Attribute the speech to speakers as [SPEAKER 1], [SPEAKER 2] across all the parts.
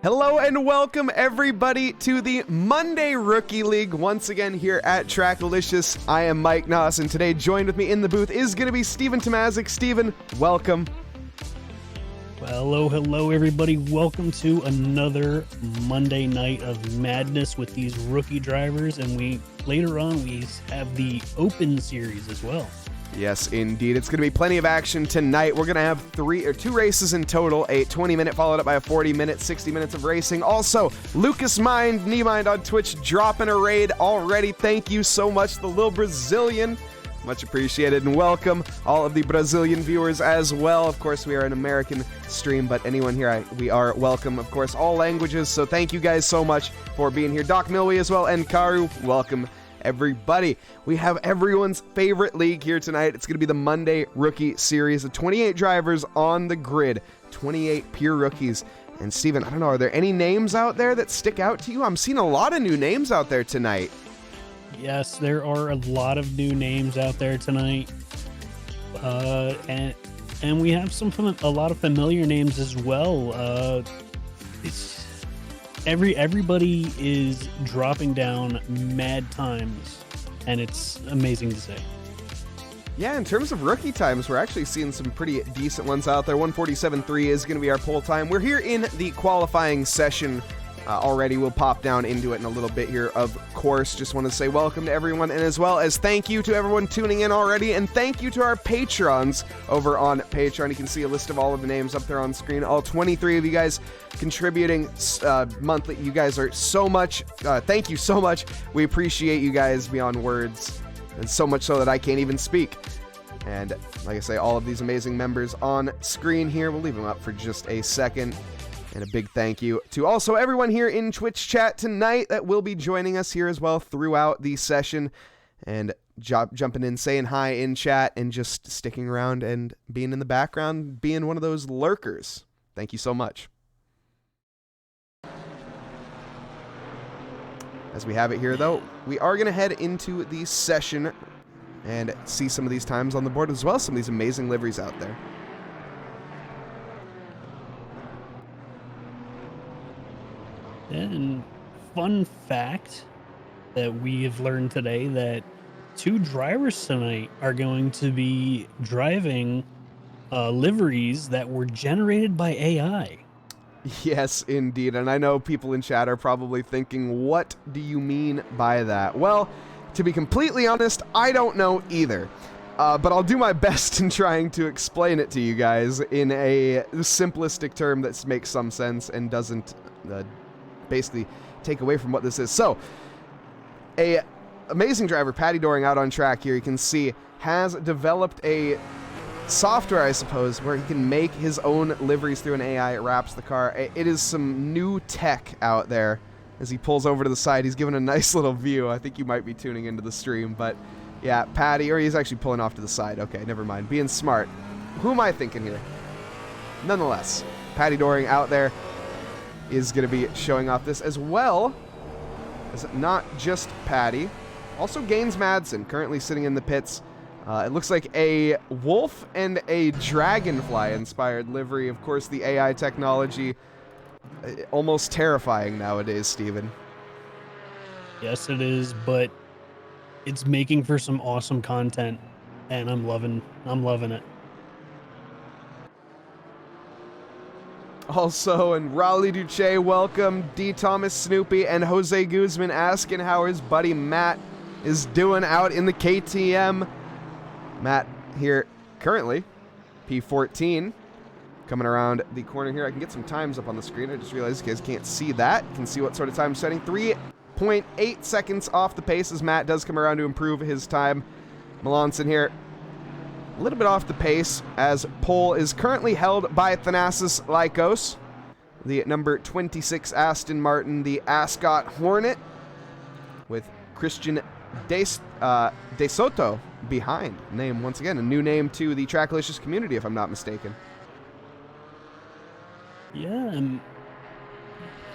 [SPEAKER 1] Hello and welcome everybody to the Monday Rookie League once again here at TRACKILICIOUS. I am Mike Nause, and today joined with me in the booth is going to be Steven Tomazic. Steven, welcome.
[SPEAKER 2] Well, hello everybody. Welcome to another Monday night of madness with these rookie drivers, and later on we have the Open Series as well.
[SPEAKER 1] Yes, indeed. It's going to be plenty of action tonight. We're going to have two races in total, a 20-minute followed up by a 40-minute, 60 minutes of racing. Also, Lucas Mind, KneeMind on Twitch, dropping a raid already. Thank you so much, the little Brazilian. Much appreciated, and welcome all of the Brazilian viewers as well. Of course, we are an American stream, but anyone here, we are welcome, of course, all languages. So thank you guys so much for being here. Doc Milwee as well, and Karu, welcome everybody. We have everyone's favorite league here tonight. It's going to be the Monday Rookie Series of 28 drivers on the grid, 28 pure rookies. And Steven, I don't know, are there any names out there that stick out to you? I'm seeing a lot of new names out there tonight.
[SPEAKER 2] Yes, there are a lot of new names out there tonight. And we have a lot of familiar names as well. Everybody is dropping down mad times, and it's amazing to see.
[SPEAKER 1] Yeah, in terms of rookie times, we're actually seeing some pretty decent ones out there. 147.3 is going to be our poll time. We're here in the qualifying session already. We'll pop down into it in a little bit here, of course. Just want to say welcome to everyone, and as well as thank you to everyone tuning in already, and thank you to our patrons over on Patreon. You can see a list of all of the names up there on screen. All 23 of you guys contributing monthly. You guys are so much. Thank you so much. We appreciate you guys beyond words, and so much so that I can't even speak. And like I say, all of these amazing members on screen here. We'll leave them up for just a second. And a big thank you to also everyone here in Twitch chat tonight that will be joining us here as well throughout the session, and jumping in, saying hi in chat, and just sticking around and being in the background, being one of those lurkers. Thank you so much. As we have it here, though, we are going to head into the session and see some of these times on the board, as well as some of these amazing liveries out there.
[SPEAKER 2] And fun fact that we have learned today, that two drivers tonight are going to be driving liveries that were generated by AI.
[SPEAKER 1] Yes, indeed. And I know people in chat are probably thinking, what do you mean by that? Well, to be completely honest, I don't know either. But I'll do my best in trying to explain it to you guys in a simplistic term that makes some sense and doesn't basically take away from what this is. So, a amazing driver, Patty Doring, out on track here, you can see, has developed a software, I suppose, where he can make his own liveries through an AI. It wraps the car. It is some new tech out there. As he pulls over to the side, he's given a nice little view. I think you might be tuning into the stream, but yeah, Patty, or he's actually pulling off to the side. Okay, never mind. Being smart. Who am I thinking here? Nonetheless, Patty Doring out there is going to be showing off this, as well as not just Patty, also Gaines Madsen, currently sitting in the pits. It looks like a wolf and a dragonfly inspired livery. Of course, the AI technology, almost terrifying nowadays, Steven.
[SPEAKER 2] Yes, it is, but it's making for some awesome content, and I'm loving it.
[SPEAKER 1] Also, and Raleigh Duche, welcome. D. Thomas Snoopy and Jose Guzman asking how his buddy Matt is doing out in the KTM. Matt here currently, P14, coming around the corner here. I can get some times up on the screen. I just realized you guys can't see that. You can see what sort of time setting. 3.8 seconds off the pace as Matt does come around to improve his time. Melanson here, a little bit off the pace, as pole is currently held by Thanasis Lycos, the number 26 Aston Martin, the Ascot Hornet, with Christian De Soto behind. Name, once again, a new name to the TRACKILICIOUS community, if I'm not mistaken.
[SPEAKER 2] Yeah, and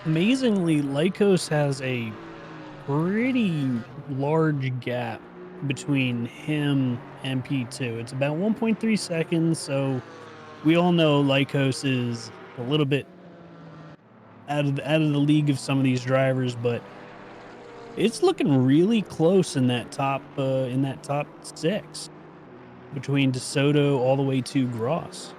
[SPEAKER 2] amazingly, Lycos has a pretty large gap between him and P2. It's about 1.3 seconds, so we all know Lycos is a little bit out of the league of some of these drivers, but it's looking really close in that top 6 between DeSoto all the way to Gross.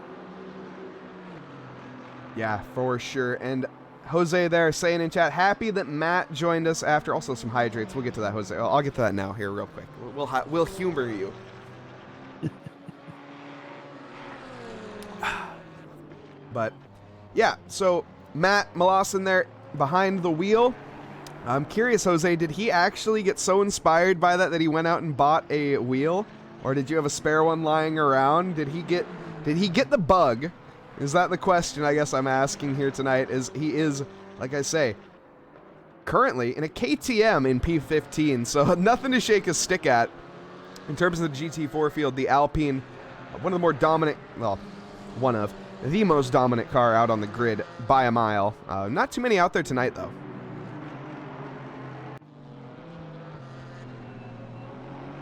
[SPEAKER 1] Yeah, for sure. And Jose there saying in chat, happy that Matt joined us after. Also some hydrates. We'll get to that, Jose. I'll get to that now here real quick. We'll humor you. But yeah, so Matt Malossin there behind the wheel. I'm curious, Jose, did he actually get so inspired by that he went out and bought a wheel? Or did you have a spare one lying around? Did he get the bug? Is that the question I guess I'm asking here tonight? He is, like I say, currently in a KTM in P15, so nothing to shake a stick at. In terms of the GT4 field, the Alpine, one of the more dominant, well, one of the most dominant car out on the grid by a mile. Not too many out there tonight, though.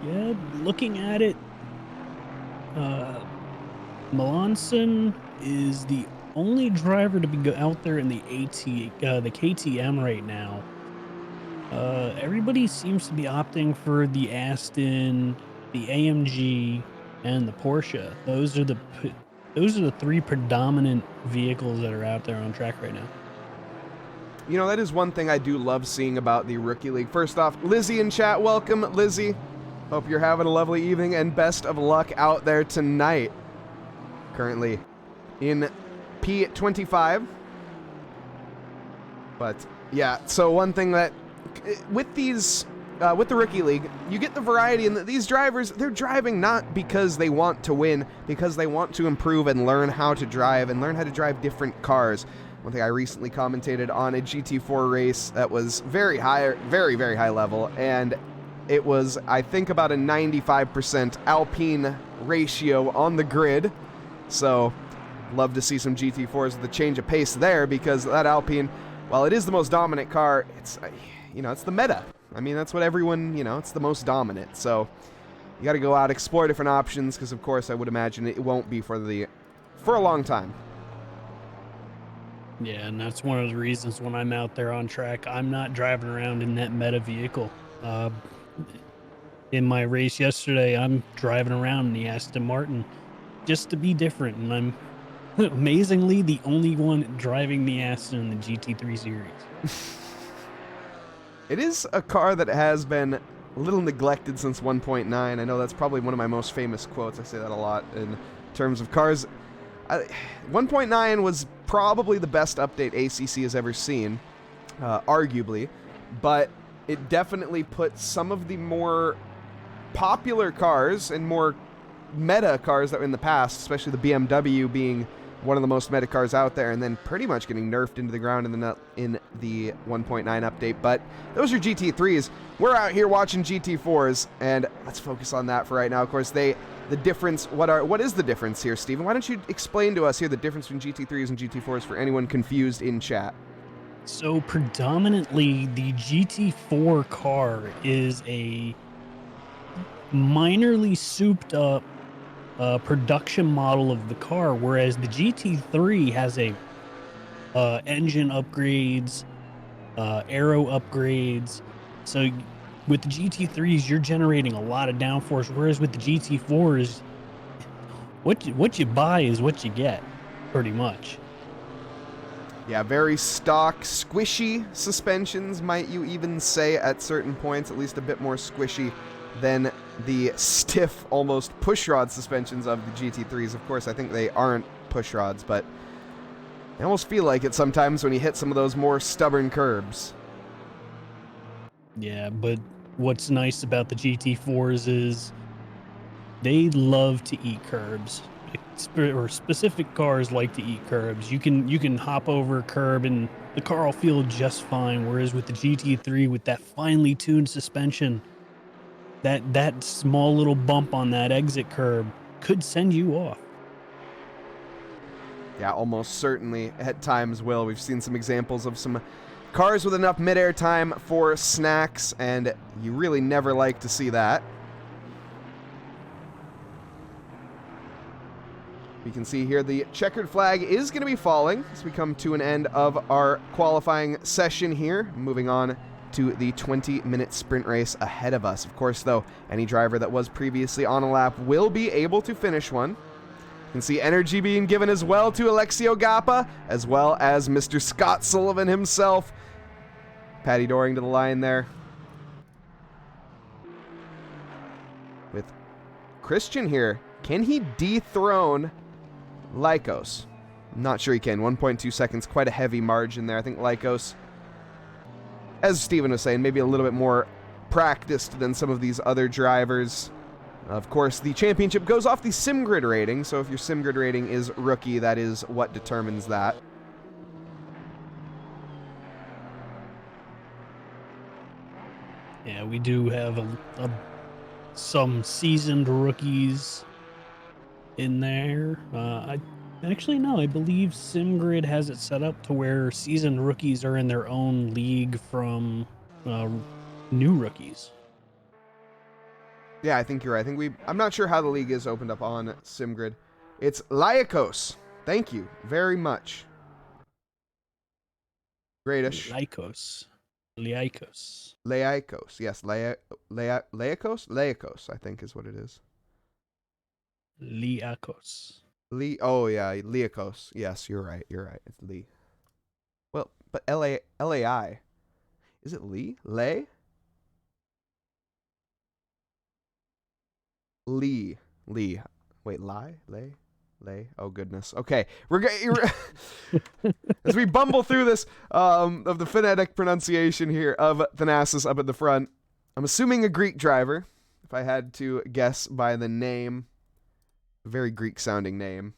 [SPEAKER 2] Yeah, looking at it, Melanson is the only driver to be out there in the KTM right now. Everybody seems to be opting for the Aston, the AMG, and the Porsche. Those are the 3 predominant vehicles that are out there on track right now.
[SPEAKER 1] You know, that is one thing I do love seeing about the Rookie League. First off, Lizzie in chat, welcome, Lizzie. Hope you're having a lovely evening, and best of luck out there tonight. Currently in P25. But yeah, so one thing that with these with the Rookie League, you get the variety, and these drivers, they're driving not because they want to win, because they want to improve and learn how to drive different cars. One thing I recently commentated on a GT4 race that was very high, very, very high level, and it was, I think, about a 95% Alpine ratio on the grid. So, love to see some GT4s with a change of pace there, because that Alpine, while it is the most dominant car, it's, it's the meta. I mean, that's what everyone, it's the most dominant. So, you got to go out, explore different options, because, of course, I would imagine it won't be for a long time.
[SPEAKER 2] Yeah, and that's one of the reasons when I'm out there on track, I'm not driving around in that meta vehicle. In my race yesterday, I'm driving around in the Aston Martin just to be different, and I'm amazingly the only one driving the Aston in the GT3 series.
[SPEAKER 1] It is a car that has been a little neglected since 1.9. I know that's probably one of my most famous quotes. I say that a lot in terms of cars. 1.9 was probably the best update ACC has ever seen, arguably, but it definitely put some of the more popular cars and more meta cars that were in the past, especially the BMW being one of the most meta cars out there, and then pretty much getting nerfed into the ground in the 1.9 update. But those are GT3s. We're out here watching GT4s, and let's focus on that for right now. Of course, the difference. What is the difference here, Steven? Why don't you explain to us here the difference between GT3s and GT4s for anyone confused in chat?
[SPEAKER 2] So predominantly, the GT4 car is a minorly souped up production model of the car, whereas the GT3 has a engine upgrades, aero upgrades. So with the GT3s, you're generating a lot of downforce, whereas with the GT4s, what you buy is what you get, pretty much.
[SPEAKER 1] Yeah, very stock, squishy suspensions, might you even say, at certain points, at least a bit more squishy than the stiff, almost pushrod suspensions of the GT3s. Of course, I think they aren't pushrods, but I almost feel like it sometimes when you hit some of those more stubborn curbs.
[SPEAKER 2] Yeah, but what's nice about the GT4s is they love to eat curbs. Or specific cars like to eat curbs. You can hop over a curb and the car will feel just fine, whereas with the GT3, with that finely tuned suspension, that small little bump on that exit curb could send you off.
[SPEAKER 1] Yeah, almost certainly at times will. We've seen some examples of some cars with enough mid-air time for snacks, and you really never like to see that. You can see here the checkered flag is going to be falling as we come to an end of our qualifying session here. Moving on to the 20-minute sprint race ahead of us. Of course, though, any driver that was previously on a lap will be able to finish one. You can see energy being given as well to Alexio Gappa, as well as Mr. Scott Sullivan himself. Paddy Doring to the line there. With Christian here. Can he dethrone Lycos? I'm not sure he can. 1.2 seconds, quite a heavy margin there. I think Lycos, as Steven was saying, maybe a little bit more practiced than some of these other drivers. Of course, the championship goes off the SimGrid rating, so if your SimGrid rating is rookie, that is what determines that.
[SPEAKER 2] Yeah, we do have some seasoned rookies in there. I believe SimGrid has it set up to where seasoned rookies are in their own league from new rookies.
[SPEAKER 1] Yeah, I think you're right. I'm not sure how the league is opened up on SimGrid. It's Lycos. Thank you very much. Greatish.
[SPEAKER 2] Lycos.
[SPEAKER 1] Yes, Lycos, I think is what it is.
[SPEAKER 2] Lycos.
[SPEAKER 1] Lycos. Yes, you're right. It's Lee. Well, but L-A-I. Is it Lee? Lay? Lee. Wait, Lay? Oh, goodness. Okay. As we bumble through this of the phonetic pronunciation here of Thanasis up at the front, I'm assuming a Greek driver, if I had to guess by the name. A very Greek-sounding name.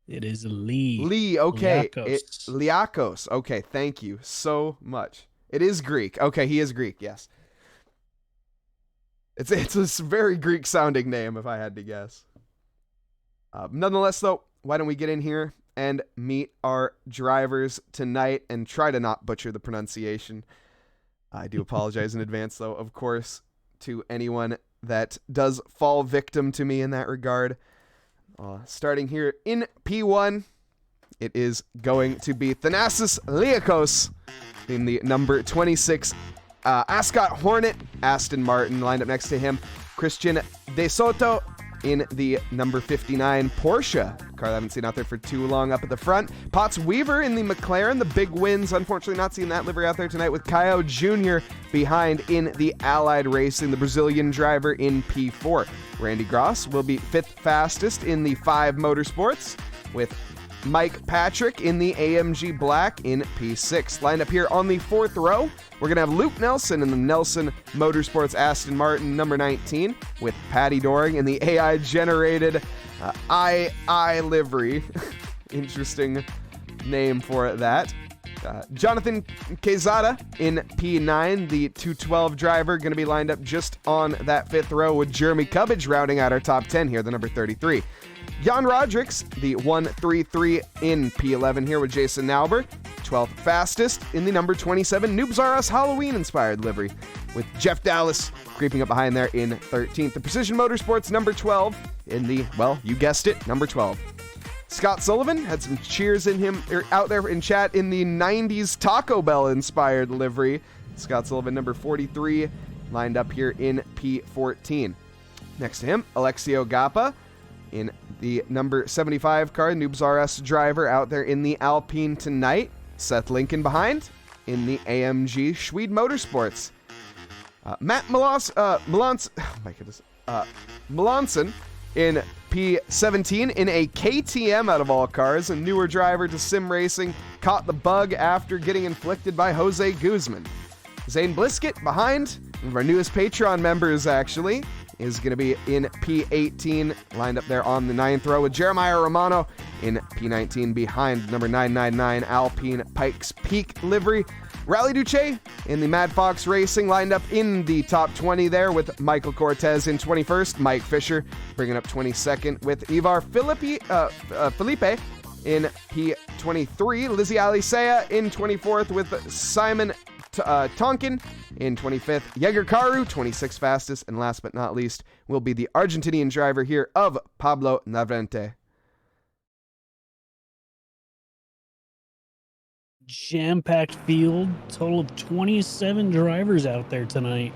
[SPEAKER 2] It is Lee.
[SPEAKER 1] Lee, okay.
[SPEAKER 2] Lycos.
[SPEAKER 1] Okay, thank you so much. It is Greek. Okay, he is Greek, yes. It's a very Greek-sounding name, if I had to guess. Nonetheless, though, why don't we get in here and meet our drivers tonight and try to not butcher the pronunciation. I do apologize in advance, though, of course, to anyone that does fall victim to me in that regard. Starting here in P1, it is going to be Thanasis Lycos in the number 26 Ascot Hornet. Aston Martin lined up next to him. Christian De Soto in the number 59 Porsche. Car I haven't seen out there for too long up at the front. Potts Weaver in the McLaren. The big wins. Unfortunately, not seeing that livery out there tonight with Caio Jr. behind in the Allied Racing, the Brazilian driver in P4. Randy Gross will be 5th fastest in the 5 Motorsports with Mike Patrick in the AMG Black in P6. Lined up here on the 4th row, we're going to have Luke Nelson in the Nelson Motorsports Aston Martin number 19 with Paddy Doring in the AI-generated II livery. Interesting name for that. Jonathan Quezada in P9, the 212 driver, going to be lined up just on that 5th row with Jeremy Cubbage rounding out our top 10 here, the number 33. Jan Rodricks, the 133 in P11 here with Jason Nauber, 12th fastest in the number 27 Noobs R Us Halloween-inspired livery, with Jeff Dallas creeping up behind there in 13th. The Precision Motorsports number 12 in the, well, you guessed it, number 12. Scott Sullivan had some cheers in him out there in chat in the 90s Taco Bell-inspired livery. Scott Sullivan, number 43, lined up here in P14. Next to him, Alexio Gappa in the number 75 car, Noobs R Us driver out there in the Alpine tonight. Seth Lincoln behind in the AMG Schwede Motorsports. Matt Melanson in P17 in a KTM out of all cars, a newer driver to Simracing, caught the bug after getting inflicted by Jose Guzman. Zane Blisket behind, one of our newest Patreon members actually, is going to be in P18, lined up there on the 9th row with Jeremiah Romano in P19 behind number 999 Alpine Pikes Peak livery. Rally Duce in the Mad Fox Racing, lined up in the top 20 there with Michael Cortez in 21st. Mike Fisher bringing up 22nd with Ivar Felipe in P23. Lizzie Alicea in 24th with Simon Tonkin in 25th. Jäger Karu, 26th fastest. And last but not least will be the Argentinian driver here of Pablo Navarrete.
[SPEAKER 2] Jam-packed field, total of 27 drivers out there tonight.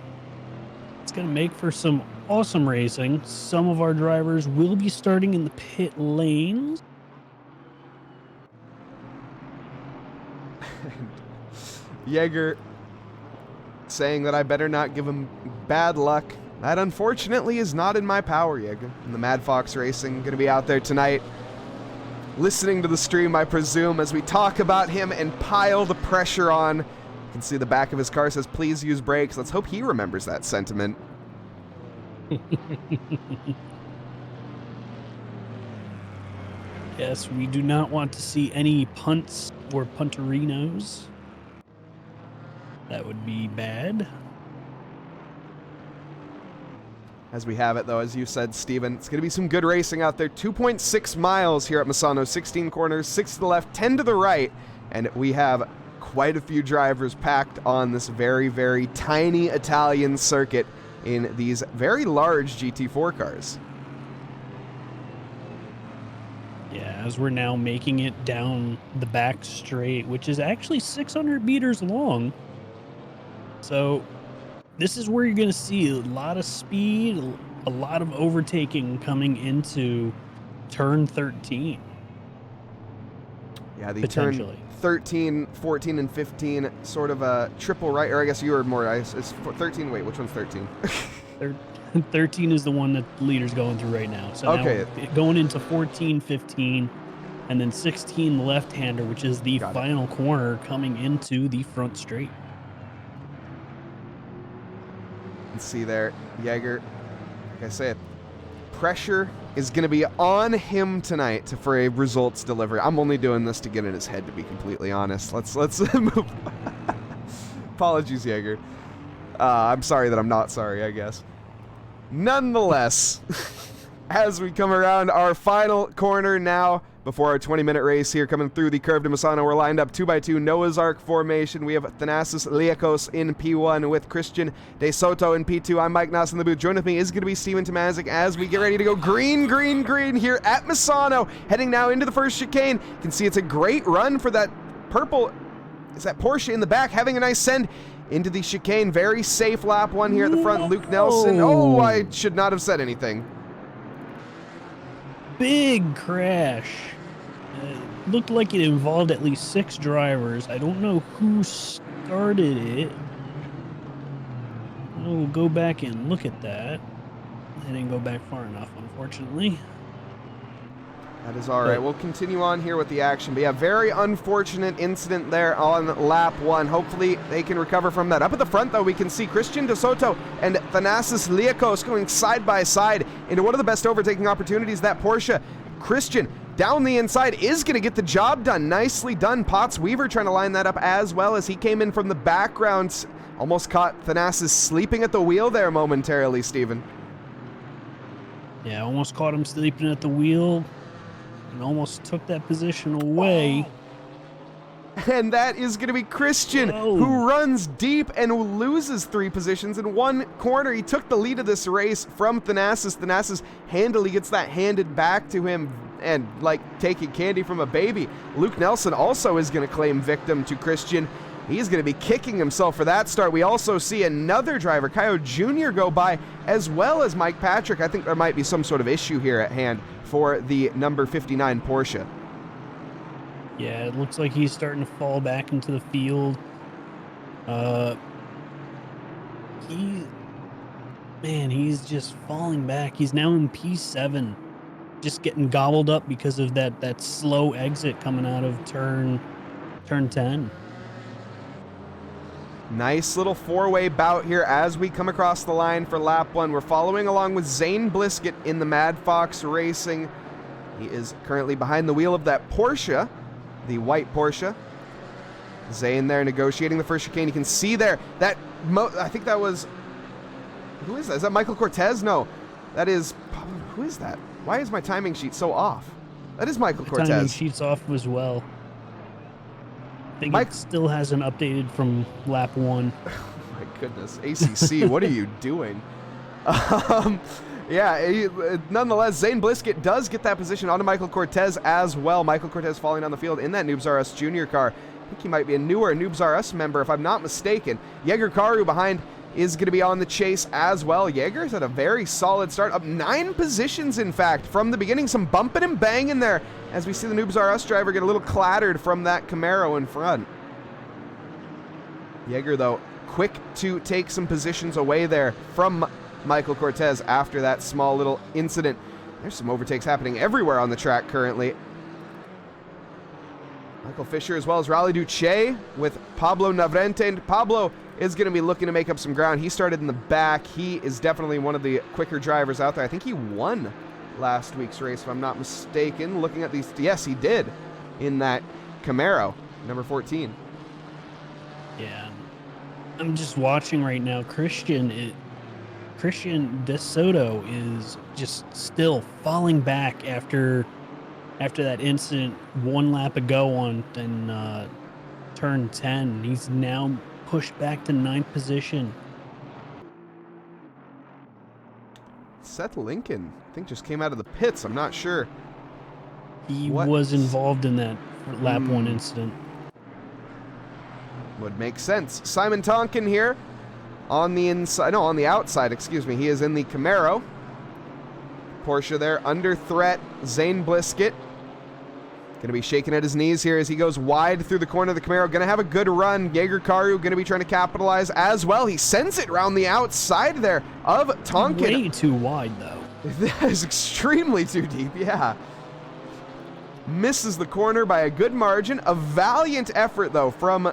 [SPEAKER 2] It's going to make for some awesome racing. Some of our drivers will be starting in the pit lanes.
[SPEAKER 1] Jäger saying that I better not give him bad luck. That unfortunately is not in my power, Jäger. And the Mad Fox Racing going to be out there tonight, listening to the stream, I presume, as we talk about him and pile the pressure on. You can see the back of his car says, please use brakes. Let's hope he remembers that sentiment.
[SPEAKER 2] Yes, we do not want to see any punts or punterinos. That would be bad.
[SPEAKER 1] As we have it, though, as you said, Steven, it's going to be some good racing out there. 2.6 miles here at Misano, 16 corners, 6 to the left, 10 to the right, and we have quite a few drivers packed on this very, very tiny Italian circuit in these very large GT4 cars.
[SPEAKER 2] Yeah, as we're now making it down the back straight, which is actually 600 meters long. So this is where you're going to see a lot of speed, a lot of overtaking coming into turn 13.
[SPEAKER 1] Yeah, the turn 13, 14, and 15, sort of a triple right, or I guess you were more, it's 13, wait, which one's 13?
[SPEAKER 2] 13 is the one that the leader's going through right now. So
[SPEAKER 1] okay.
[SPEAKER 2] Now going into 14, 15, and then 16 left-hander, which is the final corner coming into the front straight.
[SPEAKER 1] You can see there, Jäger, like I said, pressure is going to be on him tonight for a results delivery. I'm only doing this to get in his head, to be completely honest. Let's move. Apologies, Jäger. I'm sorry that I'm not sorry, I guess. Nonetheless, as we come around our final corner now, before our 20-minute race here, coming through the curve to Misano, we're lined up 2x2 Noah's Ark formation. We have Liakos in P1 with Christian De Soto in P2. I'm Mike Nause in the booth. Joining with me is going to be Steven Tomazic as we get ready to go green, green, green here at Misano. Heading now into the first chicane. You can see it's a great run for that purple. Is that Porsche in the back having a nice send into the chicane. Very safe lap one here at the front. Luke Nelson. Oh, I should not have said anything.
[SPEAKER 2] Big crash. Looked like it involved at least 6 drivers. I don't know who started it. We'll go back and look at that. I didn't go back far enough, unfortunately.
[SPEAKER 1] That is all right. We'll continue on here with the action. But yeah, very unfortunate incident there on lap 1. Hopefully they can recover from that. Up at the front, though, we can see Christian De Soto and Thanasis Liakos going side by side into one of the best overtaking opportunities. That Porsche. Christian down the inside is going to get the job done. Nicely done. Potts Weaver trying to line that up as well as he came in from the background. Almost caught Thanasis sleeping at the wheel there momentarily, Steven.
[SPEAKER 2] Yeah, almost caught him sleeping at the wheel and almost took that position away.
[SPEAKER 1] And that is going to be Christian, who runs deep and loses 3 positions in one corner. He took the lead of this race from Thanasis. Thanasis handily gets that handed back to him and like taking candy from a baby. Luke Nelson also is going to claim victim to Christian. He's going to be kicking himself for that start. We also see another driver, Kaio Jr., go by, as well as Mike Patrick. I think there might be some sort of issue here at hand for the number 59 Porsche.
[SPEAKER 2] Yeah, it looks like he's starting to fall back into the field. He's just falling back. He's now in P7, just getting gobbled up because of that slow exit coming out of turn 10.
[SPEAKER 1] Nice little 4-way bout here as we come across the line for lap 1. We're following along with Zane Bliskett in the Mad Fox Racing. He is currently behind the wheel of that Porsche, the white Porsche. Zane there negotiating the first chicane. You can see there that I think that was, who is that? Is that Michael Cortez? No, that is, who is that? Why is my timing sheet so off? That is Michael Cortez.
[SPEAKER 2] Timing sheet's off as well. I think it still hasn't updated from lap 1.
[SPEAKER 1] My goodness. ACC, what are you doing? Yeah, nonetheless, Zane Blisket does get that position onto Michael Cortez as well. Michael Cortez falling on the field in that Noobs R Us Junior car. I think he might be a newer Noobs R Us member, if I'm not mistaken. Jaeger Karu behind is going to be on the chase as well. Jaeger's had a very solid start, up 9 positions, in fact, from the beginning. Some bumping and banging there as we see the Noobs R Us driver get a little clattered from that Camaro in front. Jaeger, though, quick to take some positions away there from Michael Cortez after that small little incident. There's some overtakes happening everywhere on the track currently. Michael Fisher as well as Raleigh Duche with Pablo Navrente. And Pablo is going to be looking to make up some ground. He started in the back. He is definitely one of the quicker drivers out there. I think he won last week's race, if I'm not mistaken. Looking at these, yes, he did in that Camaro, number 14.
[SPEAKER 2] Yeah. I'm just watching right now. Christian De Soto is just still falling back after that incident 1 lap ago on turn 10. He's now pushed back to 9th position.
[SPEAKER 1] Seth Lincoln, I think, just came out of the pits. I'm not sure.
[SPEAKER 2] He was involved in that lap 1 incident.
[SPEAKER 1] Would make sense. Simon Tonkin here on the inside, no, on the outside, excuse me. He is in the Camaro. Porsche there under threat. Zane Blisket going to be shaking at his knees here as he goes wide through the corner of the Camaro. Going to have a good run. Jaeger Karu going to be trying to capitalize as well. He sends it around the outside there of Tonkin.
[SPEAKER 2] Way too wide, though.
[SPEAKER 1] That is extremely too deep, yeah. Misses the corner by a good margin. A valiant effort, though, from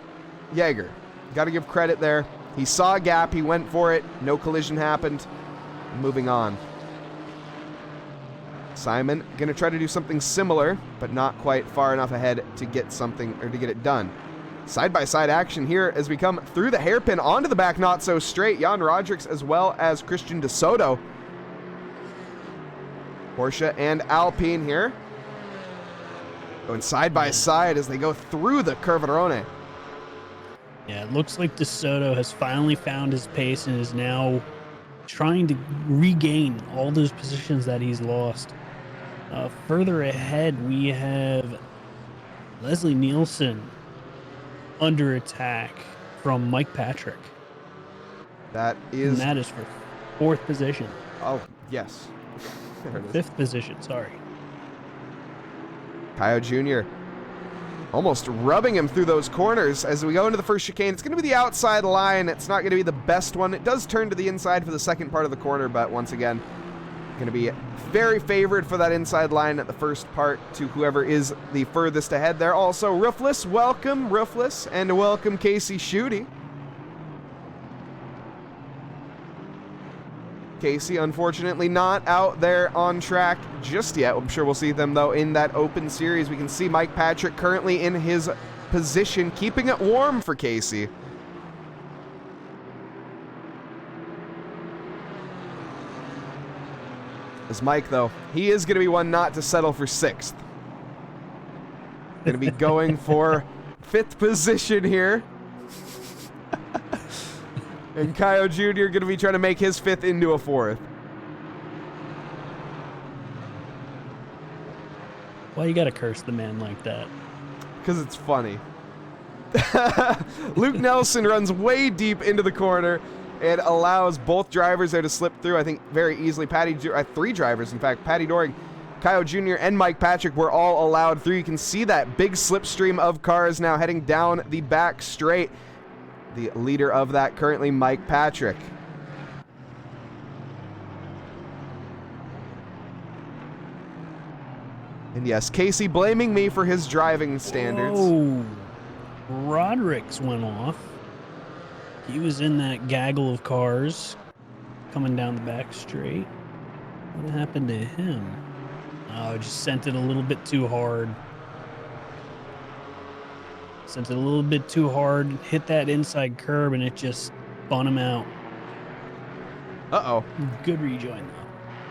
[SPEAKER 1] Jaeger. Got to give credit there. He saw a gap. He went for it. No collision happened. Moving on. Simon going to try to do something similar, but not quite far enough ahead to get something, or to get it done. Side-by-side action here as we come through the hairpin onto the back, not so straight. Jan Rodrix as well as Christian De Soto. Porsche and Alpine here. Going side-by-side as they go through the Curvatrone.
[SPEAKER 2] Yeah, it looks like De Soto has finally found his pace and is now trying to regain all those positions that he's lost. Further ahead, we have Leslie Nielsen under attack from Mike Patrick.
[SPEAKER 1] That is
[SPEAKER 2] for 4th position.
[SPEAKER 1] Oh, yes. There it is.
[SPEAKER 2] 5th position, sorry.
[SPEAKER 1] Kyle Jr. almost rubbing him through those corners as we go into the first chicane. It's going to be the outside line. It's not going to be the best one. It does turn to the inside for the second part of the corner, but once again, going to be very favored for that inside line at the first part to whoever is the furthest ahead there. Also, Roofless, welcome, Roofless, and welcome, Casey Schutte. Casey, unfortunately, not out there on track just yet. I'm sure we'll see them, though, in that open series. We can see Mike Patrick currently in his position, keeping it warm for Casey. As Mike, though, he is going to be one not to settle for 6th. Going to be going for 5th position here. And Kyle Jr. going to be trying to make his 5th into a 4th.
[SPEAKER 2] Why you gotta curse the man like that?
[SPEAKER 1] Because it's funny. Luke Nelson runs way deep into the corner and allows both drivers there to slip through, I think, very easily. 3 drivers, in fact. Patty Doring, Kyle Jr., and Mike Patrick were all allowed through. You can see that big slipstream of cars now heading down the back straight. The leader of that currently, Mike Patrick. And yes, Casey blaming me for his driving standards.
[SPEAKER 2] Oh, Rodrix went off. He was in that gaggle of cars coming down the back straight. What happened to him? Oh, just sent it a little bit too hard. Sent it a little bit too hard, hit that inside curb, and it just spun him out.
[SPEAKER 1] Uh-oh.
[SPEAKER 2] Good rejoin, though.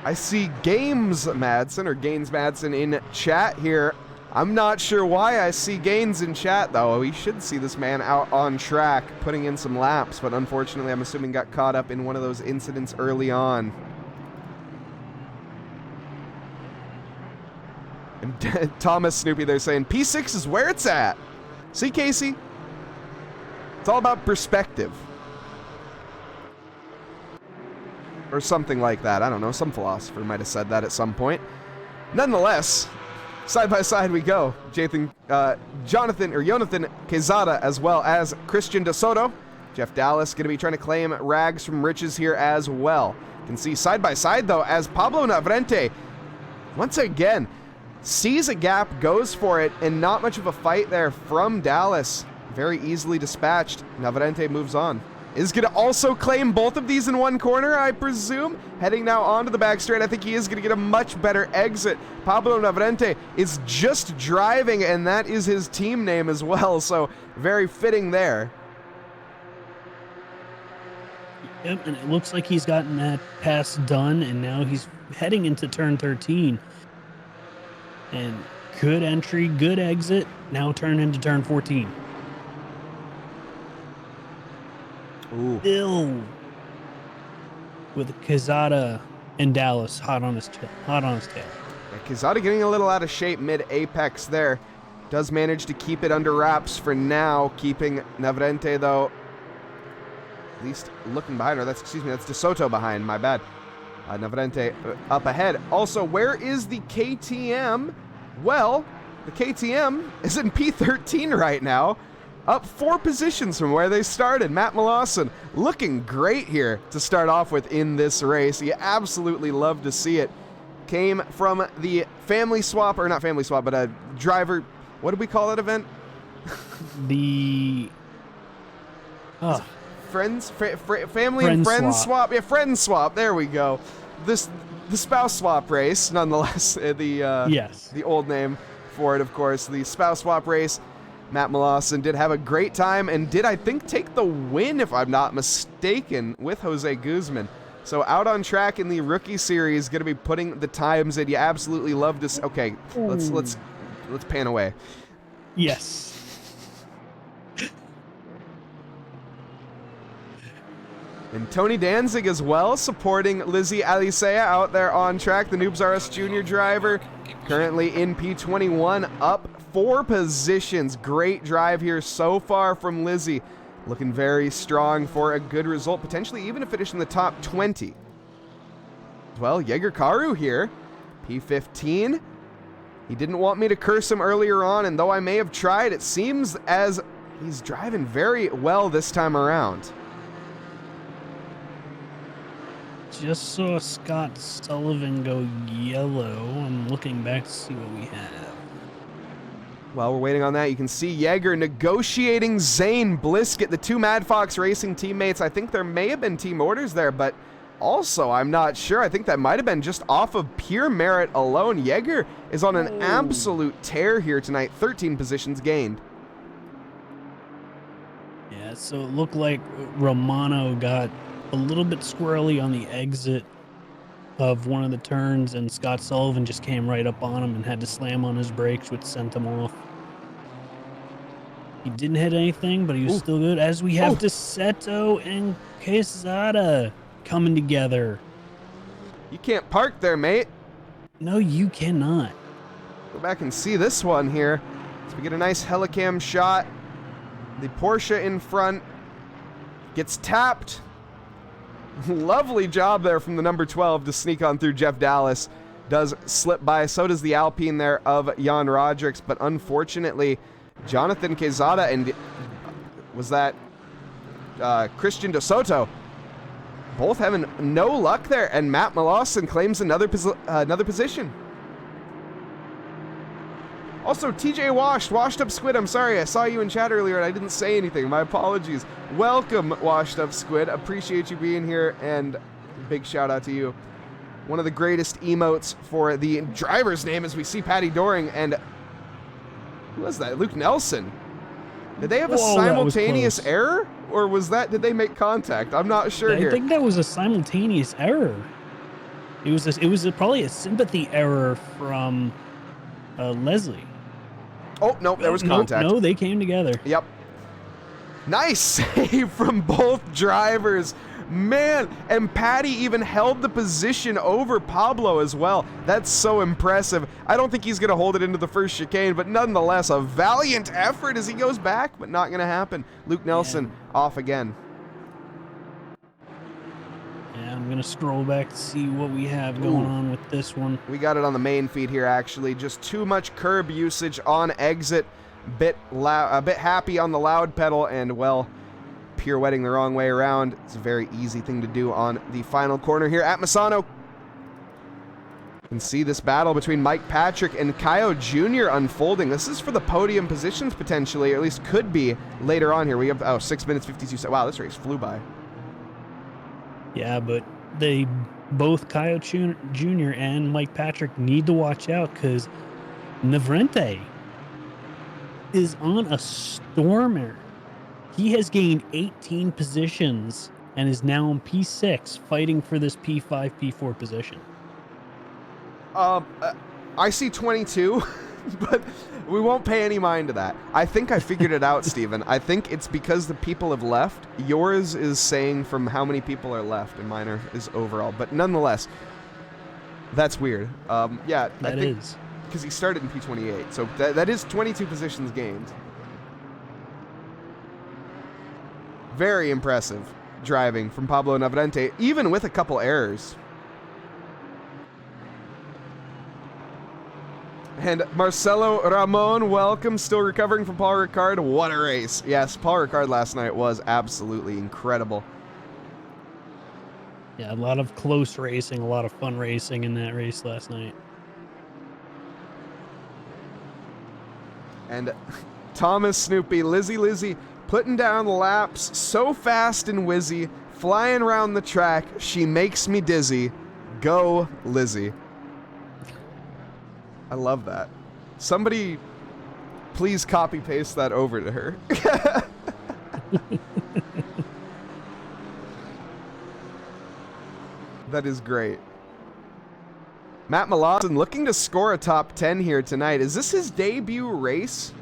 [SPEAKER 1] I see Games Madsen in chat here I'm not sure why I see Gaines in chat, though. We should see this man out on track, putting in some laps, but unfortunately, I'm assuming got caught up in one of those incidents early on. And Thomas Snoopy there saying, P6 is where it's at. See, Casey? It's all about perspective. Or something like that. I don't know. Some philosopher might have said that at some point. Nonetheless, side by side we go. Jonathan Quezada as well as Christian De Soto. Jeff Dallas going to be trying to claim rags from riches here as well. You can see side by side though as Pablo Navarrete once again sees a gap, goes for it, and not much of a fight there from Dallas. Very easily dispatched. Navarrete moves on. Is going to also claim both of these in one corner, I presume. Heading now onto the back straight. I think he is going to get a much better exit. Pablo Navarrete is just driving, and that is his team name as well, so very fitting there.
[SPEAKER 2] Yep, and it looks like he's gotten that pass done, and now he's heading into turn 13. And good entry, good exit, now turn into turn 14.
[SPEAKER 1] Ooh.
[SPEAKER 2] Still with Quezada and Dallas hot on his tail.
[SPEAKER 1] Yeah, Quezada getting a little out of shape mid-apex there. Does manage to keep it under wraps for now, keeping Navarrete, though, at least looking behind her. That's De Soto behind, my bad. Navarrete up ahead. Also, where is the KTM? Well, the KTM is in P13 right now. Up 4 positions from where they started. Matt Mawson looking great here to start off with in this race. You absolutely love to see it. Came from the family swap, or not family swap, but a driver. What did we call that event?
[SPEAKER 2] The
[SPEAKER 1] family and friends swap. Yeah, friend swap. There we go. The spouse swap race, nonetheless.
[SPEAKER 2] Yes.
[SPEAKER 1] The old name for it, of course. The spouse swap race. Matt Mawson did have a great time and did, I think, take the win, if I'm not mistaken, with Jose Guzman. So out on track in the rookie series, going to be putting the times in. You absolutely love to see. Okay, let's pan away.
[SPEAKER 2] Yes.
[SPEAKER 1] And Tony Danzig as well, supporting Lizzie Alicea out there on track. The Noobs R Us Junior driver, currently in P21, up 4 positions. Great drive here so far from Lizzie. Looking very strong for a good result, potentially even to finish in the top 20. Well, Jaeger Karu here, P15. He didn't want me to curse him earlier on, and though I may have tried, it seems as he's driving very well this time around.
[SPEAKER 2] Just saw Scott Sullivan go yellow. I'm looking back to see what we have.
[SPEAKER 1] While we're waiting on that, you can see Jaeger negotiating Zane Blisket, the 2 Mad Fox Racing teammates. I think there may have been team orders there, but also I'm not sure. I think that might have been just off of pure merit alone. Jaeger is on an absolute tear here tonight. 13 positions gained.
[SPEAKER 2] Yeah, so it looked like Romano got a little bit squirrely on the exit of one of the turns, and Scott Sullivan just came right up on him and had to slam on his brakes, which sent him off. He didn't hit anything, but he was still good. As we have De Soto and Quezada coming together.
[SPEAKER 1] You can't park there, mate.
[SPEAKER 2] No, you cannot.
[SPEAKER 1] Go back and see this one here. So we get a nice helicam shot. The Porsche in front gets tapped. Lovely job there from the number 12 to sneak on through. Jeff Dallas does slip by. So does the Alpine there of Jan Rodricks. But unfortunately, Jonathan Quezada and was that Christian De Soto both having no luck there. And Matt Mawson claims another position. Also, TJ Washed Up Squid, I'm sorry, I saw you in chat earlier and I didn't say anything. My apologies. Welcome, Washed Up Squid. Appreciate you being here, and big shout out to you. One of the greatest emotes for the driver's name as we see Patty Doring and who was that? Luke Nelson. Did they have a simultaneous error? Or did they make contact? I'm not sure here.
[SPEAKER 2] I think that was a simultaneous error. It was probably a sympathy error from Leslie.
[SPEAKER 1] Oh, nope, there was contact.
[SPEAKER 2] No, they came together.
[SPEAKER 1] Yep. Nice save from both drivers. Man, and Patty even held the position over Pablo as well. That's so impressive. I don't think he's going to hold it into the first chicane, but nonetheless, a valiant effort as he goes back, but not going to happen. Luke Nelson off again.
[SPEAKER 2] Yeah, I'm going to scroll back to see what we have going on with this one.
[SPEAKER 1] We got it on the main feed here, actually. Just too much curb usage on exit. A bit happy on the loud pedal, and, well, pirouetting the wrong way around. It's a very easy thing to do on the final corner here at Misano. You can see this battle between Mike Patrick and Kaio Jr. unfolding. This is for the podium positions potentially, or at least could be later on here. We have 6 minutes 52 seconds. Wow, this race flew by.
[SPEAKER 2] Yeah, but they both Kaio Jr. and Mike Patrick need to watch out because Navrente is on a stormer. He has gained 18 positions and is now in P6, fighting for this P5, P4 position.
[SPEAKER 1] I see 22, but we won't pay any mind to that. I think I figured it out, Steven. I think it's because the people have left. Yours is saying from how many people are left, and mine is overall. But nonetheless, that's weird. Yeah,
[SPEAKER 2] that is.
[SPEAKER 1] Because he started in P28, so that is 22 positions gained. Very impressive driving from Pablo Navarrete, even with a couple errors. And Marcelo Ramon, welcome, still recovering from Paul Ricard. What a race. Yes, Paul Ricard last night was absolutely incredible.
[SPEAKER 2] Yeah, a lot of close racing, a lot of fun racing in that race last night.
[SPEAKER 1] And Thomas Snoopy, Lizzie, putting down laps so fast and whizzy, flying around the track, she makes me dizzy. Go, Lizzie. I love that. Somebody, please copy-paste that over to her. That is great. Matt Malawson looking to score a top 10 here tonight. Is this his debut race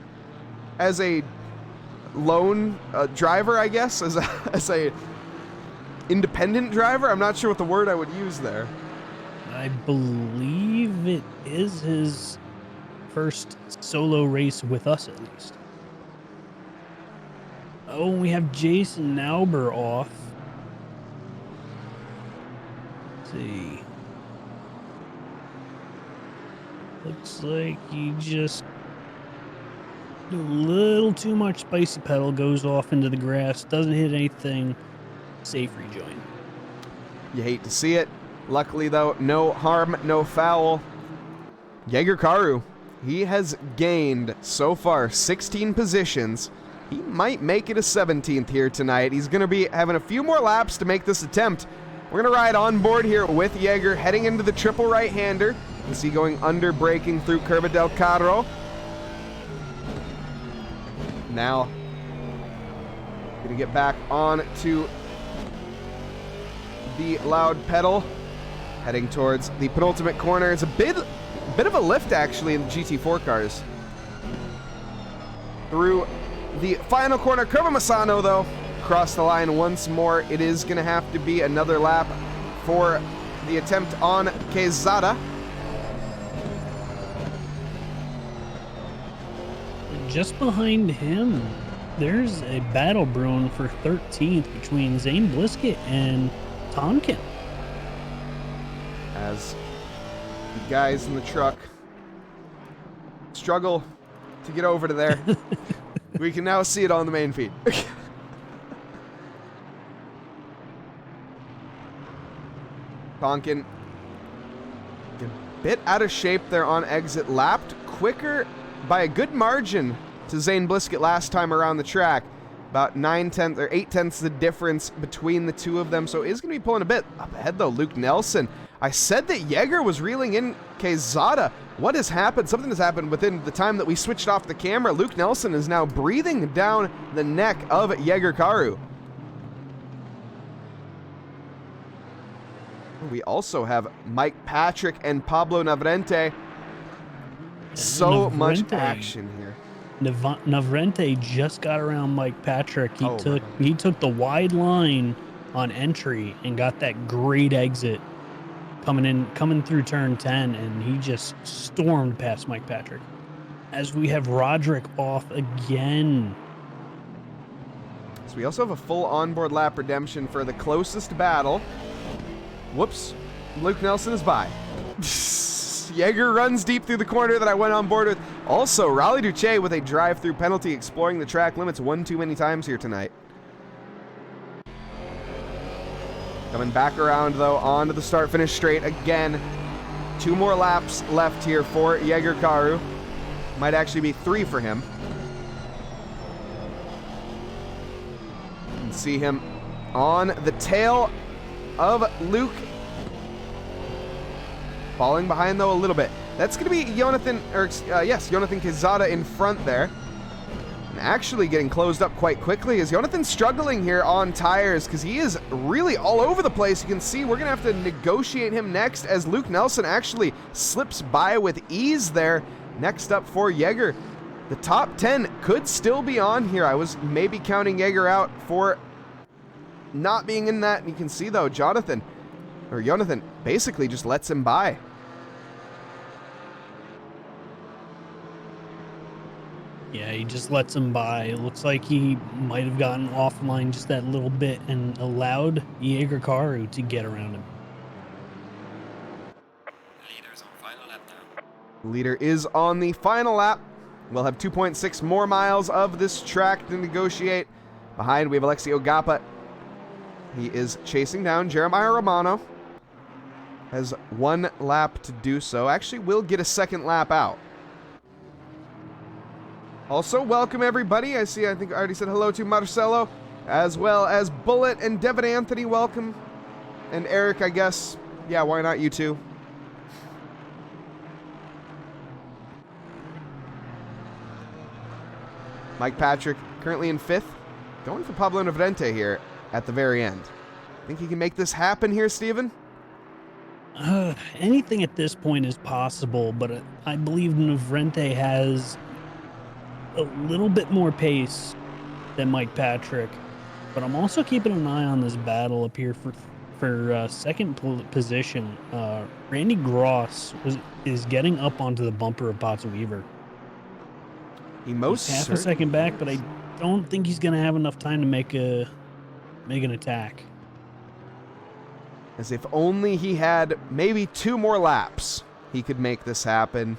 [SPEAKER 1] as a lone driver, I guess? As a independent driver? I'm not sure what the word I would use there.
[SPEAKER 2] I believe it is his first solo race with us, at least. Oh, we have Jason Nauber off. Let's see. Looks like he just a little too much spicy pedal, goes off into the grass, doesn't hit anything. Safe rejoin.
[SPEAKER 1] You hate to see it. Luckily, though, no harm, no foul. Jaeger Karu, he has gained so far 16 positions. He might make it a 17th here tonight. He's going to be having a few more laps to make this attempt. We're going to ride on board here with Jaeger, heading into the triple right-hander. You can see going under, braking through Curva del Carro. Now, going to get back on to the loud pedal. Heading towards the penultimate corner. It's a bit of a lift, actually, in the GT4 cars. Through the final corner. Curva Misano, though, cross the line once more. It is going to have to be another lap for the attempt on Quezada.
[SPEAKER 2] Just behind him, there's a battle brewing for 13th between Zane Blisket and Tonkin.
[SPEAKER 1] As the guys in the truck struggle to get over to there. We can now see it on the main feed. Tonkin, a bit out of shape there on exit. Lapped quicker by a good margin to Zane Blisket last time around the track. About 9/10 or 8/10 the difference between the two of them. So is going to be pulling a bit up ahead, though. Luke Nelson. I said that Jaeger was reeling in Quezada. What has happened? Something has happened within the time that we switched off the camera. Luke Nelson is now breathing down the neck of Jaeger Karu. We also have Mike Patrick and Pablo Navarrete So much action here.
[SPEAKER 2] Navrente just got around Mike Patrick. He took the wide line on entry and got that great exit coming through turn 10, and he just stormed past Mike Patrick. As we have Roderick off again.
[SPEAKER 1] So we also have a full onboard lap redemption for the closest battle. Whoops. Luke Nelson is by. Jaeger runs deep through the corner that I went on board with. Also, Raleigh Duche with a drive-through penalty, exploring the track limits one too many times here tonight. Coming back around, though, onto the start-finish straight again. 2 more laps left here for Jaeger Karu. Might actually be 3 for him. You can see him on the tail of Luke. Falling behind, though, a little bit. That's going to be Jonathan Quezada in front there. And actually getting closed up quite quickly as Jonathan's struggling here on tires because he is really all over the place. You can see we're going to have to negotiate him next as Luke Nelson actually slips by with ease there. Next up for Jaeger. The top 10 could still be on here. I was maybe counting Jaeger out for not being in that. And you can see, though, Jonathan basically just lets him by.
[SPEAKER 2] Yeah, he just lets him by. It looks like he might have gotten offline just that little bit and allowed Jaeger Karu to get around him.
[SPEAKER 3] Leader's on final lap now.
[SPEAKER 1] Leader is on the final lap. We'll have 2.6 more miles of this track to negotiate. Behind, we have Alexio Gappa. He is chasing down Jeremiah Romano. Has 1 lap to do so. Actually, will get a 2nd lap out. Also, welcome everybody. I think I already said hello to Marcelo, as well as Bullet and Devin Anthony, welcome. And Eric, I guess. Yeah, why not you too? Mike Patrick, currently in 5th. Going for Pablo Navrente here at the very end. Think he can make this happen here, Steven?
[SPEAKER 2] Anything at this point is possible, but I believe Navrente has a little bit more pace than Mike Patrick. But I'm also keeping an eye on this battle up here for 2nd position. Randy Gross is getting up onto the bumper of Potts Weaver.
[SPEAKER 1] He's
[SPEAKER 2] half a second back, but I don't think he's going to have enough time to make an attack.
[SPEAKER 1] As if only he had maybe 2 more laps, he could make this happen.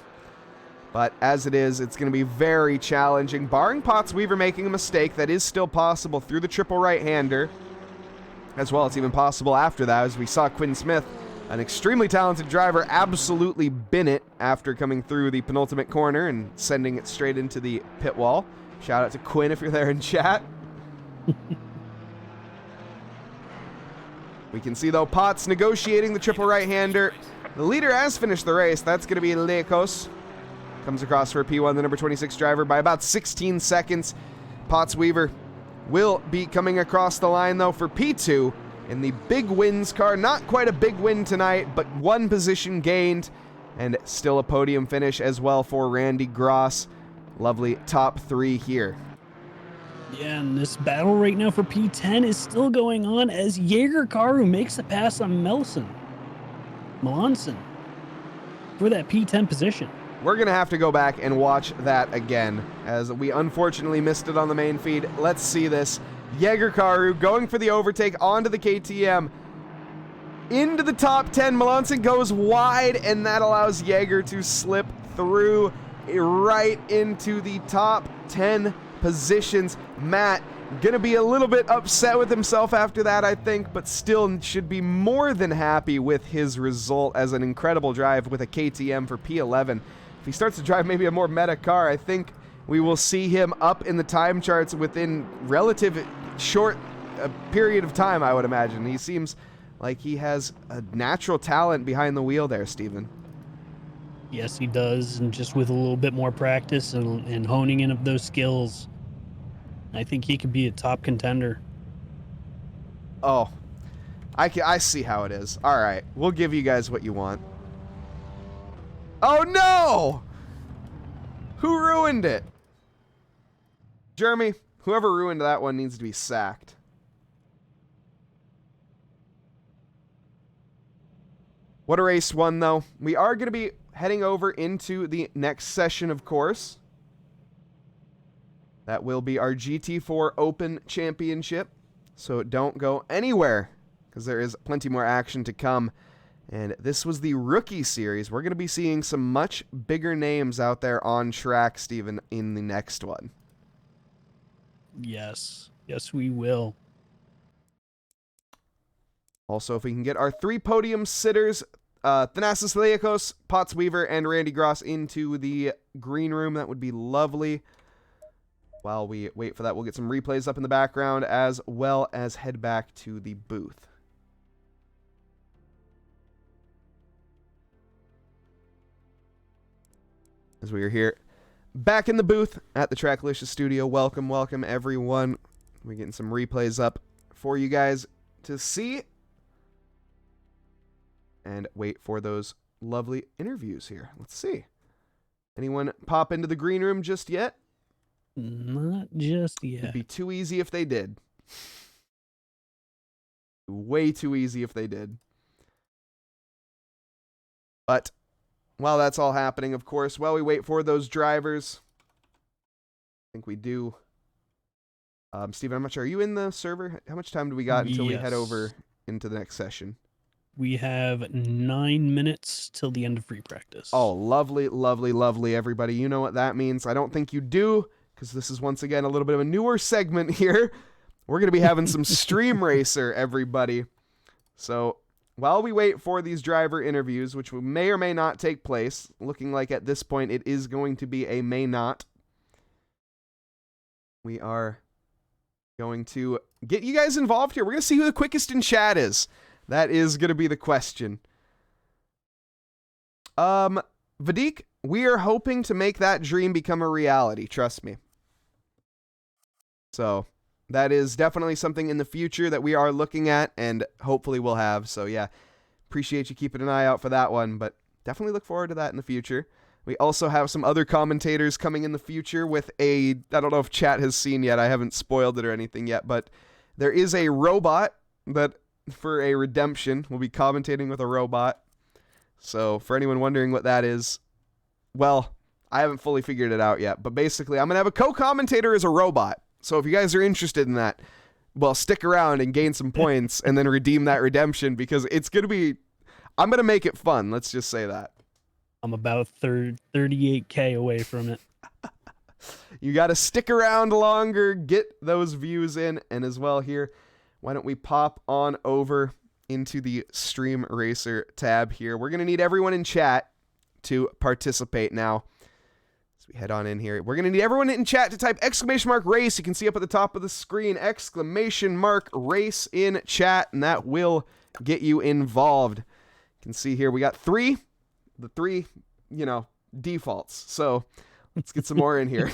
[SPEAKER 1] But as it is, it's going to be very challenging. Barring Potts Weaver making a mistake, that is still possible through the triple right-hander. As well, it's even possible after that, as we saw Quinn Smith, an extremely talented driver, absolutely bin it after coming through the penultimate corner and sending it straight into the pit wall. Shout out to Quinn if you're there in chat. We can see, though, Potts negotiating the triple right-hander. The leader has finished the race. That's going to be Lekos. Comes across for a P1, the number 26 driver, by about 16 seconds. Potts Weaver will be coming across the line, though, for P2 in the big wins car. Not quite a big win tonight, but 1 position gained, and still a podium finish as well for Randy Gross. Lovely top 3 here.
[SPEAKER 2] Yeah, and this battle right now for P10 is still going on as Jaeger Karu makes the pass on Melanson for that P10 position.
[SPEAKER 1] We're going to have to go back and watch that again, as we unfortunately missed it on the main feed. Let's see this. Jaeger Karu going for the overtake onto the KTM. Into the top 10. Melanson goes wide, and that allows Jaeger to slip through right into the top 10 positions. Matt, gonna be a little bit upset with himself after that, I think, but still should be more than happy with his result as an incredible drive with a KTM for P11. If he starts to drive maybe a more meta car, I think we will see him up in the time charts within relative short period of time, I would imagine. He seems like he has a natural talent behind the wheel there, Steven.
[SPEAKER 2] Yes, he does, and just with a little bit more practice and honing in of those skills, I think he could be a top contender.
[SPEAKER 1] Oh, I see how it is. All right, we'll give you guys what you want. Oh, no! Who ruined it? Jeremy, whoever ruined that one needs to be sacked. What a race one, though. We are going to be heading over into the next session, of course. That will be our GT4 Open Championship. So don't go anywhere, because there is plenty more action to come. And this was the Rookie Series. We're going to be seeing some much bigger names out there on track, Steven, in the next one.
[SPEAKER 2] Yes. Yes, we will.
[SPEAKER 1] Also, if we can get our 3 podium sitters, Thanasis Leakos, Potts Weaver, and Randy Gross into the green room, that would be lovely. While we wait for that, we'll get some replays up in the background, as well as head back to the booth. As we are here back in the booth at the TRACKILICIOUS studio. Welcome, welcome, everyone. We're getting some replays up for you guys to see. And wait for those lovely interviews here. Let's see. Anyone pop into the green room just yet?
[SPEAKER 2] Not just yet.
[SPEAKER 1] It'd be too easy if they did. Way too easy if they did. But while that's all happening, of course, while we wait for those drivers, I think we do. Steven, I'm not sure. Are you in the server? How much time do we got until we head over into the next session?
[SPEAKER 2] We have 9 minutes till the end of free practice.
[SPEAKER 1] Oh, lovely, lovely, lovely, everybody. You know what that means. I don't think you do, because this is once again a little bit of a newer segment here. We're going to be having some Stream Racer, everybody. So while we wait for these driver interviews, which may or may not take place, looking like at this point it is going to be a may not, we are going to get you guys involved here. We're going to see who the quickest in chat is. That is going to be the question. Vadik, we are hoping to make that dream become a reality. Trust me. So that is definitely something in the future that we are looking at and hopefully we'll have. So yeah, appreciate you keeping an eye out for that one, but definitely look forward to that in the future. We also have some other commentators coming in the future with I don't know if chat has seen yet. I haven't spoiled it or anything yet, but there is a robot that for a redemption will be commentating with a robot. So for anyone wondering what that is, well, I haven't fully figured it out yet, but basically I'm going to have a co-commentator as a robot. So if you guys are interested in that, well, stick around and gain some points and then redeem that redemption, because it's going to be, I'm going to make it fun. Let's just say that.
[SPEAKER 2] I'm about 38K away from it.
[SPEAKER 1] You got to stick around longer, get those views in, and as well here, why don't we pop on over into the Stream Racer tab here. We're going to need everyone in chat to participate now. As we head on in here, we're going to need everyone in chat to type *race. You can see up at the top of the screen, !race in chat, and that will get you involved. You can see here we got the three, defaults. So let's get some more in here.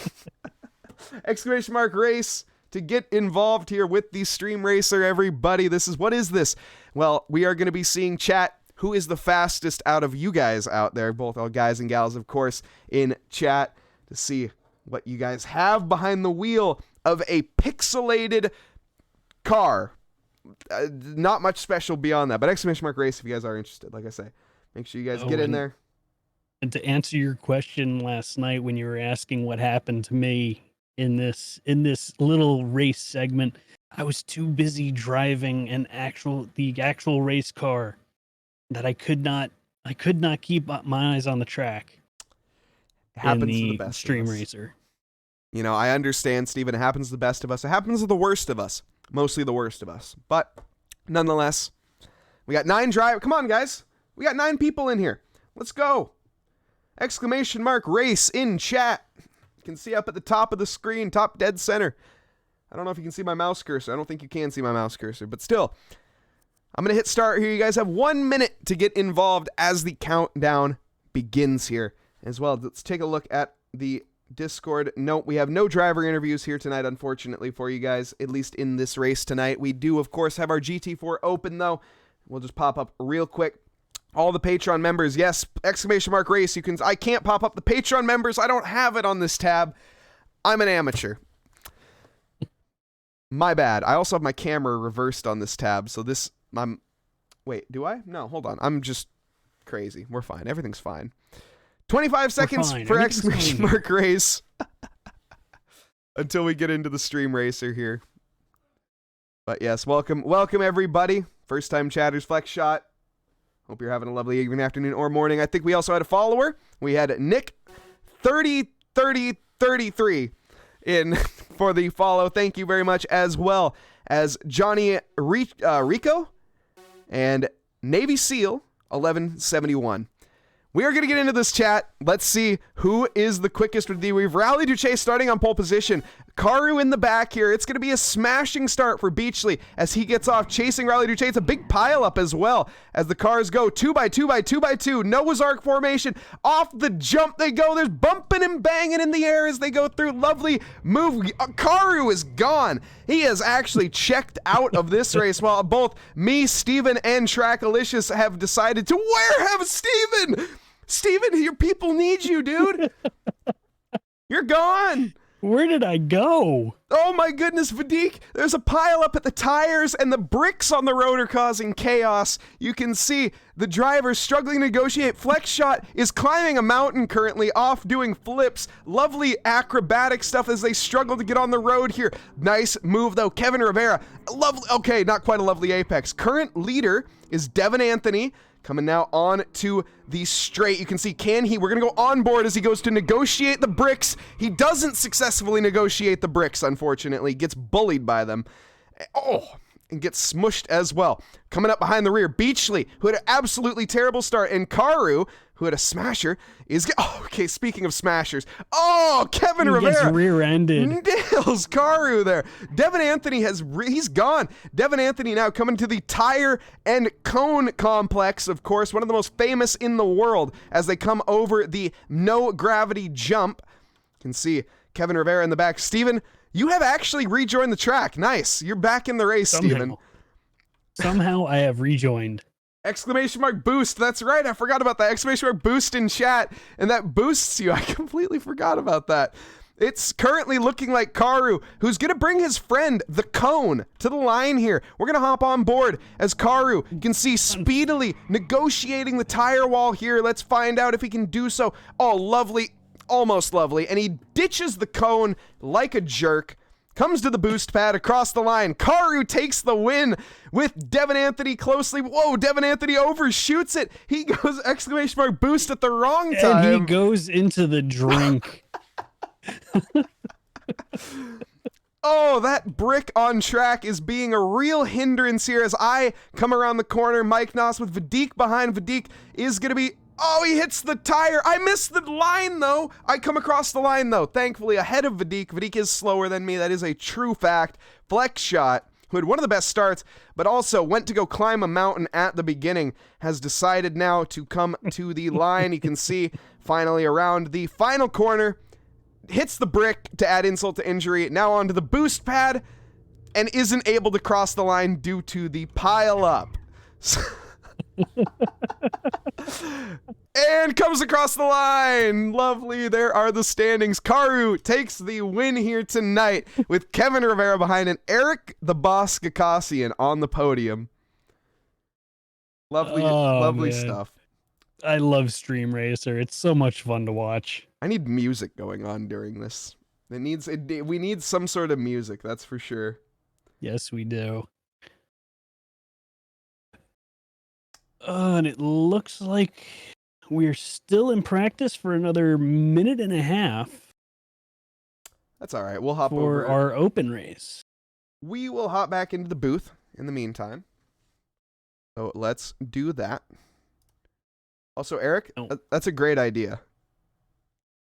[SPEAKER 1] !race to get involved here with the Stream Racer, everybody. What is this? Well, we are going to be seeing chat. Who is the fastest out of you guys out there, both all guys and gals, of course, in chat, to see what you guys have behind the wheel of a pixelated car. Not much special beyond that, but !race if you guys are interested. Like I say, make sure you guys get in there.
[SPEAKER 2] And to answer your question last night when you were asking what happened to me in this little race segment, I was too busy driving the actual race car that I could not keep my eyes on the track.
[SPEAKER 1] It happens
[SPEAKER 2] in the
[SPEAKER 1] to the best
[SPEAKER 2] Stream
[SPEAKER 1] of us.
[SPEAKER 2] Racer.
[SPEAKER 1] I understand, Steven. It happens to the best of us. It happens to the worst of us. Mostly the worst of us. But nonetheless, we got 9 drivers. Come on, guys. We got 9 people in here. Let's go. !race in chat. You can see up at the top of the screen, top dead center. I don't know if you can see my mouse cursor. I don't think you can see my mouse cursor, but still. I'm going to hit start here. You guys have 1 minute to get involved as the countdown begins here. As well, let's take a look at the Discord. Note, we have no driver interviews here tonight, unfortunately, for you guys, at least in this race tonight. We do, of course, have our GT4 open, though. We'll just pop up real quick All the Patreon members, yes, exclamation mark race. I can't pop up the Patreon members. I don't have it on this tab. I'm an amateur. My bad. I also have my camera reversed on this tab, so wait, do I? No, hold on. I'm just crazy. We're fine. Everything's fine. 25 seconds for exclamation mark race. Until we get into the stream racer here. But yes, welcome everybody. First time chatters, Flex Shot. Hope you're having a lovely evening, afternoon, or morning. I think we also had a follower. We had Nick 303033 in for the follow. Thank you very much, as well as Johnny Rico and Navy SEAL 1171. We are going to get into this chat. Let's see who is the quickest with the. We've Rally Duche starting on pole position. Karu in the back here. It's going to be a smashing start for Beachley as he gets off chasing Rally Duche. It's a big pile up as well as the cars go 2x2x2x2. Noah's Ark formation. Off the jump they go. There's bumping and banging in the air as they go through. Lovely move. Karu is gone. He has actually checked out of this race while both me, Steven, and TRACKILICIOUS have decided to have Steven. Steven, your people need you, dude. You're gone.
[SPEAKER 2] Where did I go?
[SPEAKER 1] Oh my goodness, Vadik. There's a pile up at the tires and the bricks on the road are causing chaos. You can see the driver struggling to negotiate. Flex Shot is climbing a mountain currently, off doing flips. Lovely acrobatic stuff as they struggle to get on the road here. Nice move though. Kevin Rivera. Lovely. Okay, not quite a lovely apex. Current leader is Devin Anthony. Coming now on to the straight. You can see, we're going to go on board as he goes to negotiate the bricks. He doesn't successfully negotiate the bricks, unfortunately. Gets bullied by them. Oh, and gets smushed as well. Coming up behind the rear, Beachley, who had an absolutely terrible start, and Karu, who had a smasher, okay, speaking of smashers. Oh, Kevin Rivera.
[SPEAKER 2] Gets rear-ended.
[SPEAKER 1] Nails Karu there. Devin Anthony he's gone. Devin Anthony now coming to the tire and cone complex, of course, one of the most famous in the world as they come over the no gravity jump. You can see Kevin Rivera in the back. Steven, you have actually rejoined the track. Nice. You're back in the race, Steven.
[SPEAKER 2] Somehow I have rejoined.
[SPEAKER 1] Exclamation mark boost. That's right. I forgot about that. Exclamation mark boost in chat. And that boosts you. I completely forgot about that. It's currently looking like Karu, who's going to bring his friend, the Cone, to the line here. We're going to hop on board as Karu, you can see, speedily negotiating the tire wall here. Let's find out if he can do so. Oh, lovely. Almost lovely. And he ditches the Cone like a jerk. Comes to the boost pad across the line. Karu takes the win with Devin Anthony closely. Whoa, Devin Anthony overshoots it. He goes exclamation mark boost at the wrong time.
[SPEAKER 2] And he goes into the drink.
[SPEAKER 1] Oh, that brick on track is being a real hindrance here as I come around the corner. Mike Nause with Vadik behind. Vadik is going to be... Oh, he hits the tire. I missed the line, though. I come across the line, though. Thankfully, ahead of Vadik. Vadik is slower than me. That is a true fact. Flex Shot, who had one of the best starts, but also went to go climb a mountain at the beginning, has decided now to come to the line. You can see finally around the final corner. Hits the brick to add insult to injury. Now onto the boost pad and isn't able to cross the line due to the pile up. And comes across the line. Lovely. There are the standings. Karu takes the win here tonight with Kevin Rivera behind and Eric the Boss Gakassian on the podium. Lovely stuff.
[SPEAKER 2] I love Stream Racer. It's so much fun to watch.
[SPEAKER 1] I need music going on during this. We need some sort of music, that's for sure.
[SPEAKER 2] Yes, we do. And it looks like we're still in practice for another minute and a half.
[SPEAKER 1] That's all right. We'll hop
[SPEAKER 2] over for our open race.
[SPEAKER 1] We will hop back into the booth in the meantime. So let's do that. Also, Eric, that's a great idea.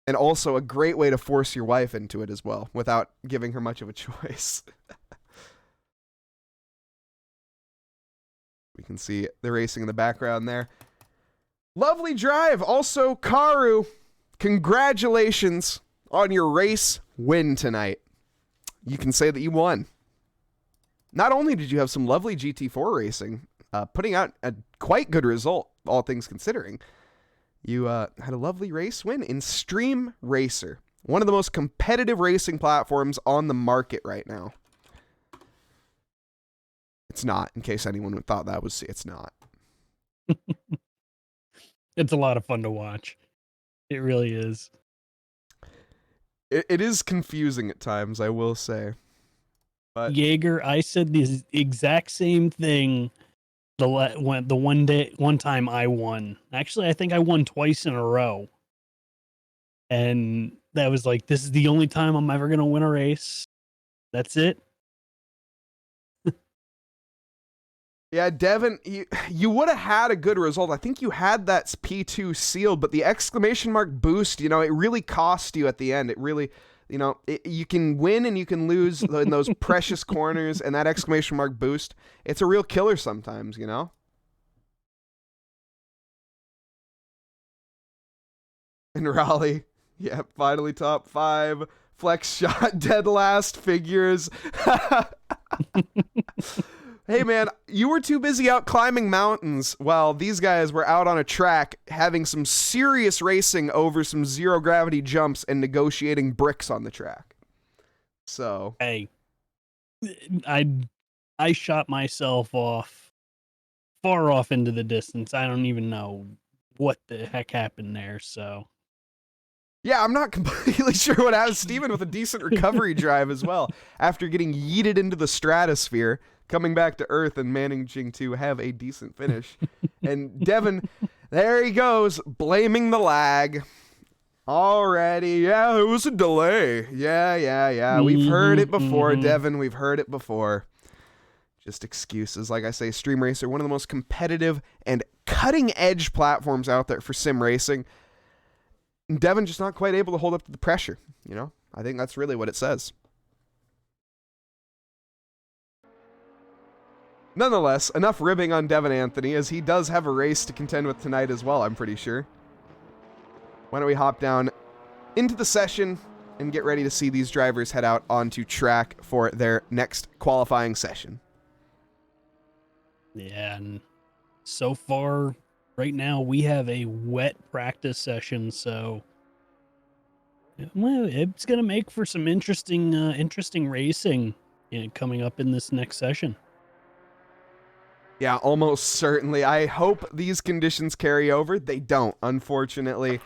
[SPEAKER 1] And also a great way to force your wife into it as well without giving her much of a choice. We can see the racing in the background there. Lovely drive. Also, Karu, congratulations on your race win tonight. You can say that you won. Not only did you have some lovely GT4 racing, putting out a quite good result, all things considering. You had a lovely race win in Stream Racer, one of the most competitive racing platforms on the market right now. It's not, in case anyone thought that was, it's not.
[SPEAKER 2] It's a lot of fun to watch. It really is.
[SPEAKER 1] It is confusing at times, I will say. But
[SPEAKER 2] Jaeger, I said the exact same thing the one time I won. Actually, I think I won twice in a row. And that was like, this is the only time I'm ever going to win a race. That's it.
[SPEAKER 1] yeah, Devin, you would have had a good result. I think you had that P2 sealed, but the exclamation mark boost, you know, it really cost you at the end. It really, you know, you can win and you can lose in those precious corners, and that exclamation mark boost, it's a real killer sometimes, you know? In Raleigh, yeah, finally top 5. Flex shot, dead last, figures. Hey, man, you were too busy out climbing mountains while these guys were out on a track having some serious racing over some zero-gravity jumps and negotiating bricks on the track. So...
[SPEAKER 2] Hey, I shot myself off, far off into the distance. I don't even know what the heck happened there, so...
[SPEAKER 1] Yeah, I'm not completely sure what happened. Steven with a decent recovery drive as well, after getting yeeted into the stratosphere, coming back to Earth and managing to have a decent finish. And Devin, there he goes, blaming the lag. Already, yeah, it was a delay. Yeah. We've heard it before, Devin. We've heard it before. Just excuses. Like I say, Stream Racer, one of the most competitive and cutting-edge platforms out there for sim racing. Devin just not quite able to hold up to the pressure, you know? I think that's really what it says. Nonetheless, enough ribbing on Devin Anthony, as he does have a race to contend with tonight as well, I'm pretty sure. Why don't we hop down into the session and get ready to see these drivers head out onto track for their next qualifying session.
[SPEAKER 2] Yeah, and so far, right now, we have a wet practice session, so well, it's going to make for some interesting racing coming up in this next session.
[SPEAKER 1] Yeah, almost certainly. I hope these conditions carry over. They don't, unfortunately.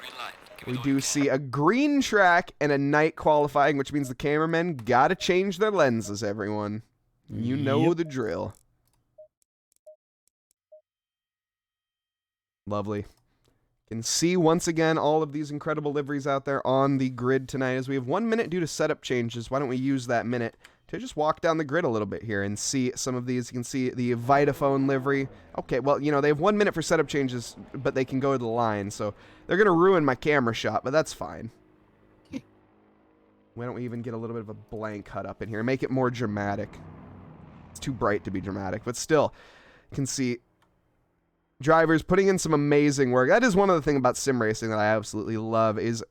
[SPEAKER 1] We do see a green track and a night qualifying, which means the cameramen got to change their lenses, everyone. You know the drill. Lovely. Can see once again all of these incredible liveries out there on the grid tonight. As we have 1 minute due to setup changes, why don't we use that minute to just walk down the grid a little bit here and see some of these. You can see the Vitaphone livery. Okay, well, you know, they have 1 minute for setup changes, but they can go to the line, so they're going to ruin my camera shot, but that's fine. Why don't we even get a little bit of a blank HUD up in here, make it more dramatic. It's too bright to be dramatic, but still, you can see drivers putting in some amazing work. That is one of the things about sim racing that I absolutely love is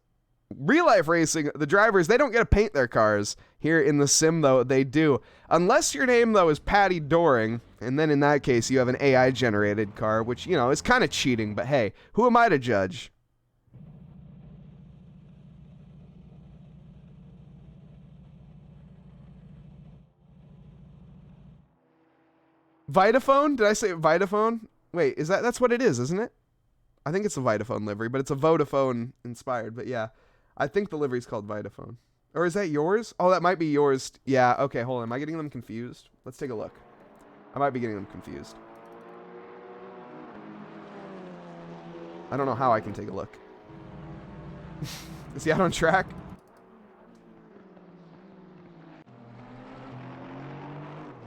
[SPEAKER 1] real life racing. The drivers, they don't get to paint their cars. Here in the sim, though, they do. Unless your name, though, is Patty Doring, and then in that case, you have an AI-generated car, which, you know, is kind of cheating, but hey, who am I to judge? Vitaphone? Did I say Vitaphone? Wait, that's what it is, isn't it? I think it's a Vitaphone livery, but it's a Vodafone inspired, but yeah. I think the livery's called Vitaphone. Or is that yours? Oh, that might be yours. Yeah, okay, hold on. Am I getting them confused? Let's take a look. I might be getting them confused. I don't know how I can take a look. Is he out on track?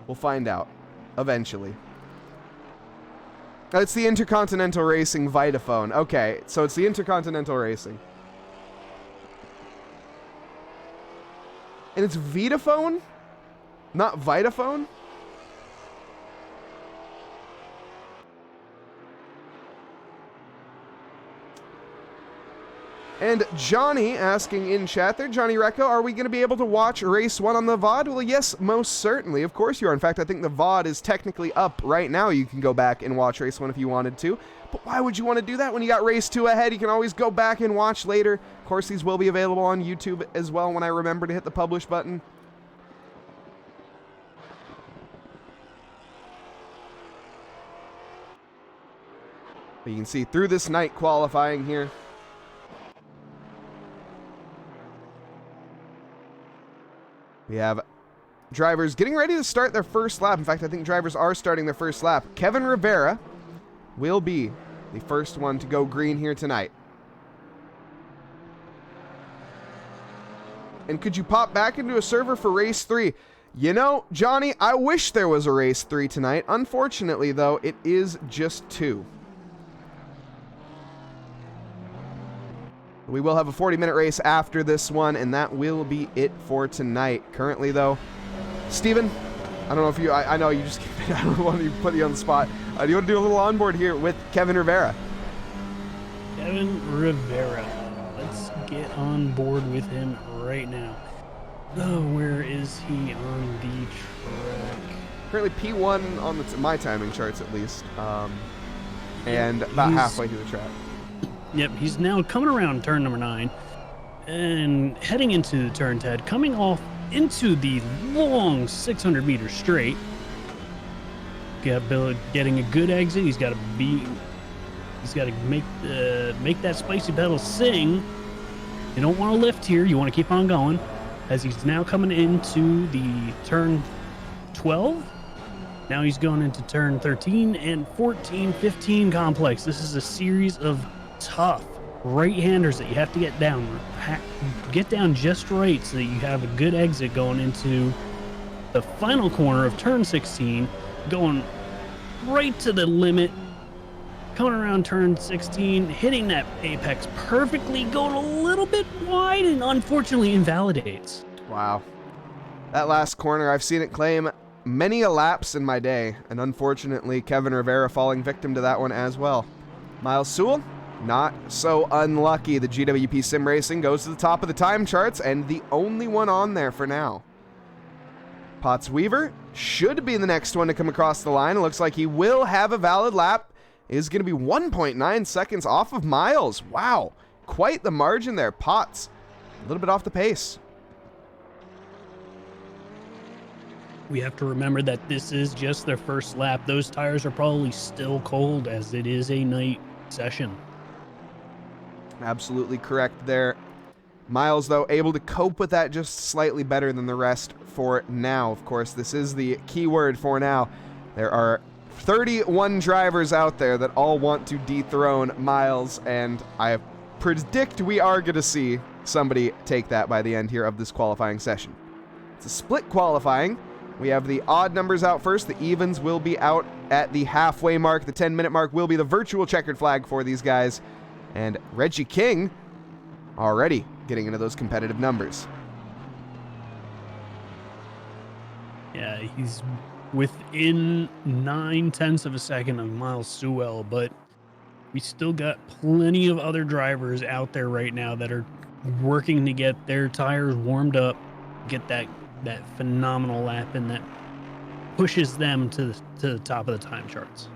[SPEAKER 1] We'll find out. Eventually. It's the Intercontinental Racing Vitaphone. Okay, so it's the Intercontinental Racing. And it's Vitaphone? Not Vitaphone? And Johnny asking in chat there, Johnny Recco, are we going to be able to watch race 1 on the VOD? Well, yes, most certainly. Of course you are. In fact, I think the VOD is technically up right now. You can go back and watch race 1 if you wanted to. But why would you want to do that when you got race 2 ahead? You can always go back and watch later. Of course, these will be available on YouTube as well when I remember to hit the publish button. But you can see through this night qualifying here. We have drivers getting ready to start their first lap. In fact, I think drivers are starting their first lap. Kevin Rivera will be the first one to go green here tonight. And could you pop back into a server for race 3? You know, Johnny, I wish there was a race 3 tonight. Unfortunately, though, it is just 2. We will have a 40-minute race after this one, and that will be it for tonight. Currently, though, Steven, I don't know if you, I know you just, I don't want to put you on the spot. Do you want to do a little onboard here with Kevin Rivera?
[SPEAKER 2] Kevin Rivera. Let's get on board with him right now. Oh, where is he on the track?
[SPEAKER 1] Currently P1 on the my timing charts, at least, and about halfway through the track.
[SPEAKER 2] Yep, he's now coming around turn number 9 and heading into the turn 10, coming off into the long 600 meter straight. Getting a good exit. He's got to make that spicy pedal sing. You don't want to lift here. You want to keep on going as he's now coming into the turn 12. Now he's going into turn 13 and 14, 15 complex. This is a series of tough right-handers that you have to get down. Get down just right so that you have a good exit going into the final corner of turn 16, going right to the limit, coming around turn 16, hitting that apex perfectly, going a little bit wide, and unfortunately invalidates.
[SPEAKER 1] Wow. That last corner, I've seen it claim many a lapse in my day, and unfortunately Kevin Rivera falling victim to that one as well. Miles Sewell, not so unlucky. The GWP Simracing goes to the top of the time charts and the only one on there for now. Potts Weaver should be the next one to come across the line. It looks like he will have a valid lap. Is going to be 1.9 seconds off of Miles. Wow, quite the margin there. Potts, a little bit off the pace.
[SPEAKER 2] We have to remember that this is just their first lap. Those tires are probably still cold as it is a night session.
[SPEAKER 1] Absolutely correct there. Miles, though, able to cope with that just slightly better than the rest for now. Of course, this is the key word for now. There are 31 drivers out there that all want to dethrone Miles, and I predict we are going to see somebody take that by the end here of this qualifying session. It's a split qualifying. We have the odd numbers out first. The evens will be out at the halfway mark. The 10-minute mark will be the virtual checkered flag for these guys. And Reggie King already getting into those competitive numbers.
[SPEAKER 2] Yeah, he's within 9/10 of a second of Miles Sewell, but we still got plenty of other drivers out there right now that are working to get their tires warmed up, get that phenomenal lap in that pushes them to the top of the time charts.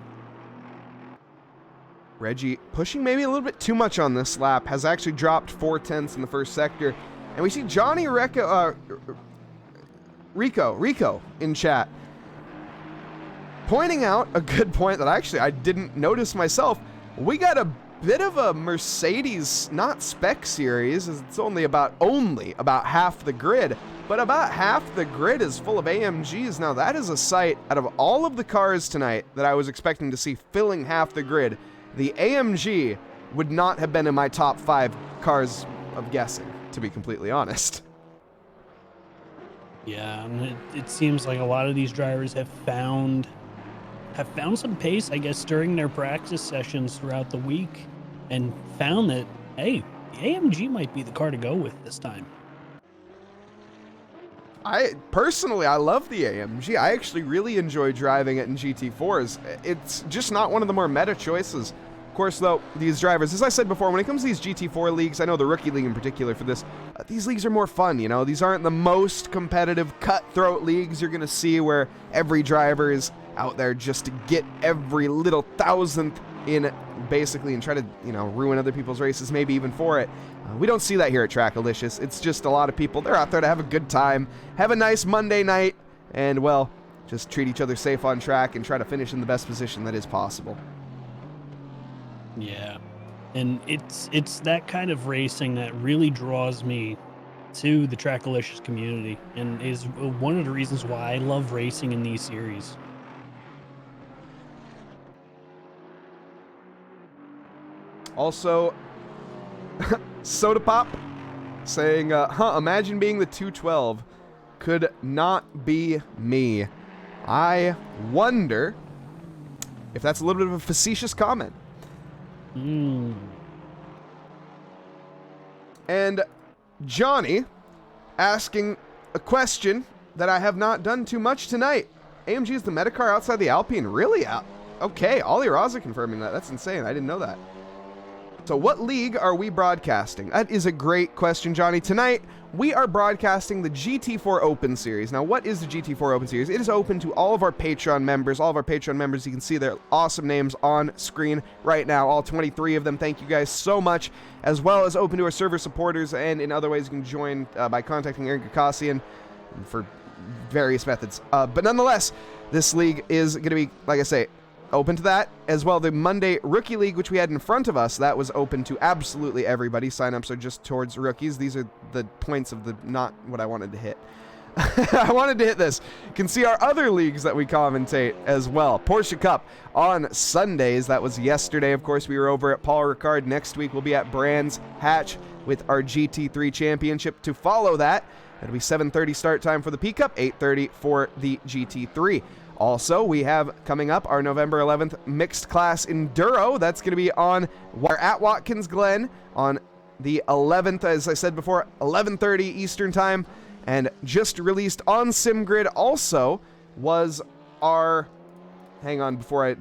[SPEAKER 1] Reggie pushing maybe a little bit too much on this lap, has actually dropped 4/10 in the first sector. And we see Johnny Rico in chat pointing out a good point that I didn't notice myself. We got a bit of a Mercedes, not spec series, as it's only about half the grid, but about half the grid is full of AMGs. Now that is a sight. Out of all of the cars tonight that I was expecting to see filling half the grid, the AMG would not have been in my top 5 cars of guessing, to be completely honest.
[SPEAKER 2] Yeah, and it seems like a lot of these drivers have found some pace, I guess, during their practice sessions throughout the week, and found that, hey, the AMG might be the car to go with this time.
[SPEAKER 1] I love the AMG. I actually really enjoy driving it in GT4s. It's just not one of the more meta choices. course, though, these drivers, as I said before, when it comes to these GT4 leagues, I know the Rookie League in particular for this, these leagues are more fun, you know? These aren't the most competitive, cutthroat leagues you're going to see where every driver is out there just to get every little thousandth in, basically, and try to, you know, ruin other people's races, maybe even for it. We don't see that here at TRACKILICIOUS. It's just a lot of people, they're out there to have a good time, have a nice Monday night, and, well, just treat each other safe on track and try to finish in the best position that is possible.
[SPEAKER 2] Yeah, and it's that kind of racing that really draws me to the TRACKILICIOUS community, and is one of the reasons why I love racing in these series.
[SPEAKER 1] Also, Soda Pop saying, imagine being the 212. Could not be me. I wonder if that's a little bit of a facetious comment. And Johnny asking a question that I have not done too much tonight. AMG is the Metacar outside the Alpine. Really? Okay, Ollie Raza confirming that. That's insane. I didn't know that. So what league are we broadcasting? That is a great question, Johnny. Tonight, we are broadcasting the GT4 Open Series. Now, what is the GT4 Open Series? It is open to all of our Patreon members. All of our Patreon members, you can see their awesome names on screen right now. All 23 of them. Thank you guys so much. As well as open to our server supporters, and in other ways, you can join by contacting Aaron Kakasian for various methods. But nonetheless, this league is going to be, like I say, open to that. As well, the Monday Rookie League, which we had in front of us, that was open to absolutely everybody. Sign-ups are just towards rookies. These are the points of the not what I wanted to hit. I wanted to hit this. You can see our other leagues that we commentate as well. Porsche Cup on Sundays. That was yesterday. Of course, we were over at Paul Ricard. Next week, we'll be at Brands Hatch with our GT3 Championship. To follow that, it'll be 7:30 start time for the P Cup, 8:30 for the GT3. Also, we have coming up our November 11th mixed class enduro. That's going to be at Watkins Glen on the 11th, as I said before, 11:30 Eastern time. And just released on SimGrid also was our, hang on, before I,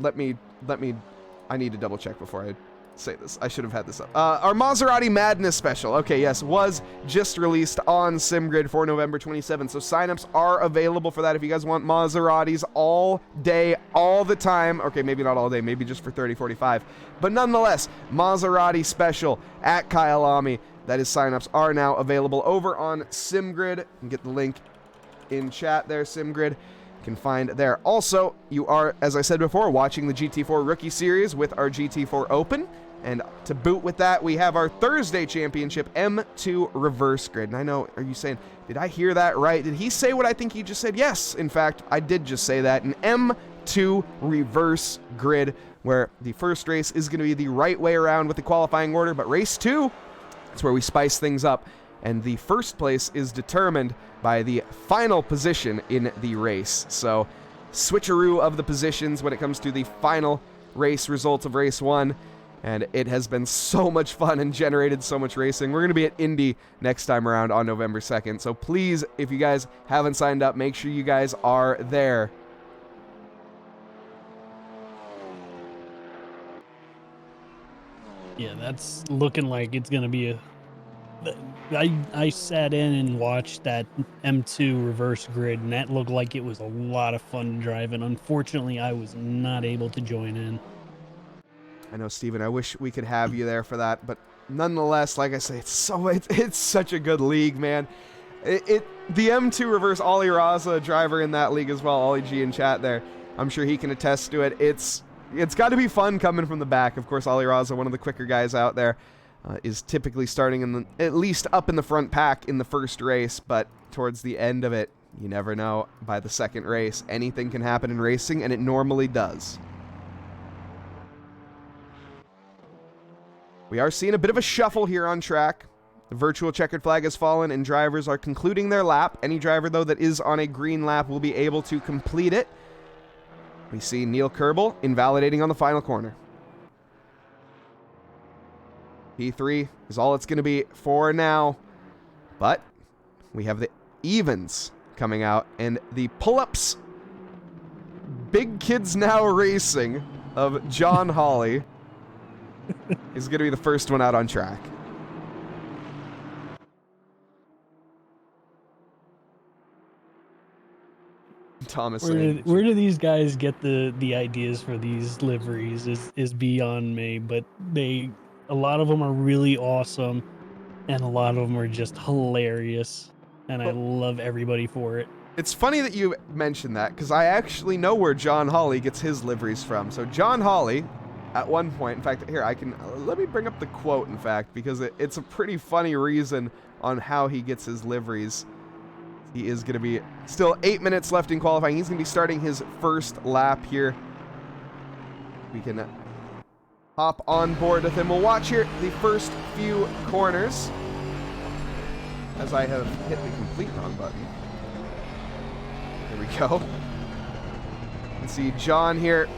[SPEAKER 1] I need to double check before I say this. I should have had this up. Our Maserati Madness special. Okay, yes, was just released on SimGrid for November 27th. So signups are available for that if you guys want Maseratis all day, all the time. Okay, maybe not all day, maybe just for 30-45. But nonetheless, Maserati special at Kyalami. That is, signups are now available over on SimGrid. You can get the link in chat there, SimGrid. Can find there. Also, you are, as I said before, watching the GT4 Rookie Series with our GT4 Open. And to boot with that, we have our Thursday championship, M2 Reverse Grid. And I know, are you saying, did I hear that right? Did he say what I think he just said? Yes, in fact, I did just say that. An M2 Reverse Grid, where the first race is going to be the right way around with the qualifying order, but race 2, that's where we spice things up. And the first place is determined by the final position in the race. So, switcheroo of the positions when it comes to the final race results of race 1. And it has been so much fun and generated so much racing. We're going to be at Indy next time around on November 2nd. So please, if you guys haven't signed up, make sure you guys are there.
[SPEAKER 2] Yeah, that's looking like it's going to be a... I sat in and watched that M2 reverse grid, and that looked like it was a lot of fun to drive, and unfortunately, I was not able to join in.
[SPEAKER 1] I know, Steven, I wish we could have you there for that, but nonetheless, like I say, it's such a good league, man. The M2 reverse Ollie Raza, driver in that league as well, Ollie G in chat there. I'm sure he can attest to it. It's got to be fun coming from the back. Of course, Ollie Raza, one of the quicker guys out there. Is typically starting at least up in the front pack in the first race, but towards the end of it, you never know. By the second race, anything can happen in racing, and it normally does. We are seeing a bit of a shuffle here on track. The virtual checkered flag has fallen, and drivers are concluding their lap. Any driver, though, that is on a green lap will be able to complete it. We see Neil Kerbel invalidating on the final corner. P3 is all it's going to be for now. But we have the evens coming out, and the pull-ups, Big Kids Now Racing of John Hawley. He's going to be the first one out on track. Thomas.
[SPEAKER 2] Where do these guys get the ideas for these liveries is beyond me, but a lot of them are really awesome, and a lot of them are just hilarious, and I love everybody for it.
[SPEAKER 1] It's funny that you mentioned that, because I actually know where John Hawley gets his liveries from. So John Hawley, at one point, in fact, here, let me bring up the quote, in fact, because it's a pretty funny reason on how he gets his liveries. He is going to be still 8 minutes left in qualifying. He's going to be starting his first lap here. We can hop on board with him. We'll watch here the first few corners as I have hit the complete wrong button. There we go. You can see John here.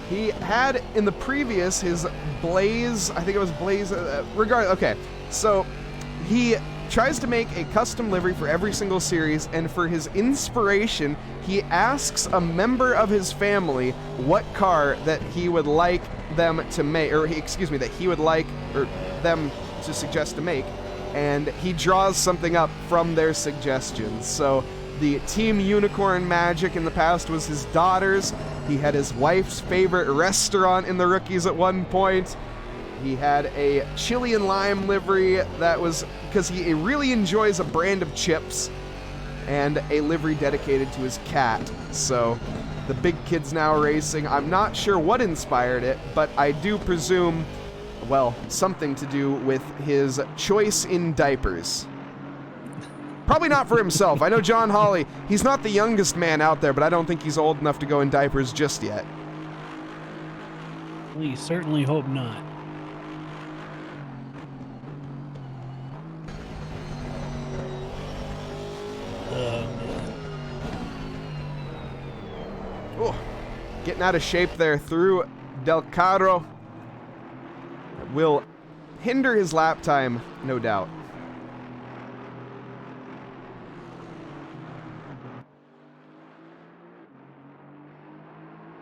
[SPEAKER 1] He had in the previous his Blaze, I think it was Blaze, okay, so he tries to make a custom livery for every single series, and for his inspiration, he asks a member of his family what car that he would like them to make, that he would like them to suggest to make, and he draws something up from their suggestions. So the Team Unicorn magic in the past was his daughter's. He had his wife's favorite restaurant in the rookies at one point. He had a chili and lime livery that was because he really enjoys a brand of chips, and a livery dedicated to his cat. So the Big Kids Now Racing, I'm not sure what inspired it, but I do presume, well, something to do with his choice in diapers. Probably not for himself. I know John Hawley, he's not the youngest man out there, but I don't think he's old enough to go in diapers just yet.
[SPEAKER 2] We certainly hope not.
[SPEAKER 1] Oh, getting out of shape there through Del Carro. That will hinder his lap time, no doubt.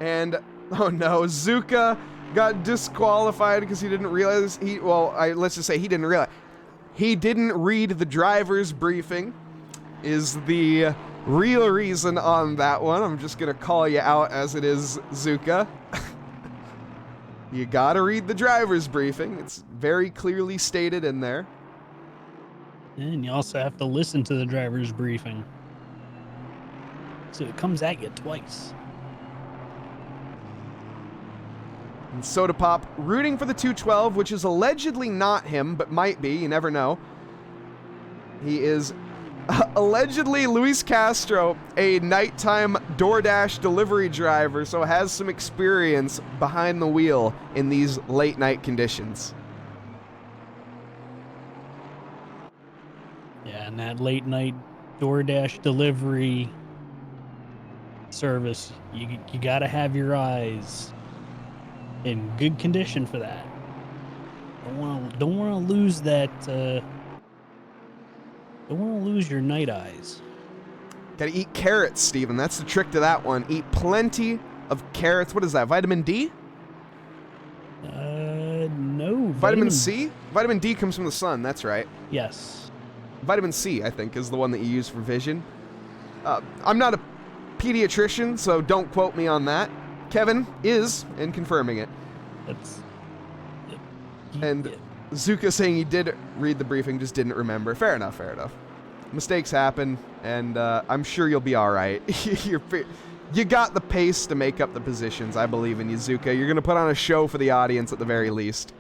[SPEAKER 1] And, oh no, Zuka got disqualified because he didn't realize let's just say he didn't realize. He didn't read the driver's briefing is the real reason on that one. I'm just going to call you out as it is, Zuka. You got to read the driver's briefing. It's very clearly stated in there.
[SPEAKER 2] And you also have to listen to the driver's briefing. So it comes at you twice.
[SPEAKER 1] And Soda Pop rooting for the 212, which is allegedly not him, but might be. You never know. He is allegedly Luis Castro, a nighttime DoorDash delivery driver, so has some experience behind the wheel in these late night conditions.
[SPEAKER 2] Yeah, and that late night DoorDash delivery service, you gotta have your eyes in good condition for that. Don't want to lose that. Don't want to lose your night eyes.
[SPEAKER 1] Gotta eat carrots, Steven. That's the trick to that one. Eat plenty of carrots. What is that? Vitamin D?
[SPEAKER 2] No.
[SPEAKER 1] Vitamin C? Vitamin D comes from the sun. That's right.
[SPEAKER 2] Yes.
[SPEAKER 1] Vitamin C, I think, is the one that you use for vision. I'm not a pediatrician, so don't quote me on that. Kevin is, and confirming it. And Zuka saying he did read the briefing, just didn't remember. Fair enough, fair enough. Mistakes happen, and I'm sure you'll be all right. You got the pace to make up the positions. I believe in you, Zuka. You're going to put on a show for the audience at the very least.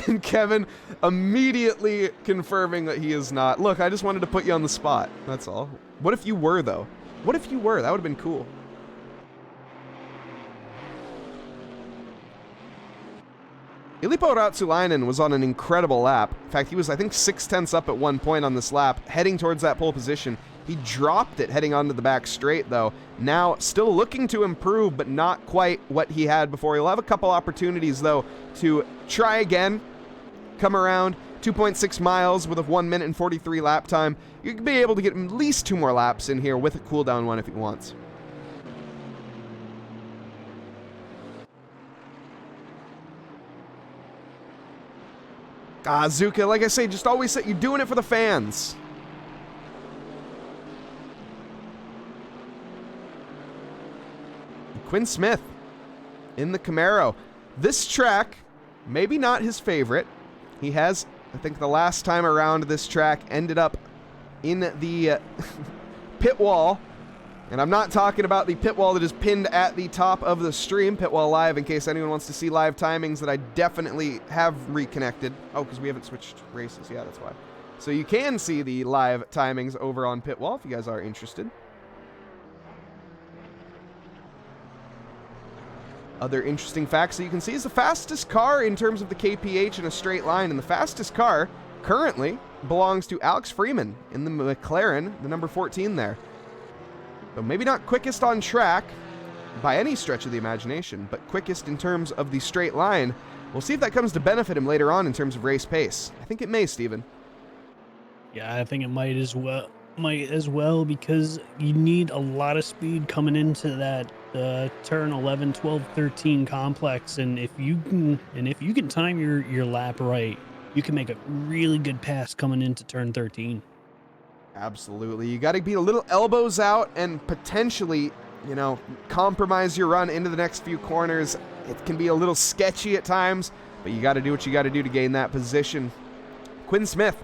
[SPEAKER 1] And Kevin immediately confirming that he is not. Look, I just wanted to put you on the spot. That's all. What if you were, though? What if you were? That would have been cool. Ilippo Ratsulainen was on an incredible lap. In fact, he was, I think, 6/10 up at one point on this lap, heading towards that pole position. He dropped it heading onto the back straight, though. Now, still looking to improve, but not quite what he had before. He'll have a couple opportunities, though, to try again, come around 2.6 miles with a 1 minute and 43 lap time. You could be able to get at least 2 more laps in here with a cooldown one if he wants. Zuka, like I say, just always say you're doing it for the fans. Quinn Smith in the Camaro. This track, maybe not his favorite. He has, I think the last time around this track, ended up in the pit wall. And I'm not talking about the pit wall that is pinned at the top of the stream, Pit Wall Live, in case anyone wants to see live timings that I definitely have reconnected. Oh, because we haven't switched races. Yeah, that's why. So you can see the live timings over on Pit Wall if you guys are interested. Other interesting facts that you can see is the fastest car in terms of the KPH in a straight line, and the fastest car currently belongs to Alex Freeman in the McLaren, the number 14 there. So maybe not quickest on track by any stretch of the imagination, but quickest in terms of the straight line. We'll see if that comes to benefit him later on in terms of race pace. I think it may, Steven.
[SPEAKER 2] Yeah, I think it might as well, because you need a lot of speed coming into that turn 11, 12, 13 complex, and if you can time your lap right, you can make a really good pass coming into turn 13.
[SPEAKER 1] Absolutely. You got to be a little elbows out and potentially, compromise your run into the next few corners. It can be a little sketchy at times, but you got to do what you got to do to gain that position. Quinn Smith,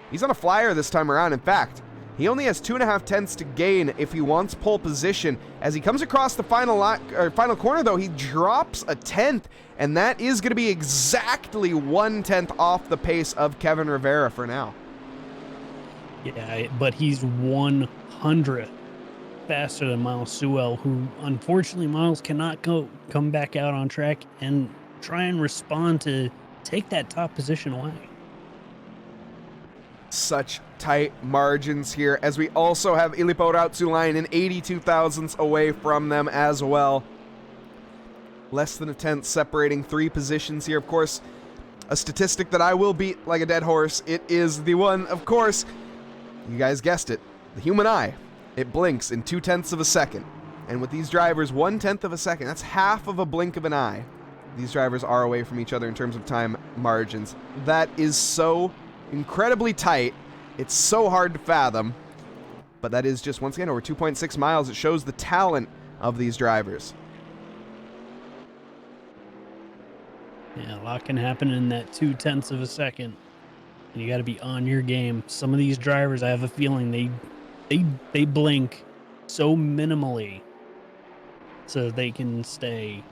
[SPEAKER 1] he's on a flyer this time around. In fact, he only has 2.5 tenths to gain if he wants pole position. As he comes across the final corner, though, he drops a tenth, and that is going to be exactly 1/10 off the pace of Kevin Rivera for now.
[SPEAKER 2] Yeah, but he's 100th faster than Miles Sewell, who unfortunately Miles cannot come back out on track and try and respond to take that top position away.
[SPEAKER 1] Such tight margins here, as we also have Ilipo Rautsulainen 82 thousandths away from them as well. Less than a tenth separating 3 positions here. Of course, a statistic that I will beat like a dead horse. It is the one, of course, you guys guessed it, the human eye. It blinks in 0.2 of a second. And with these drivers, 1/10 of a second, that's half of a blink of an eye. These drivers are away from each other in terms of time margins. That is so incredibly tight. It's so hard to fathom. But that is just, once again, over 2.6 miles. It shows the talent of these drivers.
[SPEAKER 2] Yeah, a lot can happen in that 0.2 of a second. And you got to be on your game. Some of these drivers, I have a feeling they blink so minimally so they can stay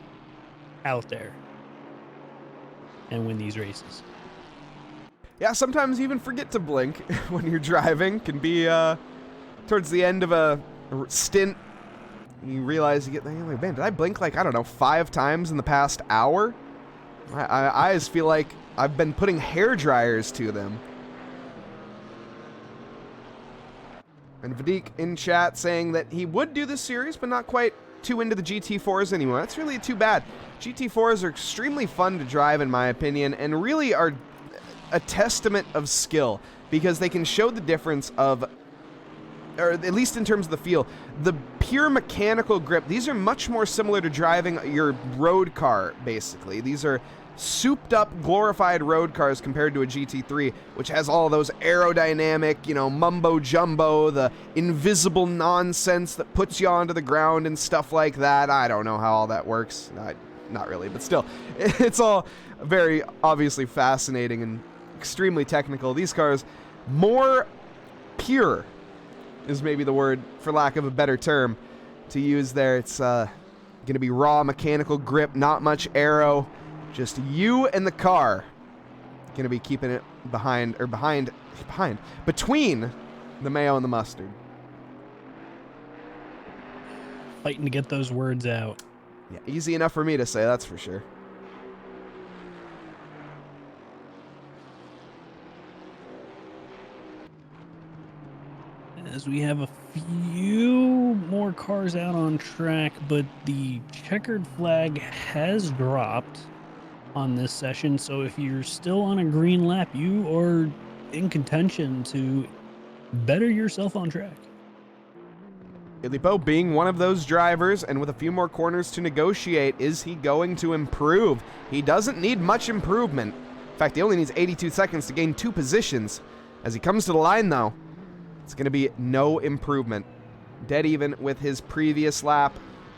[SPEAKER 2] out there and win these races.
[SPEAKER 1] Yeah, sometimes you even forget to blink when you're driving. Can be towards the end of a stint. You realize you get there, you're like, man, did I blink like, I don't know, 5 times in the past hour? My eyes feel like I've been putting hair dryers to them. And Vadik in chat saying that he would do this series, but not quite too into the GT4s anymore. That's really too bad. GT4s are extremely fun to drive, in my opinion, and really are a testament of skill, because they can show the difference of, or at least in terms of the feel, the pure mechanical grip. These are much more similar to driving your road car, basically. These are souped up, glorified road cars compared to a GT3, which has all those aerodynamic, mumbo jumbo, the invisible nonsense that puts you onto the ground and stuff like that. I don't know how all that works. Not really, but still, it's all very obviously fascinating and extremely technical. These cars, more pure is maybe the word, for lack of a better term, to use there. It's going to be raw mechanical grip, not much aero. Just you and the car going to be keeping it between the mayo and the mustard.
[SPEAKER 2] Fighting to get those words out.
[SPEAKER 1] Yeah, easy enough for me to say, that's for sure.
[SPEAKER 2] As we have a few more cars out on track, but the checkered flag has dropped on this session, so if you're still on a green lap, you are in contention to better yourself on track.
[SPEAKER 1] Ilipo being one of those drivers, and with a few more corners to negotiate, is he going to improve? He doesn't need much improvement fact, he only needs 82 seconds to gain 2 positions. As he comes to the line, though, it's going to be no improvement. Dead even with his previous lap.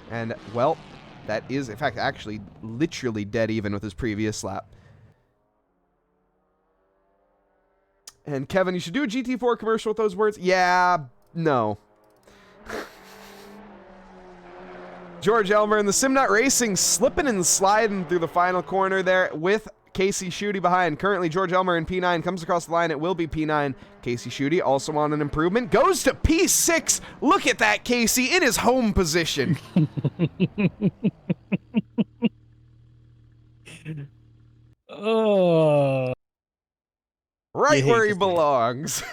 [SPEAKER 1] And, well, that is, in fact, actually literally dead even with his previous lap. And, Kevin, you should do a GT4 commercial with those words? Yeah, no. George Elmer in the Simnut Racing slipping and sliding through the final corner there with Casey Schutte behind. Currently, George Elmer in P9 comes across the line. It will be P9. Casey Schutte also on an improvement. Goes to P6. Look at that, Casey, in his home position.
[SPEAKER 2] Oh.
[SPEAKER 1] Right where he belongs.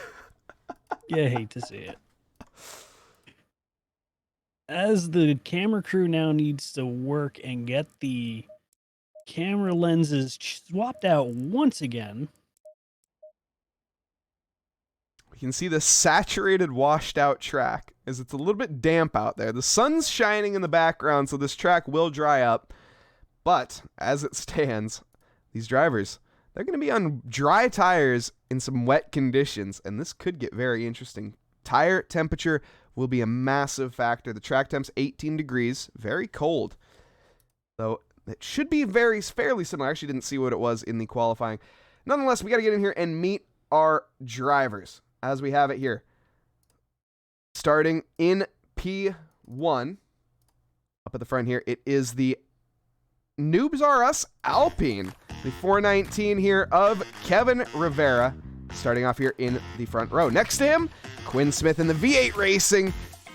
[SPEAKER 2] You hate to see it. As the camera crew now needs to work and get the camera lenses swapped out once again.
[SPEAKER 1] We can see the saturated, washed out track as it's a little bit damp out there. The sun's shining in the background, so this track will dry up. But as it stands, these drivers, they're going to be on dry tires in some wet conditions, and this could get very interesting. Tire temperature will be a massive factor. The track temp's 18 degrees, very cold. So it should be fairly similar. I actually didn't see what it was in the qualifying. Nonetheless, we got to get in here and meet our drivers as we have it here. Starting in P1, up at the front here, it is the Noobs R Us Alpine, the 419 here of Kevin Rivera, starting off here in the front row. Next to him, Quinn Smith in the V8 Racing,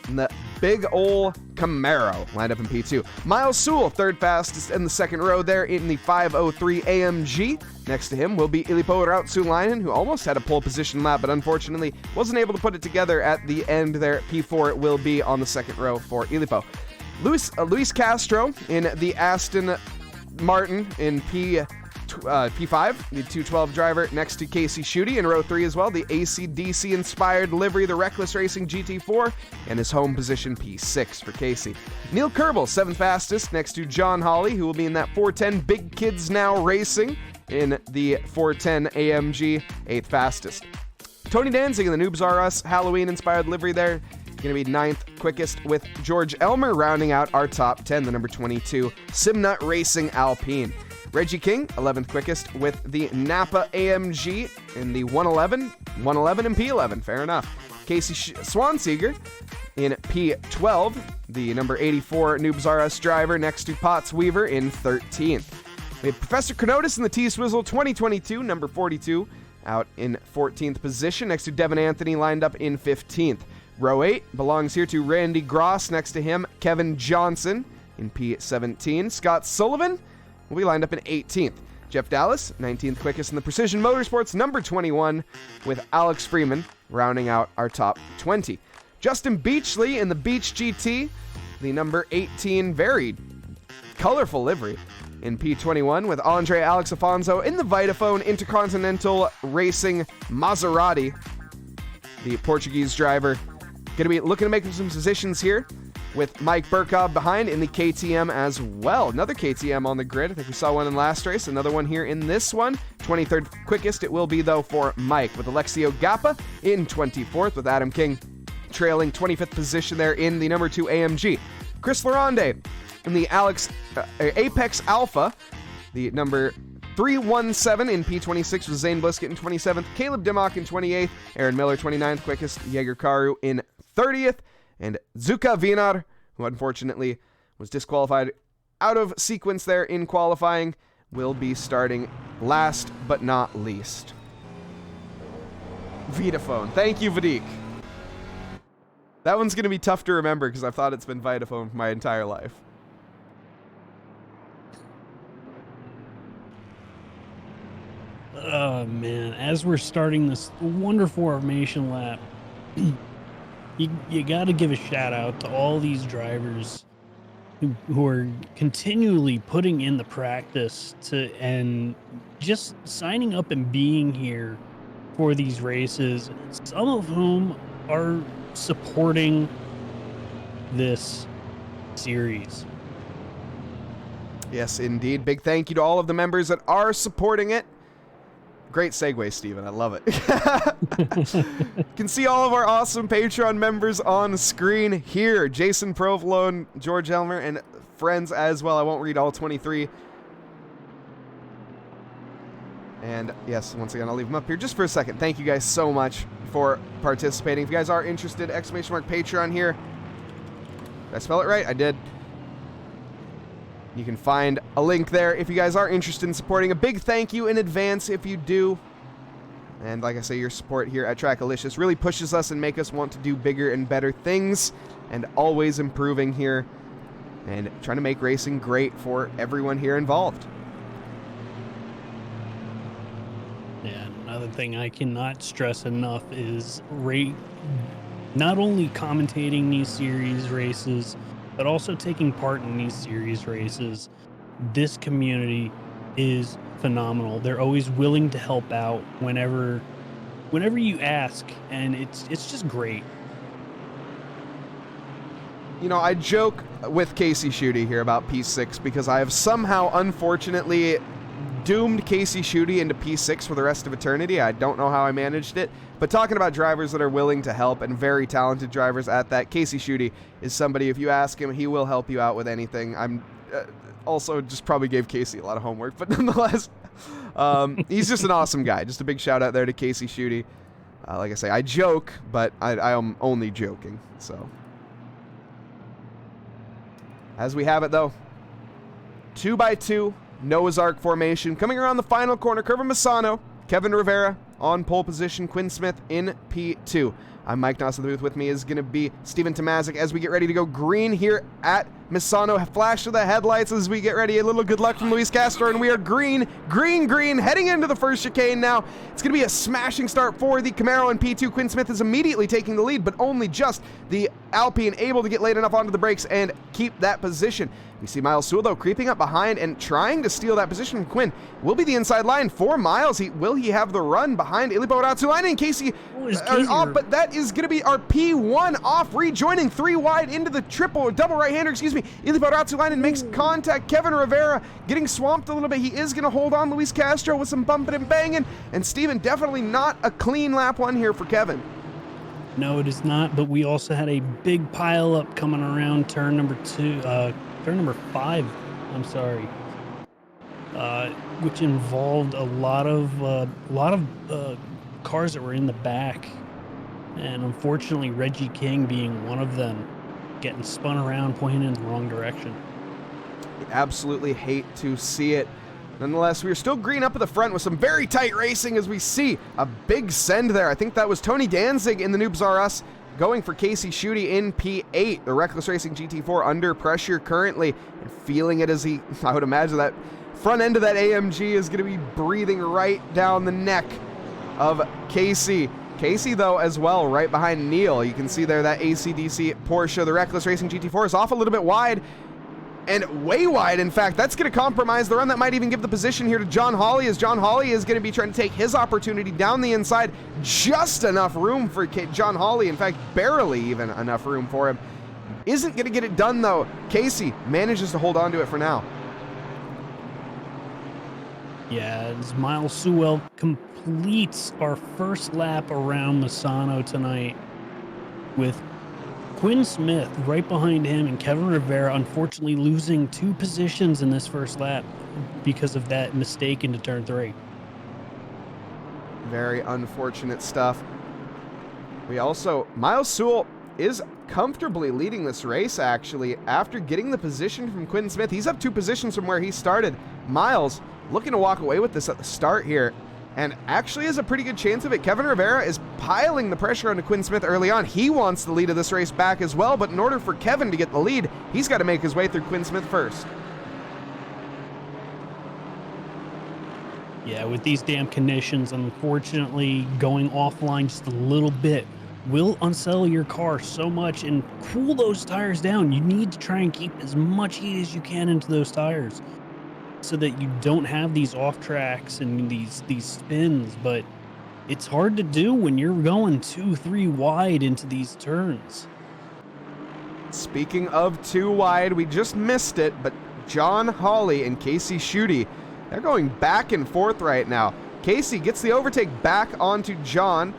[SPEAKER 1] and the big ol' Camaro lined up in P2. Miles Sewell, third fastest in the second row there in the 503 AMG. Next to him will be Ilipo Rautsulainen, who almost had a pole position lap, but unfortunately wasn't able to put it together at the end there. P4 it will be on the second row for Ilipo. Luis Castro in the Aston Martin in P5, the 212 driver next to Casey Schutte in row 3 as well. The AC/DC inspired livery, the Reckless Racing GT4, and his home position P6 for Casey. Neil Kerbel, 7th fastest next to John Hawley, who will be in that 410 Big Kids Now Racing in the 410 AMG, 8th fastest. Tony Danzig in the Noobs R Us Halloween inspired livery there. Going to be 9th quickest with George Elmer rounding out our top 10, the number 22 Simnut Racing Alpine. Reggie King, 11th quickest with the Napa AMG in the 111 and P11, fair enough. Casey Swanseeger in P12, the number 84 Noobs R Us driver next to Potts Weaver in 13th. We have Professor Kenotis in the T-Swizzle 2022, number 42, out in 14th position next to Devin Anthony lined up in 15th. Row 8 belongs here to Randy Gross. Next to him, Kevin Johnson in P17. Scott Sullivan will be lined up in 18th. Jeff Dallas, 19th quickest in the Precision Motorsports, number 21, with Alex Freeman rounding out our top 20. Justin Beachley in the Beach GT, the number 18, very colorful livery, in P21, with Andre Alex Afonso in the Vitaphone Intercontinental Racing Maserati, the Portuguese driver. Going to be looking to make some positions here with Mike Burkhoff behind in the KTM as well. Another KTM on the grid. I think we saw one in last race. Another one here in this one. 23rd quickest it will be, though, for Mike, with Alexio Gappa in 24th, with Adam King trailing 25th position there in the number 2 AMG. Chris Laronde in the Apex Alpha, the number 317 in P26 with Zane Bliskett in 27th, Caleb Dimmock in 28th, Aaron Miller 29th quickest, Jaeger Karu in 30th, and Zuka Vinar, who unfortunately was disqualified out of sequence there in qualifying, will be starting last but not least. Vitaphone. Thank you, Vadik. That one's going to be tough to remember because I've thought it's been Vitaphone for my entire life.
[SPEAKER 2] Oh, man. As we're starting this wonderful formation lap, you got to give a shout out to all these drivers who are continually putting in the practice and just signing up and being here for these races, some of whom are supporting this series.
[SPEAKER 1] Yes, indeed. Big thank you to all of the members that are supporting it. Great segue, Steven. I love it. You can see all of our awesome Patreon members on screen here. Jason Provolone, George Elmer, and friends as well. I won't read all 23. And yes, once again, I'll leave them up here just for a second. Thank you guys so much for participating. If you guys are interested, !Patreon here. Did I spell it right? I did. You can find a link there if you guys are interested in supporting. A big thank you in advance if you do. And like I say, your support here at TRACKILICIOUS really pushes us and make us want to do bigger and better things, and always improving here and trying to make racing great for everyone here involved.
[SPEAKER 2] Yeah, another thing I cannot stress enough is not only commentating these series races, but also taking part in these series races. This community is phenomenal. They're always willing to help out whenever you ask, and it's just great.
[SPEAKER 1] You know, I joke with Casey Schutte here about P6 because I have somehow, unfortunately, doomed Casey Schutte into P6 for the rest of eternity. I don't know how I managed it. But talking about drivers that are willing to help, and very talented drivers at that, Casey Schutte is somebody, if you ask him, he will help you out with anything. I'm also just probably gave Casey a lot of homework, but nonetheless, he's just an awesome guy. Just a big shout out there to Casey Schutte. Like I say, I joke, but I am only joking. So, as we have it though, 2x2 Noah's Ark formation coming around the final corner curve of Misano. Kevin Rivera on pole position, Quinn Smith in P2. I'm Mike Nause. In the booth with me is going to be Steven Tomazic as we get ready to go green here at Misano. Flash of the headlights as we get ready. A little good luck from Luis Castro, and we are green, heading into the first chicane now. It's going to be a smashing start for the Camaro in P2. Quinn Smith is immediately taking the lead, but only just the Alpine able to get late enough onto the brakes and keep that position. We see Miles Sewell, though, creeping up behind and trying to steal that position from Quinn. Will be the inside line for Miles. Will he have the run behind Illipo Ratsulainen and Casey off, but that is going to be our P1 off, rejoining 3 wide into the double right-hander, excuse me. Illipo Ratsulainen makes contact. Kevin Rivera getting swamped a little bit. He is going to hold on Luis Castro with some bumping and banging, and Steven, definitely not a clean lap one here for Kevin.
[SPEAKER 2] No, it is not, but we also had a big pile up coming around turn number 5, I'm sorry, which involved a lot of cars that were in the back, and unfortunately Reggie King being one of them, getting spun around, pointing in the wrong direction.
[SPEAKER 1] Absolutely hate to see it. Nonetheless, we are still green up at the front with some very tight racing as we see a big send there. I think that was Tony Danzig in the Noobs R Us going for Casey Schutte in P8. The Reckless Racing GT4 under pressure currently and feeling it as I would imagine that front end of that AMG is going to be breathing right down the neck of Casey. Casey, though, as well, right behind Neil. You can see there that AC/DC Porsche, the Reckless Racing GT4, is off a little bit wide. And way wide, in fact. That's going to compromise the run. That might even give the position here to John Hawley, as John Hawley is going to be trying to take his opportunity down the inside. Just enough room for John Hawley. In fact, barely even enough room for him. Isn't going to get it done, though. Casey manages to hold on to it for now.
[SPEAKER 2] Yeah, as Miles Sewell completes our first lap around Misano tonight with Quinn Smith right behind him and Kevin Rivera unfortunately losing 2 positions in this first lap because of that mistake into turn 3.
[SPEAKER 1] Very unfortunate stuff. Miles Sewell is comfortably leading this race, actually, after getting the position from Quinn Smith. He's up 2 positions from where he started. Miles looking to walk away with this at the start here, and actually has a pretty good chance of it. Kevin Rivera is piling the pressure onto Quinn Smith early on. He wants the lead of this race back as well, but in order for Kevin to get the lead, he's got to make his way through Quinn Smith first.
[SPEAKER 2] Yeah, with these damn conditions, unfortunately, going offline just a little bit will unsettle your car so much and cool those tires down. You need to try and keep as much heat as you can into those tires so that you don't have these off tracks and these spins, but it's hard to do when you're going 2-3 wide into these turns.
[SPEAKER 1] Speaking of 2 wide, we just missed it, but John Hawley and Casey Schutte, they're going back and forth right now. Casey gets the overtake back onto John.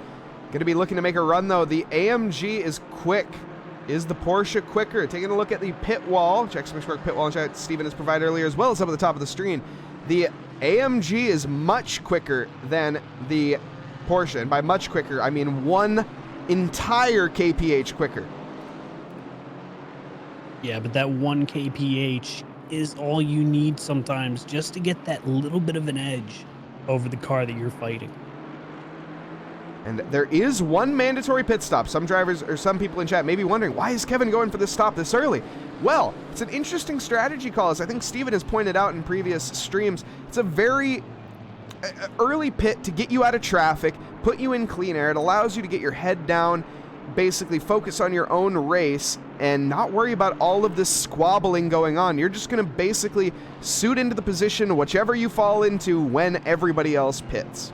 [SPEAKER 1] Going to be looking to make a run, though. The AMG is quick. Is the Porsche quicker? Taking a look at the pit wall. Check SimRacing pit wall and chat Steven has provided earlier, as well as up at the top of the screen. The AMG is much quicker than the Porsche. And by much quicker, I mean 1 entire kph quicker.
[SPEAKER 2] Yeah, but that 1 kph is all you need sometimes just to get that little bit of an edge over the car that you're fighting.
[SPEAKER 1] And there is 1 mandatory pit stop. Some drivers or some people in chat may be wondering, why is Kevin going for this stop this early? Well, it's an interesting strategy call, as I think Steven has pointed out in previous streams. It's a very early pit to get you out of traffic, put you in clean air. It allows you to get your head down, basically focus on your own race, and not worry about all of this squabbling going on. You're just going to basically suit into the position, whichever you fall into, when everybody else pits.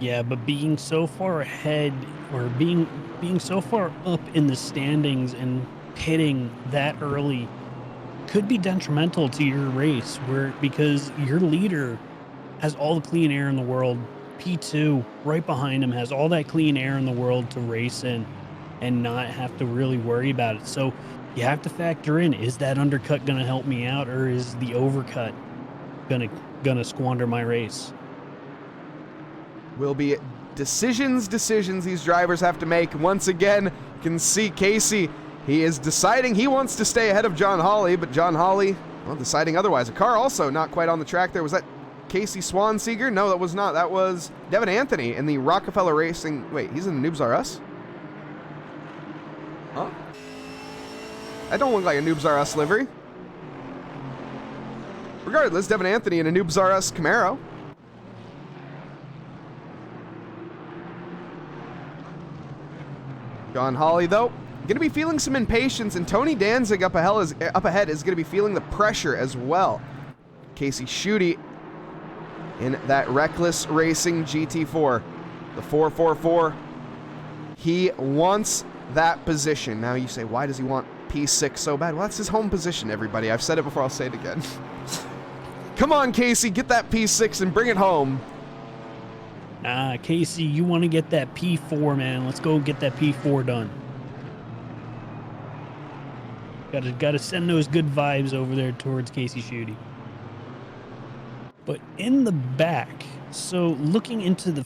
[SPEAKER 2] Yeah, but being so far ahead, or being so far up in the standings and pitting that early could be detrimental to your race, because your leader has all the clean air in the world. P2 right behind him has all that clean air in the world to race in and not have to really worry about it. So you have to factor in, is that undercut going to help me out, or is the overcut gonna squander my race?
[SPEAKER 1] Will be decisions these drivers have to make. Once again, you can see Casey. He is deciding he wants to stay ahead of John Hawley, but John Hawley, well, deciding otherwise. A car also not quite on the track there. Was that Casey Swanseeger? No, that was not. That was Devin Anthony in the Rockefeller Racing. Wait, he's in the Noobs R Us? Huh? That don't look like a Noobs R Us livery. Regardless, Devin Anthony in a Noobs R Us Camaro. John Hawley, though, going to be feeling some impatience, and Tony Danzig up ahead is going to be feeling the pressure as well. Casey Schutte in that Reckless Racing GT4, the 444. He wants that position. Now you say, why does he want P6 so bad? Well, that's his home position, everybody. I've said it before, I'll say it again. Come on, Casey, get that P6 and bring it home.
[SPEAKER 2] Casey, you want to get that P4, man. Let's go get that P4 done. Gotta send those good vibes over there towards Casey Schutte. But in the back, so looking into the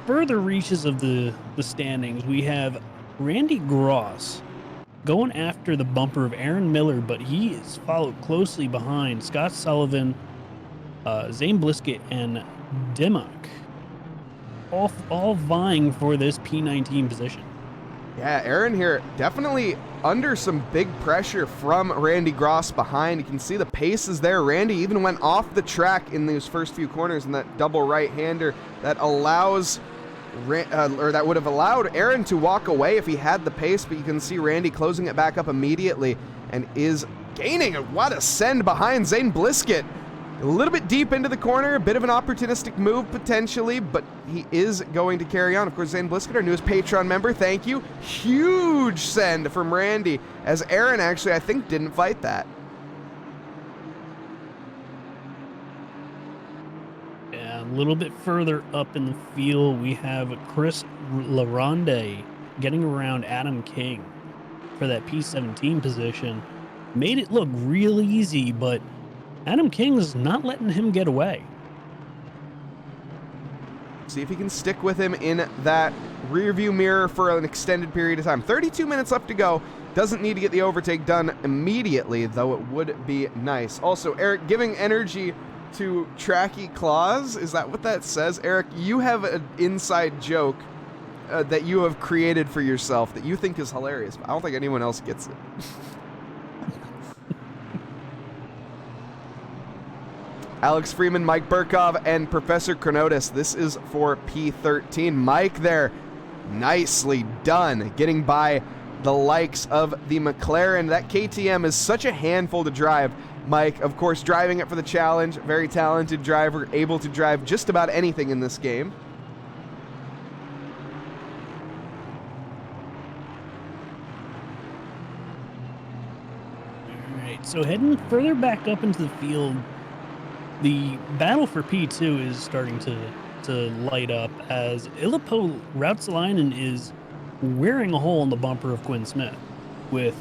[SPEAKER 2] further reaches of the standings, we have Randy Gross going after the bumper of Aaron Miller, but he is followed closely behind Scott Sullivan, Zane Blisket, and Dimmock. All vying for this P19 position.
[SPEAKER 1] Yeah, Aaron here definitely under some big pressure from Randy Gross behind. You can see the pace is there. Randy even went off the track in those first few corners in that double right-hander that allows, or that would have allowed Aaron to walk away if he had the pace, but you can see Randy closing it back up immediately and is gaining. What a send behind Zane Blisket. A little bit deep into the corner, a bit of an opportunistic move potentially, but he is going to carry on. Of course, Zane Blisket, our newest Patreon member, thank you. Huge send from Randy, as Aaron actually, I think, didn't fight that.
[SPEAKER 2] Yeah, a little bit further up in the field, we have Chris LaRonde getting around Adam King for that P17 position. Made it look real easy, but Adam King's not letting him get away.
[SPEAKER 1] See if he can stick with him in that rearview mirror for an extended period of time. 32 minutes left to go. Doesn't need to get the overtake done immediately, though it would be nice. Also, Eric, giving energy to Tracky Claus. Is that what that says? Eric, you have an inside joke that you have created for yourself that you think is hilarious, but I don't think anyone else gets it. Alex Freeman, Mike Burkov, and Professor Chronotis. This is for P13. Mike there, nicely done, getting by the likes of the McLaren. That KTM is such a handful to drive. Mike, of course, driving it for the challenge. Very talented driver, able to drive just about anything in this game.
[SPEAKER 2] All right, so heading further back up into the field, The battle for P2 is starting to light up as Illipo routes the line and is wearing a hole in the bumper of Quinn Smith, with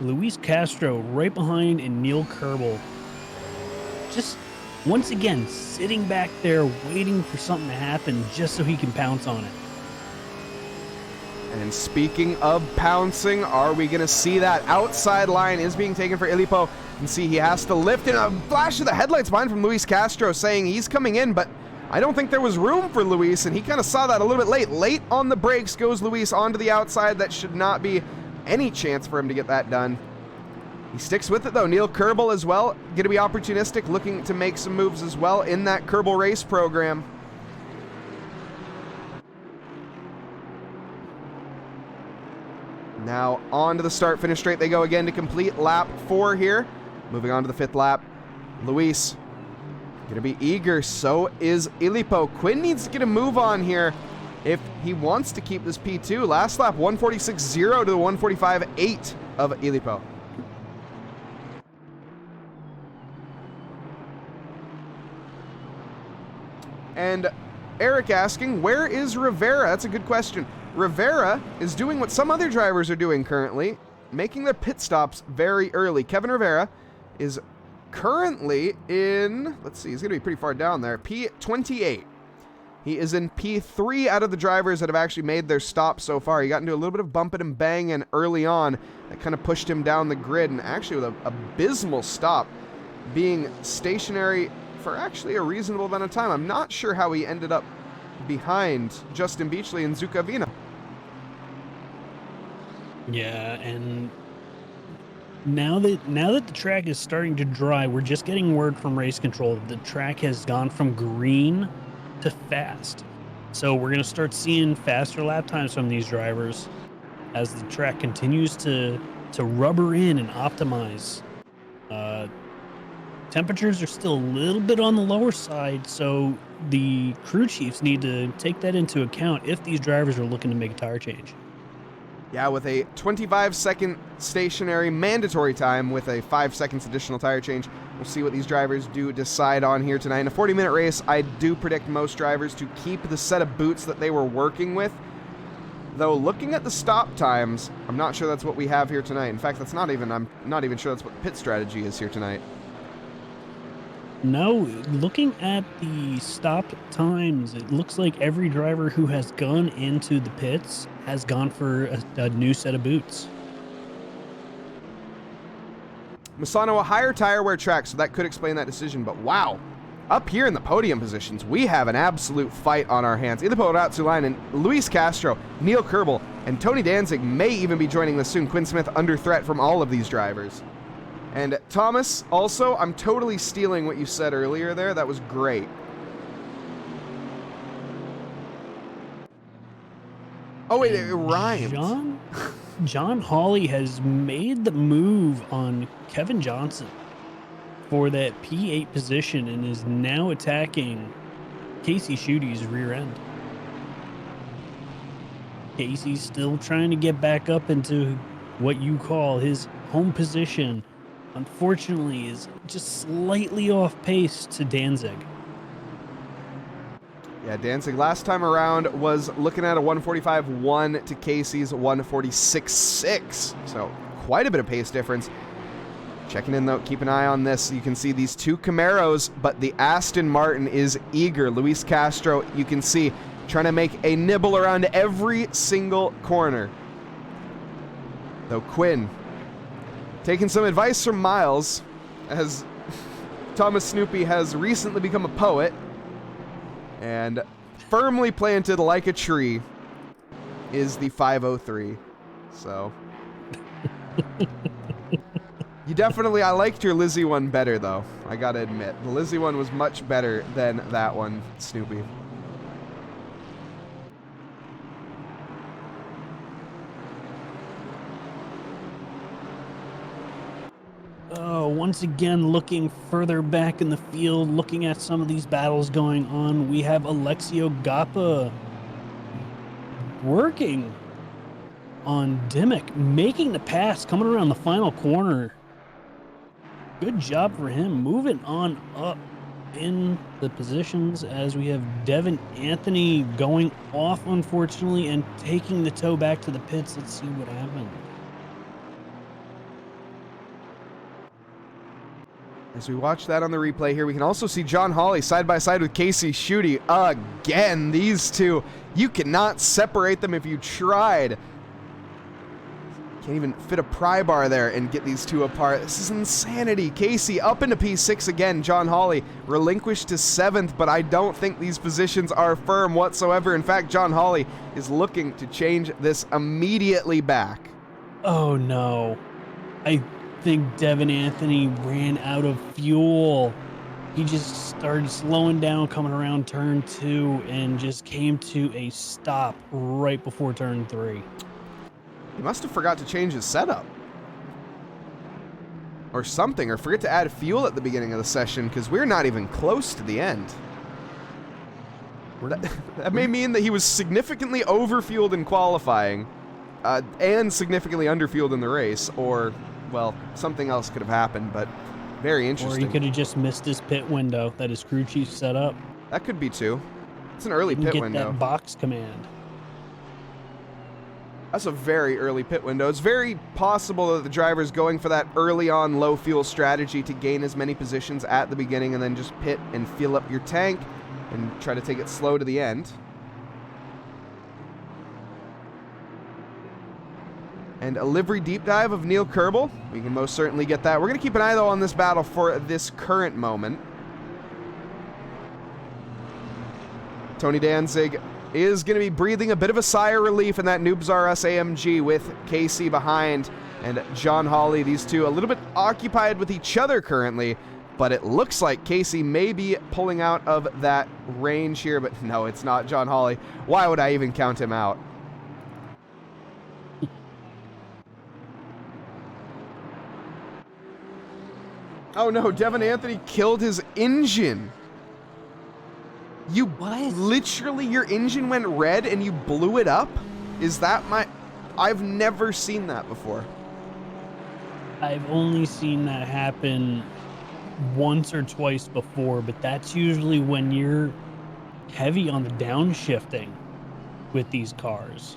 [SPEAKER 2] Luis Castro right behind and Neil Kerbel just once again sitting back there waiting for something to happen just so he can pounce on it.
[SPEAKER 1] And speaking of pouncing, are we going to see that outside line is being taken for Illipo? You can see he has to lift in a flash of the headlights behind from Luis Castro saying he's coming in, but I don't think there was room for Luis, and he kind of saw that a little bit late. Late on the brakes goes Luis onto the outside. That should not be any chance for him to get that done. He sticks with it, though. Neil Kerbel as well, going to be opportunistic, looking to make some moves as well in that Kerbel race program. Now on to the start-finish straight they go again to complete lap 4 here. Moving on to the 5th lap. Luis going to be eager, so is Illipo. Quinn needs to get a move on here if he wants to keep this P2. Last lap, 146.0 to the 145.8 of Illipo. And Eric asking, where is Rivera? That's a good question. Rivera is doing what some other drivers are doing currently, making their pit stops very early. Kevin Rivera is currently in, let's see, he's going to be pretty far down there, P28. He is in P3 out of the drivers that have actually made their stop so far. He got into a little bit of bumping and banging early on that kind of pushed him down the grid, and actually with an abysmal stop, being stationary for actually a reasonable amount of time. I'm not sure how he ended up behind Justin Beachley and Zucavina.
[SPEAKER 2] Yeah, and now that the track is starting to dry, we're just getting word from race control that the track has gone from green to fast. So we're going to start seeing faster lap times from these drivers as the track continues to rubber in and optimize. Temperatures are still a little bit on the lower side, so the crew chiefs need to take that into account if these drivers are looking to make a tire change.
[SPEAKER 1] Yeah, with a 25-second stationary mandatory time with a 5 seconds additional tire change. We'll see what these drivers do decide on here tonight. In a 40-minute race, I do predict most drivers to keep the set of boots that they were working with. Though looking at the stop times, I'm not sure that's what we have here tonight. In fact, I'm not even sure that's what the pit strategy is here tonight.
[SPEAKER 2] No, looking at the stop times, it looks like every driver who has gone into the pits has gone for a new set of boots.
[SPEAKER 1] Misano, a higher tire wear track, so that could explain that decision, but wow. Up here in the podium positions, we have an absolute fight on our hands. Illipo Ratsuline and Luis Castro, Neil Kerbel, and Tony Danzig may even be joining us soon. Quinn Smith under threat from all of these drivers. And Thomas, also, I'm totally stealing what you said earlier there. That was great. Oh, wait, it rhymed.
[SPEAKER 2] John Hawley has made the move on Kevin Johnson for that P8 position and is now attacking Casey Schute's rear end. Casey's still trying to get back up into what you call his home position. Unfortunately, is just slightly off pace to Danzig.
[SPEAKER 1] Yeah, Danzig last time around was looking at a 145.1 to Casey's 146.6. So quite a bit of pace difference. Checking in though, keep an eye on this. You can see these two Camaros, but the Aston Martin is eager. Luis Castro, you can see, trying to make a nibble around every single corner. Though Quinn taking some advice from Miles, as Thomas Snoopy has recently become a poet, and firmly planted like a tree is the 503. So you definitely, I liked your Lizzie one better though, I gotta admit. The Lizzie one was much better than that one, Snoopy.
[SPEAKER 2] Once again, looking further back in the field, looking at some of these battles going on, we have Alexio Gappa working on Dimmick, making the pass, coming around the final corner. Good job for him, moving on up in the positions as we have Devin Anthony going off, unfortunately, and taking the tow back to the pits. Let's see what happened.
[SPEAKER 1] As we watch that on the replay here, we can also see John Hawley side by side with Casey Schutte again. These two, you cannot separate them if you tried. Can't even fit a pry bar there and get these two apart. This is insanity. Casey up into P6 again. John Hawley relinquished to 7th, but I don't think these positions are firm whatsoever. In fact, John Hawley is looking to change this immediately back.
[SPEAKER 2] Oh no. I think Devin Anthony ran out of fuel. He just started slowing down coming around turn 2 and just came to a stop right before turn 3.
[SPEAKER 1] He must have forgot to change his setup. Or something, or forget to add fuel at the beginning of the session, because we're not even close to the end. That may mean that he was significantly overfueled in qualifying, and significantly underfueled in the race, or, well, something else could have happened, but very interesting.
[SPEAKER 2] Or he could have just missed his pit window that his crew chief set up.
[SPEAKER 1] That could be too. It's an early pit window.
[SPEAKER 2] Get that box command.
[SPEAKER 1] That's a very early pit window. It's very possible that the driver's going for that early on low fuel strategy to gain as many positions at the beginning and then just pit and fill up your tank and try to take it slow to the end. And a livery deep dive of Neil Kerbel. We can most certainly get that. We're going to keep an eye, though, on this battle for this current moment. Tony Danzig is going to be breathing a bit of a sigh of relief in that Noobs R Us AMG with Casey behind and John Hawley. These two a little bit occupied with each other currently, but it looks like Casey may be pulling out of that range here, but no, it's not John Hawley. Why would I even count him out? Oh no, Devin Anthony killed his engine. You literally, your engine went red and you blew it up? Is that I've never seen that before.
[SPEAKER 2] I've only seen that happen once or twice before, but that's usually when you're heavy on the downshifting with these cars.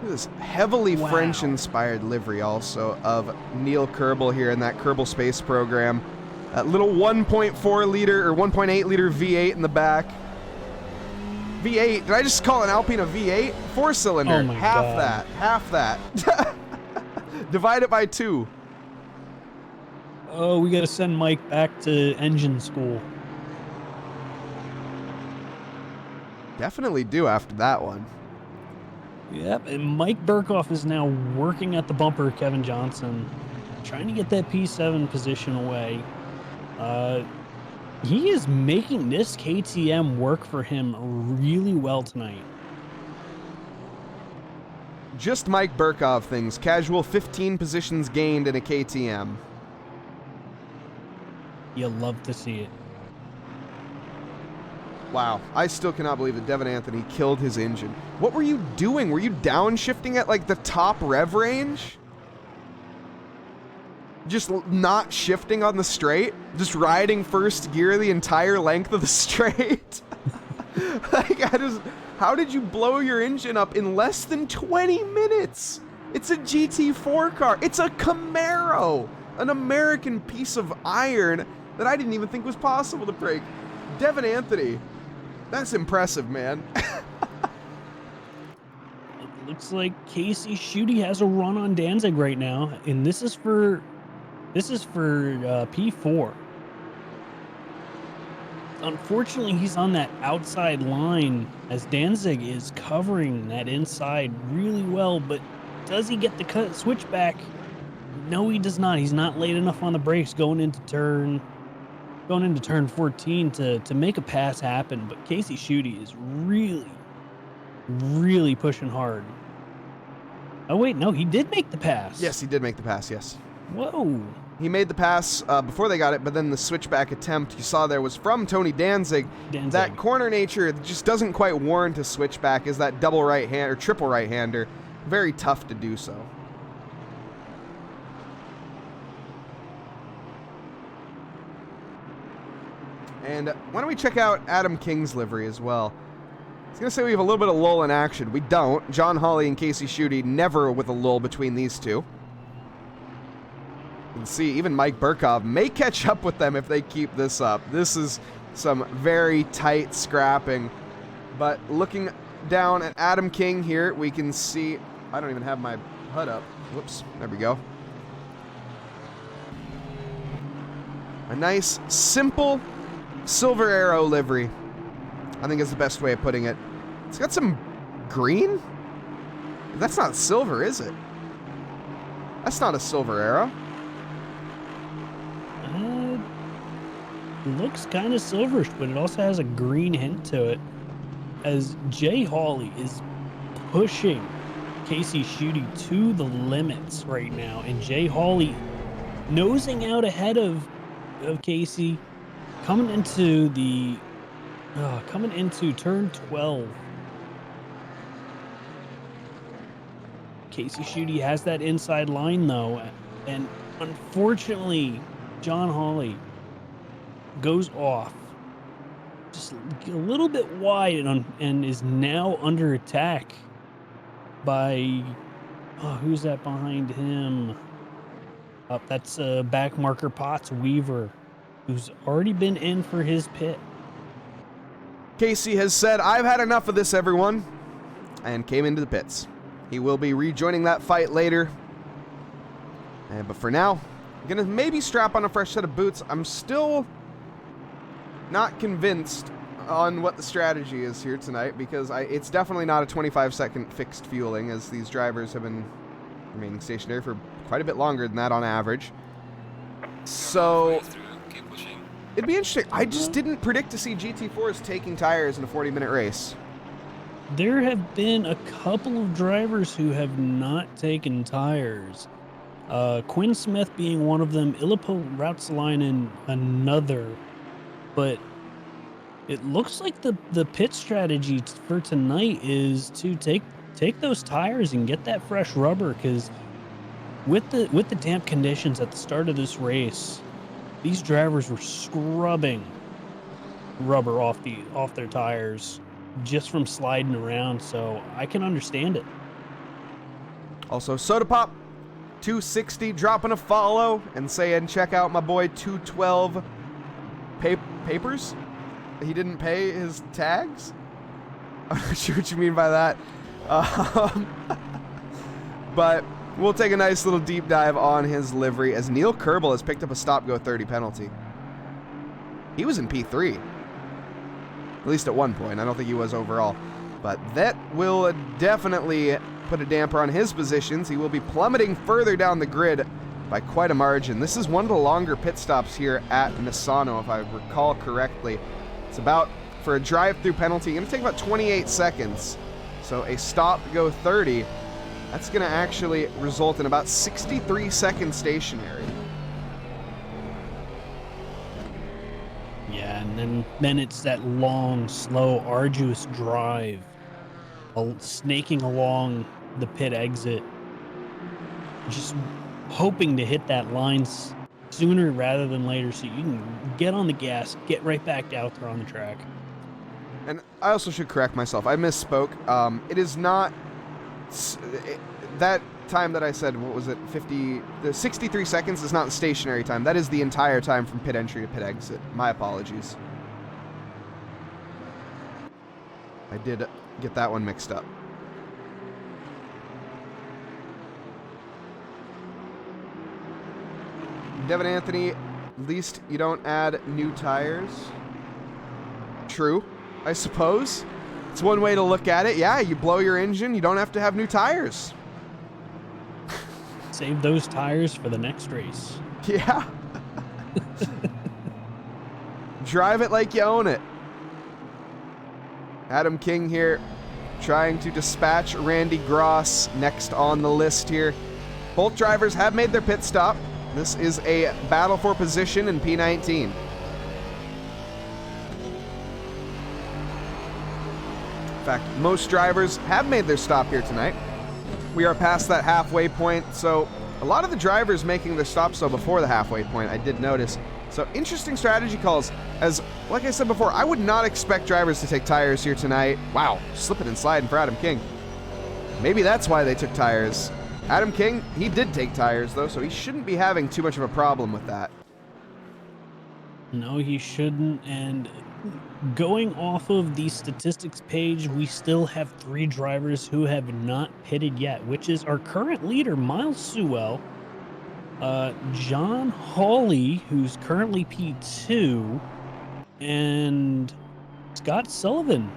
[SPEAKER 1] Look at this heavily French-inspired livery also of Neil Kerbel here in that Kerbel Space program. That little 1.4 liter or 1.8 liter V8 in the back. V8, did I just call an Alpine a V8? 4-cylinder,
[SPEAKER 2] oh my God.
[SPEAKER 1] half that. Divide it by 2.
[SPEAKER 2] Oh, we gotta send Mike back to engine school.
[SPEAKER 1] Definitely do after that one.
[SPEAKER 2] Yep, and Mike Burkhoff is now working at the bumper of Kevin Johnson, trying to get that P7 position away. He is making this KTM work for him really well tonight.
[SPEAKER 1] Just Mike Burkhoff things. Casual 15 positions gained in a KTM.
[SPEAKER 2] You'll love to see it.
[SPEAKER 1] Wow, I still cannot believe that Devin Anthony killed his engine. What were you doing? Were you downshifting at like the top rev range? Just not shifting on the straight? Just riding first gear the entire length of the straight? Like, how did you blow your engine up in less than 20 minutes? It's a GT4 car. It's a Camaro. An American piece of iron that I didn't even think was possible to break. Devin Anthony, that's impressive, man.
[SPEAKER 2] It looks like Casey Schutte has a run on Danzig right now, and this is for P4. Unfortunately, he's on that outside line as Danzig is covering that inside really well, but does he get the switchback? No, he does not. He's not late enough on the brakes going into turn 14 to make a pass happen, but Casey Schutte is really pushing hard. Oh wait, no, he did make the pass.
[SPEAKER 1] Yes, he did make the pass, yes.
[SPEAKER 2] Whoa.
[SPEAKER 1] He made the pass before they got it, but then the switchback attempt you saw there was from Tony Danzig. That corner nature just doesn't quite warrant a switchback as that double right hand or triple right-hander. Very tough to do so. And why don't we check out Adam King's livery as well? I was going to say we have a little bit of lull in action. We don't. John Hawley and Casey Schutte, never with a lull between these two. You can see even Mike Burkov may catch up with them if they keep this up. This is some very tight scrapping. But looking down at Adam King here, we can see... I don't even have my HUD up. Whoops. There we go. A nice, simple Silver Arrow livery. I think is the best way of putting it. It's got some green? That's not silver, is it? That's not a Silver Arrow.
[SPEAKER 2] Looks kind of silverish, but it also has a green hint to it. As Jay Hawley is pushing Casey Schutte to the limits right now, and Jay Hawley nosing out ahead of Casey, coming into turn 12. Casey Schutte has that inside line though, and unfortunately, John Hawley goes off just a little bit wide and is now under attack by who's that behind him? That's back marker Potts Weaver, who's already been in for his pit.
[SPEAKER 1] Casey has said, "I've had enough of this, everyone," and came into the pits. He will be rejoining that fight later. But for now, I'm going to maybe strap on a fresh set of boots. I'm still not convinced on what the strategy is here tonight, because it's definitely not a 25-second fixed fueling, as these drivers have been remaining stationary for quite a bit longer than that on average. So it'd be interesting. I just didn't predict to see GT4s taking tires in a 40-minute race.
[SPEAKER 2] There have been a couple of drivers who have not taken tires. Quinn Smith being one of them, Ilippo Rautsalainen another. But it looks like the pit strategy for tonight is to take those tires and get that fresh rubber, because with the damp conditions at the start of this race, these drivers were scrubbing rubber off their tires just from sliding around, so I can understand it.
[SPEAKER 1] Also, Soda Pop 260 dropping a follow and saying check out my boy 212 papers. He didn't pay his tags. I'm not sure what you mean by that. But we'll take a nice little deep dive on his livery as Neil Kerbel has picked up a stop-go 30 penalty. He was in P3. At least at one point. I don't think he was overall. But that will definitely put a damper on his positions. He will be plummeting further down the grid by quite a margin. This is one of the longer pit stops here at Misano, if I recall correctly. It's about, for a drive-through penalty, going to take about 28 seconds. So a stop go 30, that's going to actually result in about 63 seconds stationary.
[SPEAKER 2] Yeah, and then it's that long, slow, arduous drive, snaking along the pit exit, just hoping to hit that line sooner rather than later so you can get on the gas, get right back out there on the track.
[SPEAKER 1] And I also should correct myself. I misspoke. It is not that time that I said, what was it, 63 seconds is not the stationary time. That is the entire time from pit entry to pit exit. My apologies. I did get that one mixed up. Devin Anthony, at least you don't add new tires. True, I suppose. It's one way to look at it. Yeah, you blow your engine, you don't have to have new tires.
[SPEAKER 2] Save those tires for the next race.
[SPEAKER 1] Yeah. Drive it like you own it. Adam King here trying to dispatch Randy Gross next on the list here. Both drivers have made their pit stop. This is a battle for position in P19. In fact, most drivers have made their stop here tonight. We are past that halfway point, so a lot of the drivers making their stops though before the halfway point, I did notice, So interesting strategy calls. As, like I said before, I would not expect drivers to take tires here tonight. Wow, slipping and sliding for Adam King. Maybe that's why they took tires. Adam King, he did take tires though, so he shouldn't be having too much of a problem with that.
[SPEAKER 2] No, he shouldn't. And going off of the statistics page, we still have 3 drivers who have not pitted yet, which is our current leader, Miles Sewell, John Hawley, who's currently P2, and Scott Sullivan.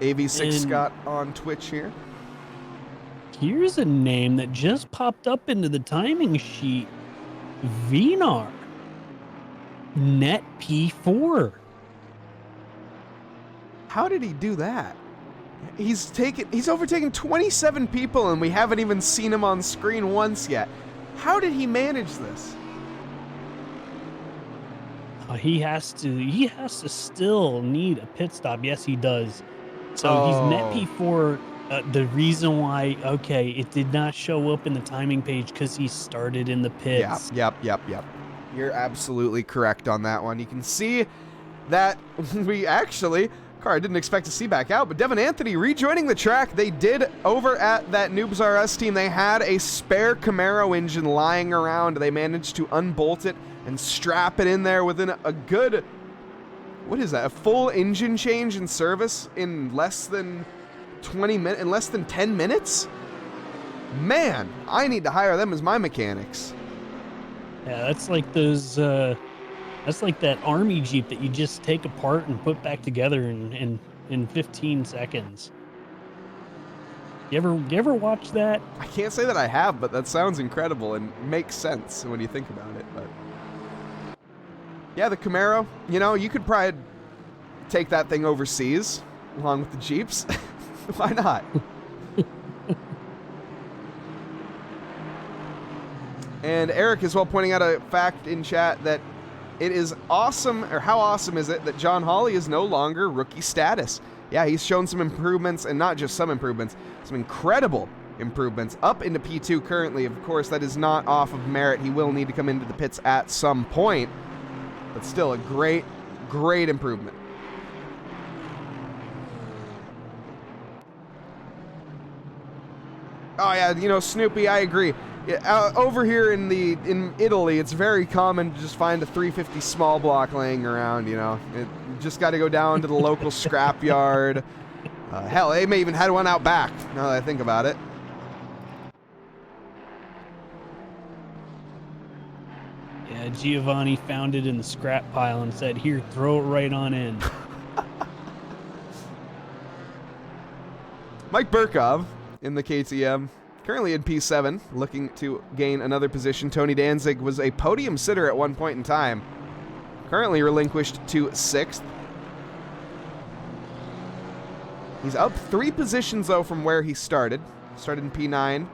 [SPEAKER 1] AV6
[SPEAKER 2] And
[SPEAKER 1] Scott on Twitch here.
[SPEAKER 2] here's a name that just popped up into the timing sheet. Vinar. Net P4.
[SPEAKER 1] How did he do that? He's overtaken 27 people and we haven't even seen him on screen once yet. How did he manage this?
[SPEAKER 2] He has to still need a pit stop. Yes, he does. So he's net P4. The reason why, okay, it did not show up in the timing page because he started in the pits.
[SPEAKER 1] Yep. You're absolutely correct on that one. You can see that we actually, car I didn't expect to see back out, but Devin Anthony rejoining the track. They did over at that Noobs R Us team. They had a spare Camaro engine lying around. They managed to unbolt it and strap it in there within a good, what is that? A full engine change and service in less than 20 minutes, in less than 10 minutes? Man, I need to hire them as my mechanics.
[SPEAKER 2] Yeah, that's like those. That's like that army Jeep that you just take apart and put back together in 15 seconds. You ever watch that?
[SPEAKER 1] I can't say that I have, but that sounds incredible and makes sense when you think about it. But yeah, the Camaro, you know, you could probably take that thing overseas along with the Jeeps. Why not? And Eric is well pointing out a fact in chat that it is awesome, or how awesome is it that John Hawley is no longer rookie status? Yeah, he's shown some improvements, and not just some improvements, some incredible improvements up into P2 currently. Of course, that is not off of merit. He will need to come into the pits at some point, but still a great, great improvement. Oh yeah, you know, Snoopy, I agree. Yeah, over here in Italy, it's very common to just find a 350 small block laying around, you know. You just got to go down to the local scrap yard. Hell, they may even had one out back, now that I think about it.
[SPEAKER 2] Yeah, Giovanni found it in the scrap pile and said, "Here, throw it right on in."
[SPEAKER 1] Mike Burkov in the KTM. Currently in P7, looking to gain another position. Tony Danzig was a podium sitter at one point in time. Currently relinquished to 6th. He's up 3 positions, though, from where he started. Started in P9.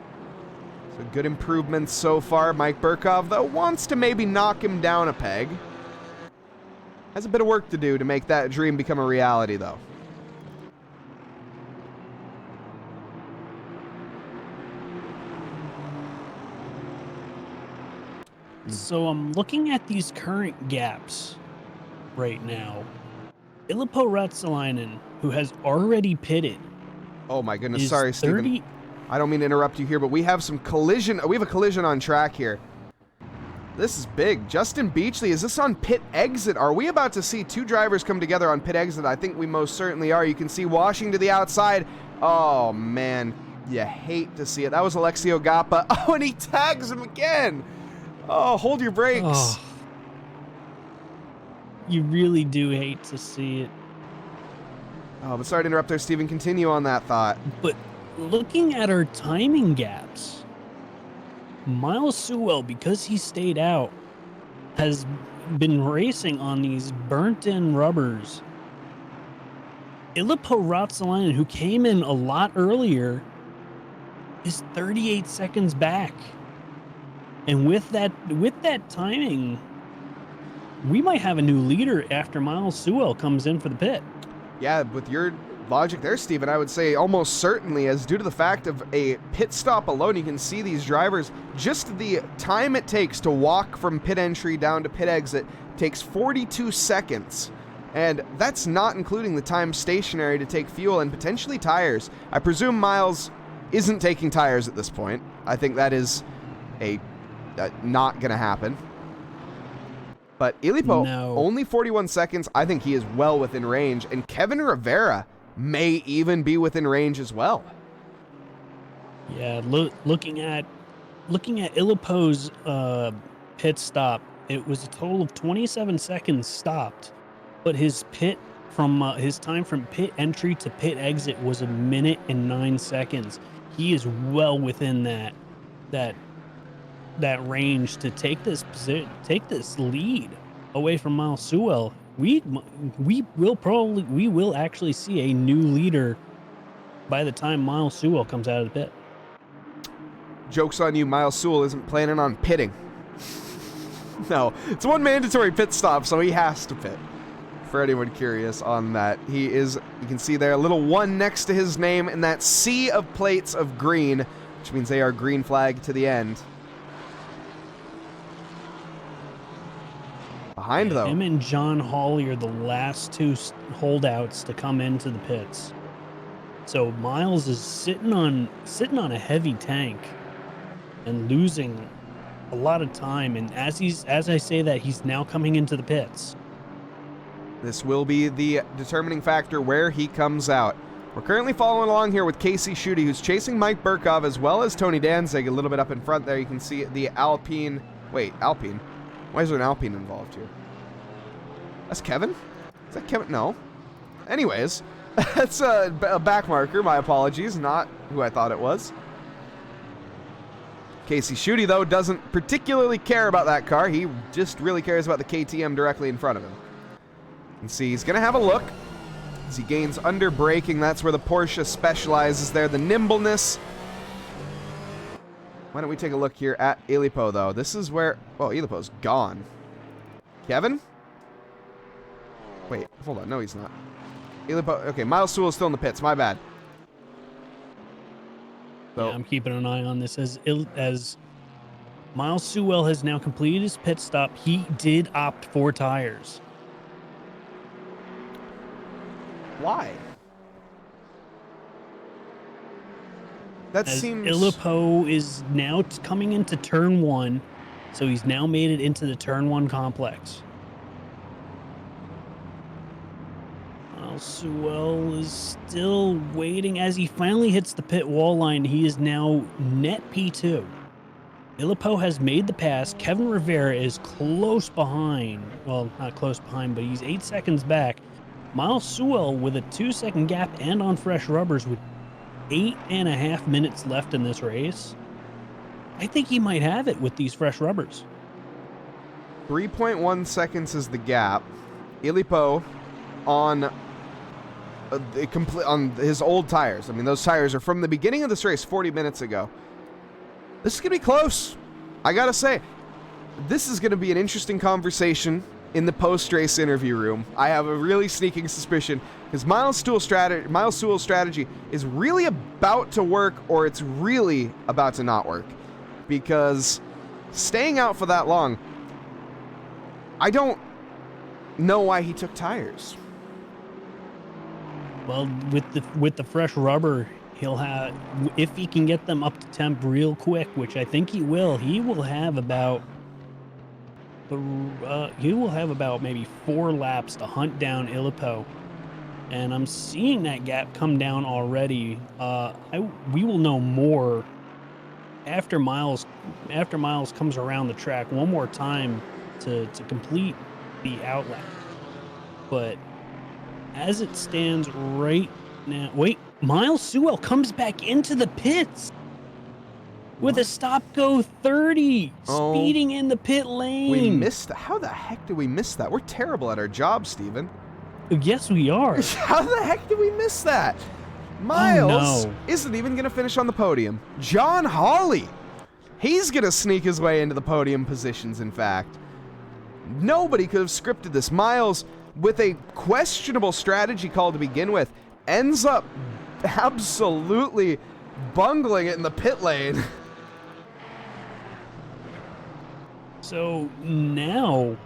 [SPEAKER 1] So good improvements so far. Mike Burkov, though, wants to maybe knock him down a peg. Has a bit of work to do to make that dream become a reality, though.
[SPEAKER 2] So I'm looking at these current gaps right now. Ilippo Ratsalainen, who has already pitted.
[SPEAKER 1] Oh my goodness,
[SPEAKER 2] is
[SPEAKER 1] sorry,
[SPEAKER 2] 30...
[SPEAKER 1] Steven. I don't mean to interrupt you here, but we have some collision. We have a collision on track here. This is big. Justin Beachley, is this on pit exit? Are we about to see 2 drivers come together on pit exit? I think we most certainly are. You can see washing to the outside. Oh man, you hate to see it. That was Alexio Gappa. Oh, and he tags him again. Oh, hold your brakes.
[SPEAKER 2] Oh, you really do hate to see it.
[SPEAKER 1] Oh, but sorry to interrupt there, Steven. Continue on that thought.
[SPEAKER 2] But looking at our timing gaps, Miles Sewell, because he stayed out, has been racing on these burnt-in rubbers. Ilippo Ratsalainen, who came in a lot earlier, is 38 seconds back. And with that timing, we might have a new leader after Miles Sewell comes in for the pit.
[SPEAKER 1] Yeah, with your logic there, Steven, I would say almost certainly, as due to the fact of a pit stop alone, you can see these drivers, just the time it takes to walk from pit entry down to pit exit takes 42 seconds. And that's not including the time stationary to take fuel and potentially tires. I presume Miles isn't taking tires at this point. I think that is not going to happen. But Ilipo, only 41 seconds. I think he is well within range. And Kevin Rivera may even be within range as well.
[SPEAKER 2] Yeah, looking at Ilipo's pit stop, it was a total of 27 seconds stopped, but his time from pit entry to pit exit was 1 minute and 9 seconds. He is well within that range to take this lead away from Miles Sewell. We will actually see a new leader by the time Miles Sewell comes out of the pit.
[SPEAKER 1] Joke's on you, Miles Sewell isn't planning on pitting. No, it's one mandatory pit stop, so he has to pit. For anyone curious on that, he is, you can see there, a little 1 next to his name in that sea of plates of green, which means they are green flag to the end. Behind, though.
[SPEAKER 2] Him and John Hawley are the last two holdouts to come into the pits. So Miles is sitting on a heavy tank and losing a lot of time. And as I say that, he's now coming into the pits.
[SPEAKER 1] This will be the determining factor where he comes out. We're currently following along here with Casey Schutte, who's chasing Mike Burkov as well as Tony Danzig a little bit up in front there. You can see the Alpine. Wait, Alpine? Why is there an Alpine involved here? That's Kevin? Is that Kevin? No. Anyways, that's a back marker. My apologies. Not who I thought it was. Casey Schutte, though, doesn't particularly care about that car. He just really cares about the KTM directly in front of him. You can see he's going to have a look as he gains under braking. That's where the Porsche specializes there. The nimbleness. Why don't we take a look here at Ilipo, though? This is where... Oh, Ilipo's gone. Kevin? Wait, hold on. No, he's not. Ilipo... Okay, Miles Sewell's still in the pits. My bad. So,
[SPEAKER 2] yeah, I'm keeping an eye on this as Miles Sewell has now completed his pit stop. He did opt for tires.
[SPEAKER 1] why? That
[SPEAKER 2] as
[SPEAKER 1] seems...
[SPEAKER 2] Ilipo is now coming into turn 1, so he's now made it into the turn 1 complex. Sewell is still waiting as he finally hits the pit wall line. He is now net P2. Ilipo has made the pass. Kevin Rivera is close behind. Well, not close behind, but he's 8 seconds back. Miles Sewell with a 2-second gap and on fresh rubbers with 8.5 minutes left in this race. I think he might have it with these fresh rubbers.
[SPEAKER 1] 3.1 seconds is the gap. Ilipo on his old tires. I mean, those tires are from the beginning of this race 40 minutes ago. This is going to be close. I got to say, this is going to be an interesting conversation in the post-race interview room. I have a really sneaking suspicion because Miles Sewell's strategy is really about to work, or it's really about to not work. Because staying out for that long, I don't know why he took tires.
[SPEAKER 2] Well, with the fresh rubber, he'll have, if he can get them up to temp real quick, which I think he will have about maybe 4 laps to hunt down Ilipo. And I'm seeing that gap come down already. We will know more after Miles comes around the track one more time to complete the outlet. But as it stands right now, wait, Miles Sewell comes back into the pits with a stop-go 30, speeding in the pit lane.
[SPEAKER 1] We missed that. How the heck did we miss that? We're terrible at our job, Steven.
[SPEAKER 2] Yes, we are.
[SPEAKER 1] How the heck did we miss that? Miles isn't even going to finish on the podium. John Hawley, he's going to sneak his way into the podium positions, in fact. Nobody could have scripted this. Miles, with a questionable strategy call to begin with, ends up absolutely bungling it in the pit lane.
[SPEAKER 2] So now,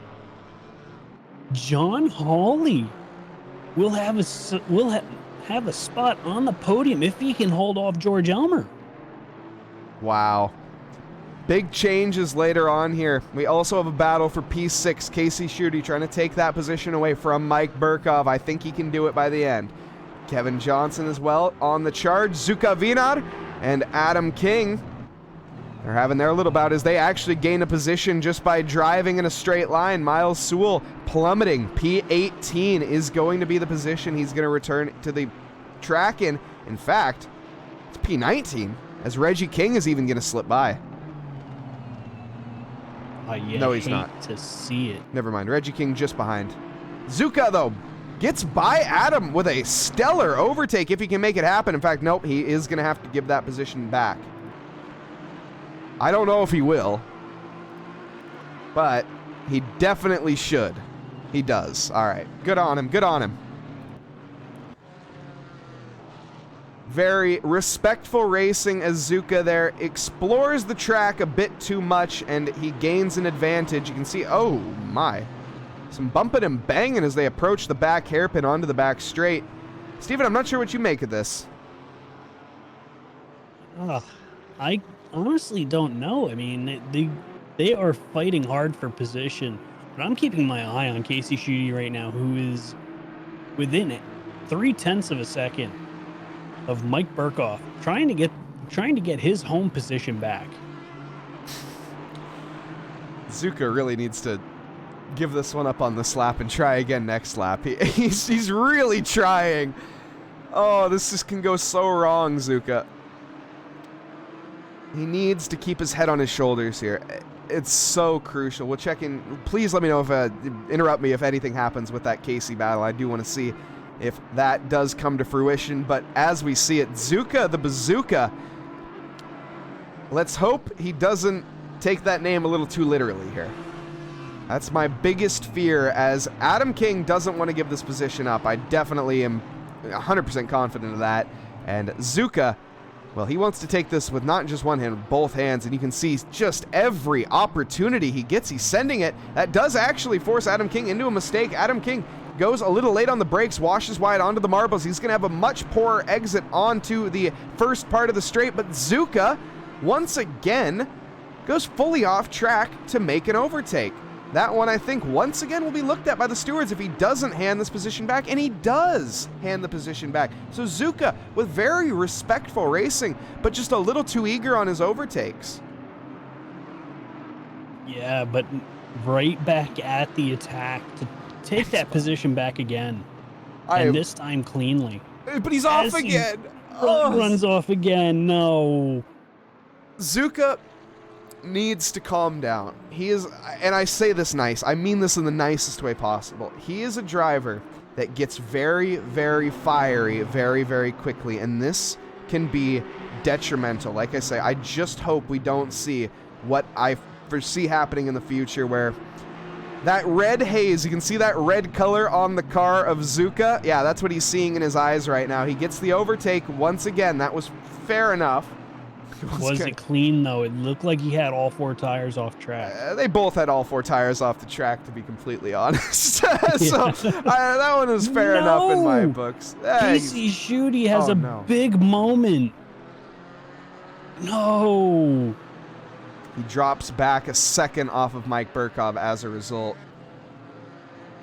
[SPEAKER 2] John Hawley will have a spot on the podium if he can hold off George Elmer.
[SPEAKER 1] Wow. Big changes later on here. We also have a battle for P6. Casey Schutte trying to take that position away from Mike Burkov. I think he can do it by the end. Kevin Johnson as well on the charge. Zuka Vinar and Adam King. They're having their little bout as they actually gain a position just by driving in a straight line. Miles Sewell plummeting. P18 is going to be the position he's going to return to the track in. In fact, it's P19 as Reggie King is even going to slip by. No, he's not.
[SPEAKER 2] To see it.
[SPEAKER 1] Never mind. Reggie King just behind. Zuka, though, gets by Adam with a stellar overtake if he can make it happen. In fact, nope, he is going to have to give that position back. I don't know if he will, but he definitely should. He does. All right. Good on him. Good on him. Very respectful racing as Zuka there explores the track a bit too much, and he gains an advantage. You can see, oh my, some bumping and banging as they approach the back hairpin onto the back straight. Steven, I'm not sure what you make of this.
[SPEAKER 2] I honestly don't know. I mean, they are fighting hard for position, but I'm keeping my eye on Casey Schutte right now, who is within 0.3 of a second of Mike Burkhoff, trying to get his home position back.
[SPEAKER 1] Zuka really needs to give this one up on this lap and try again next lap. He's really trying. Oh, this just can go so wrong, Zuka. He needs to keep his head on his shoulders here. It's so crucial. We'll check in. Please let me know if interrupt me if anything happens with that Casey battle. I do want to see if that does come to fruition. But as we see it, Zuka the Bazooka. Let's hope he doesn't take that name a little too literally here. That's my biggest fear, as Adam King doesn't want to give this position up. I definitely am 100% confident of that. And Zuka, well, he wants to take this with not just one hand, both hands, and you can see just every opportunity he gets, he's sending it. That does actually force Adam King into a mistake. Adam King goes a little late on the brakes, washes wide onto the marbles. He's going to have a much poorer exit onto the first part of the straight, but Zuka, once again, goes fully off track to make an overtake. That one, I think, once again will be looked at by the stewards if he doesn't hand this position back, and he does hand the position back. So Zuka, with very respectful racing, but just a little too eager on his overtakes.
[SPEAKER 2] Yeah, but right back at the attack to take that position back again, and this time cleanly.
[SPEAKER 1] But he's off again.
[SPEAKER 2] Runs off again. No.
[SPEAKER 1] Zuka needs to calm down. He is, and I say this nice, I mean this in the nicest way possible. He is a driver that gets very, very fiery very, very quickly, and this can be detrimental. Like I say, I just hope we don't see what I foresee happening in the future, where that red haze, you can see that red color on the car of Zuka. Yeah, that's what he's seeing in his eyes right now. He gets the overtake once again. That was fair enough.
[SPEAKER 2] Was it clean, though? It looked like he had all 4 tires off track.
[SPEAKER 1] They both had all 4 tires off the track, to be completely honest. So that one was fair enough in my books.
[SPEAKER 2] Casey Schutte has big moment. No.
[SPEAKER 1] He drops back a second off of Mike Burkov as a result.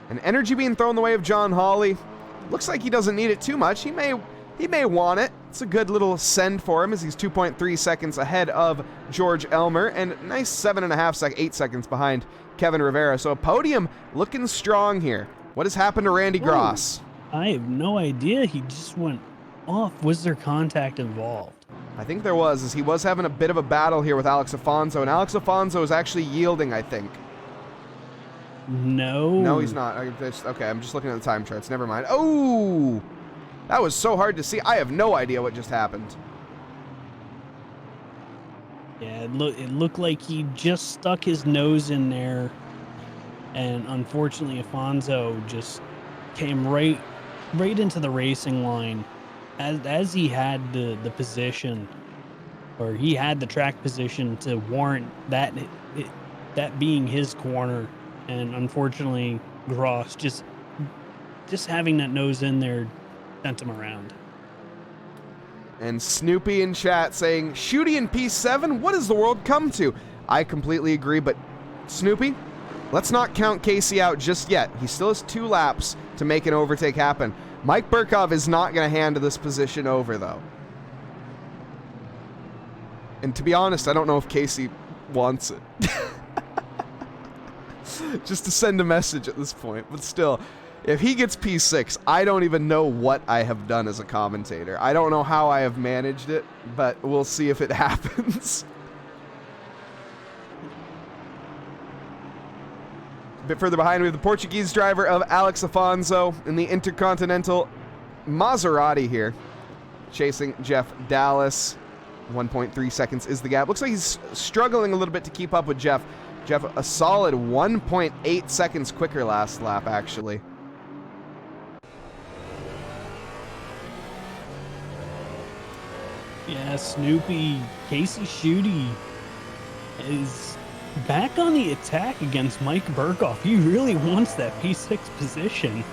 [SPEAKER 1] And energy being thrown the way of John Hawley. Looks like he doesn't need it too much. He may want it. It's a good little send for him, as he's 2.3 seconds ahead of George Elmer, and nice 8 seconds behind Kevin Rivera. So a podium looking strong here. What has happened to Randy Gross?
[SPEAKER 2] I have no idea. He just went off. Was there contact involved?
[SPEAKER 1] I think there was, as he was having a bit of a battle here with Alex Afonso, and Alex Afonso is actually yielding, I think. No, he's not. Okay, I'm just looking at the time charts. Never mind. Oh! That was so hard to see. I have no idea what just happened.
[SPEAKER 2] Yeah, it looked like he just stuck his nose in there, and unfortunately Afonso just came right right into the racing line as he had the position, or he had the track position to warrant that that being his corner. And unfortunately, Gross just having that nose in there sent him around.
[SPEAKER 1] And Snoopy in chat saying, Shooty in P7, what has the world come to? I completely agree, but Snoopy, let's not count Casey out just yet. He still has 2 laps to make an overtake happen. Mike Burkov is not going to hand this position over, though. And to be honest, I don't know if Casey wants it. Just to send a message at this point, but still. If he gets P6, I don't even know what I have done as a commentator. I don't know how I have managed it, but we'll see if it happens. A bit further behind, we have the Portuguese driver of Alex Afonso in the Intercontinental Maserati here, chasing Jeff Dallas. 1.3 seconds is the gap. Looks like he's struggling a little bit to keep up with Jeff. Jeff, a solid 1.8 seconds quicker last lap, actually.
[SPEAKER 2] Yeah, Snoopy, Casey Shooty is back on the attack against Mike Burkhoff. He really wants that P6 position.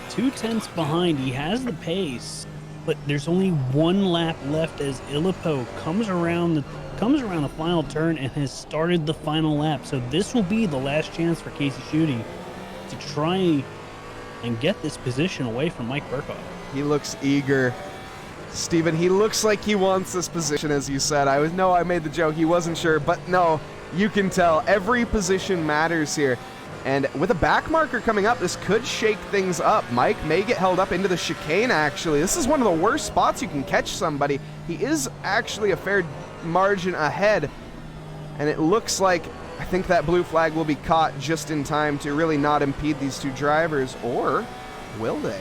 [SPEAKER 2] 2/10 behind. He has the pace, but there's only 1 lap left as Illipo comes around the final turn and has started the final lap. So this will be the last chance for Casey Shooty to try and get this position away from Mike Burkhoff.
[SPEAKER 1] He looks eager. Steven, he looks like he wants this position, as you said. I made the joke. He wasn't sure, but no, you can tell. Every position matters here. And with a back marker coming up, this could shake things up. Mike may get held up into the chicane, actually. This is one of the worst spots you can catch somebody. He is actually a fair margin ahead. And it looks like, I think that blue flag will be caught just in time to really not impede these 2 drivers. Or will they?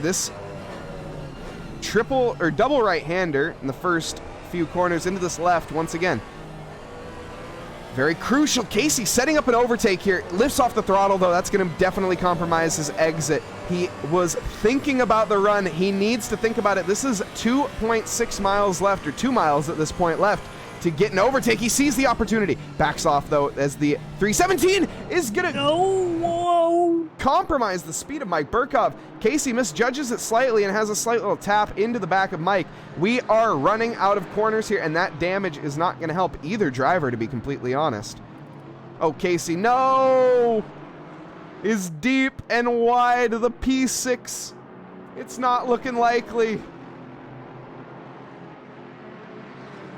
[SPEAKER 1] This triple or double right-hander in the first few corners into this left once again. Very crucial. Casey setting up an overtake here. Lifts off the throttle, though. That's going to definitely compromise his exit. He was thinking about the run. He needs to think about it. This is 2.6 miles left, or 2 miles at this point left, to get an overtake. He sees the opportunity. Backs off, though, as the 317 is going to compromise the speed of Mike Burkov. Casey misjudges it slightly and has a slight little tap into the back of Mike. We are running out of corners here, and that damage is not going to help either driver, to be completely honest. Oh, Casey, no! Is deep and wide. The P6. It's not looking likely.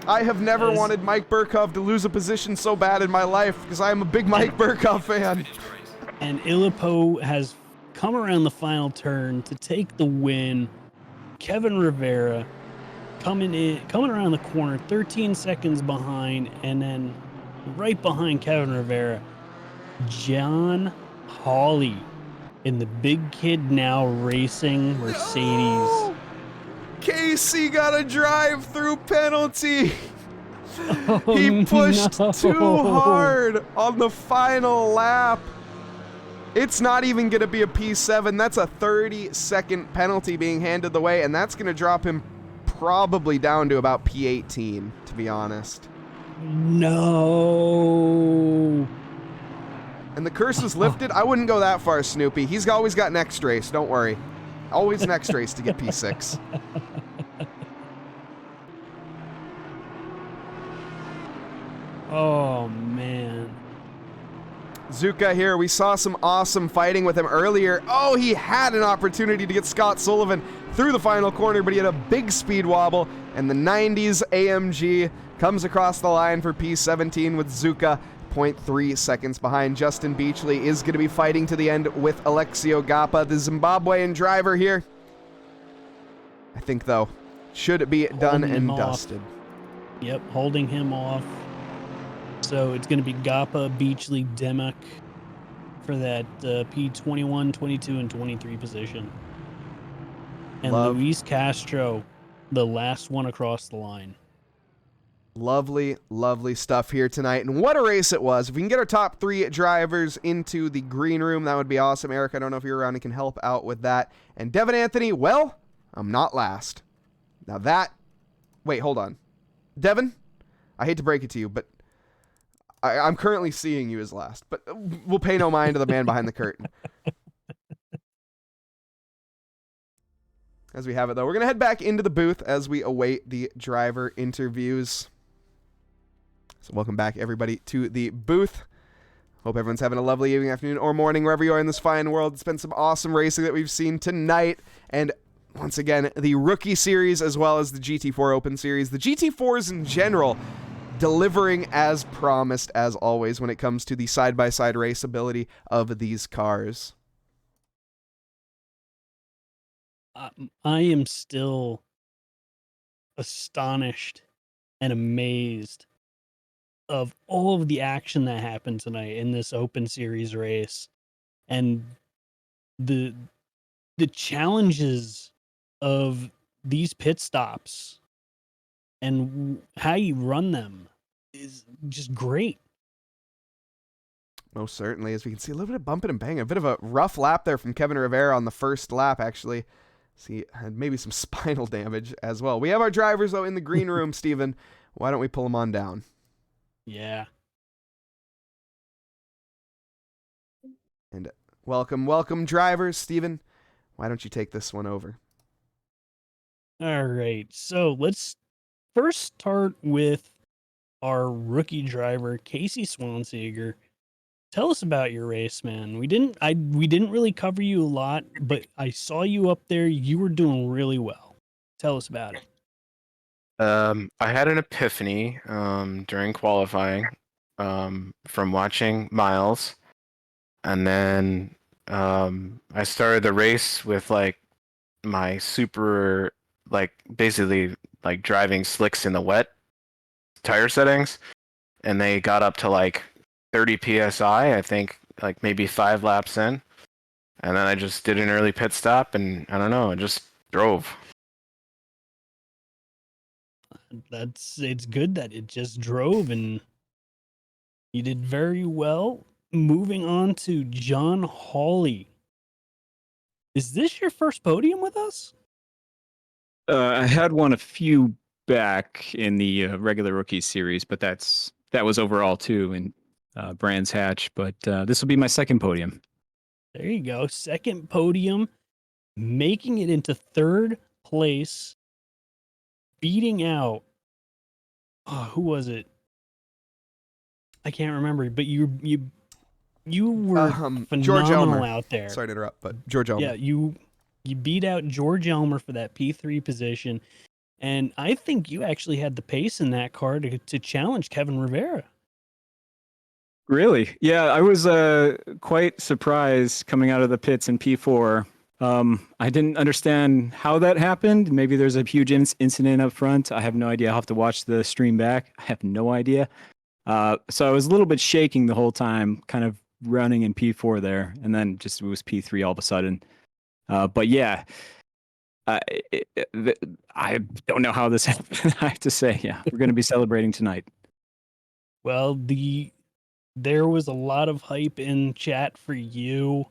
[SPEAKER 1] I have never wanted Mike Burkov to lose a position so bad in my life because I am a big Mike Burkov fan.
[SPEAKER 2] And Illipo has come around the final turn to take the win. Kevin Rivera coming around the corner, 13 seconds behind, and then right behind Kevin Rivera, John Hawley in the Big Kid Now Racing Mercedes.
[SPEAKER 1] No! Casey got a drive-through penalty.
[SPEAKER 2] Oh,
[SPEAKER 1] he pushed
[SPEAKER 2] no.
[SPEAKER 1] too hard on the final lap. It's not even going to be a P7. That's a 30-second penalty being handed the way, and that's going to drop him probably down to about P18, to be honest.
[SPEAKER 2] No.
[SPEAKER 1] And the curse is lifted. I wouldn't go that far, Snoopy. He's always got next race. Don't worry. Always next race to get P6.
[SPEAKER 2] Oh, man.
[SPEAKER 1] Zuka here. We saw some awesome fighting with him earlier. Oh, he had an opportunity to get Scott Sullivan through the final corner, but he had a big speed wobble, and the 90s AMG comes across the line for P17 with Zuka 0.3 seconds behind. Justin Beachley is going to be fighting to the end with Alexio Gappa, the Zimbabwean driver here. I think, though, should be done and dusted.
[SPEAKER 2] Yep, holding him off. So it's going to be Gappa, Beachley, Demick for that P21, 22, and 23 position. And Luis Castro, the last one across the line.
[SPEAKER 1] Lovely, lovely stuff here tonight. And what a race it was. If we can get our top 3 drivers into the green room, that would be awesome. Eric, I don't know if you're around and can help out with that. And Devin Anthony, well, I'm not last. Now that... Wait, hold on. Devin, I hate to break it to you, but I'm currently seeing you as last. But we'll pay no mind to the man behind the curtain. As we have it, though, we're going to head back into the booth as we await the driver interviews. So welcome back, everybody, to the booth. Hope everyone's having a lovely evening, afternoon, or morning, wherever you are in this fine world. It's been some awesome racing that we've seen tonight. And once again, the Rookie Series as well as the GT4 Open Series. The GT4s in general delivering as promised, as always, when it comes to the side-by-side raceability of these cars.
[SPEAKER 2] I am still astonished and amazed of all of the action that happened tonight in this Open Series race, and the challenges of these pit stops and how you run them is just great.
[SPEAKER 1] Most certainly, as we can see, a little bit of bumping and banging. A bit of a rough lap there from Kevin Rivera on the first lap, actually. See, had maybe some spinal damage as well. We have our drivers, though, in the green room, Steven. Why don't we pull them on down?
[SPEAKER 2] Yeah.
[SPEAKER 1] And welcome, drivers. Steven, why don't you take this one over?
[SPEAKER 2] All right. So let's first start with our rookie driver, Casey Swanseger. Tell us about your race, man. We didn't really cover you a lot, but I saw you up there. You were doing really well. Tell us about it.
[SPEAKER 4] I had an epiphany during qualifying from watching Miles, and then I started the race with like my super basically driving slicks in the wet tire settings, and they got up to like 30 psi, I think, like maybe 5 laps in, and then I just did an early pit stop, and I don't know, I just drove.
[SPEAKER 2] It's good that it just drove and you did very well. Moving on to John Hawley. Is this your first podium with us?
[SPEAKER 5] I had one a few back in the regular rookie series, but that was overall too in Brands Hatch. But this will be my second podium.
[SPEAKER 2] There you go. Second podium, making it into third place, beating out. Oh, who was it? I can't remember, but you were
[SPEAKER 1] George Elmer.
[SPEAKER 2] phenomenal out there.
[SPEAKER 1] Sorry to interrupt, but George Elmer.
[SPEAKER 2] Yeah, you beat out George Elmer for that P3 position, and I think you actually had the pace in that car to challenge Kevin Rivera.
[SPEAKER 5] Really? Yeah, I was quite surprised coming out of the pits in P4. I didn't understand how that happened. Maybe there's a huge incident up front. I have no idea. I'll have to watch the stream back. I have no idea. So I was a little bit shaking the whole time, kind of running in P4 there, and then just it was P3 all of a sudden. But yeah, I don't know how this happened. I have to say, yeah, we're going to be celebrating tonight.
[SPEAKER 2] Well, there was a lot of hype in chat for you.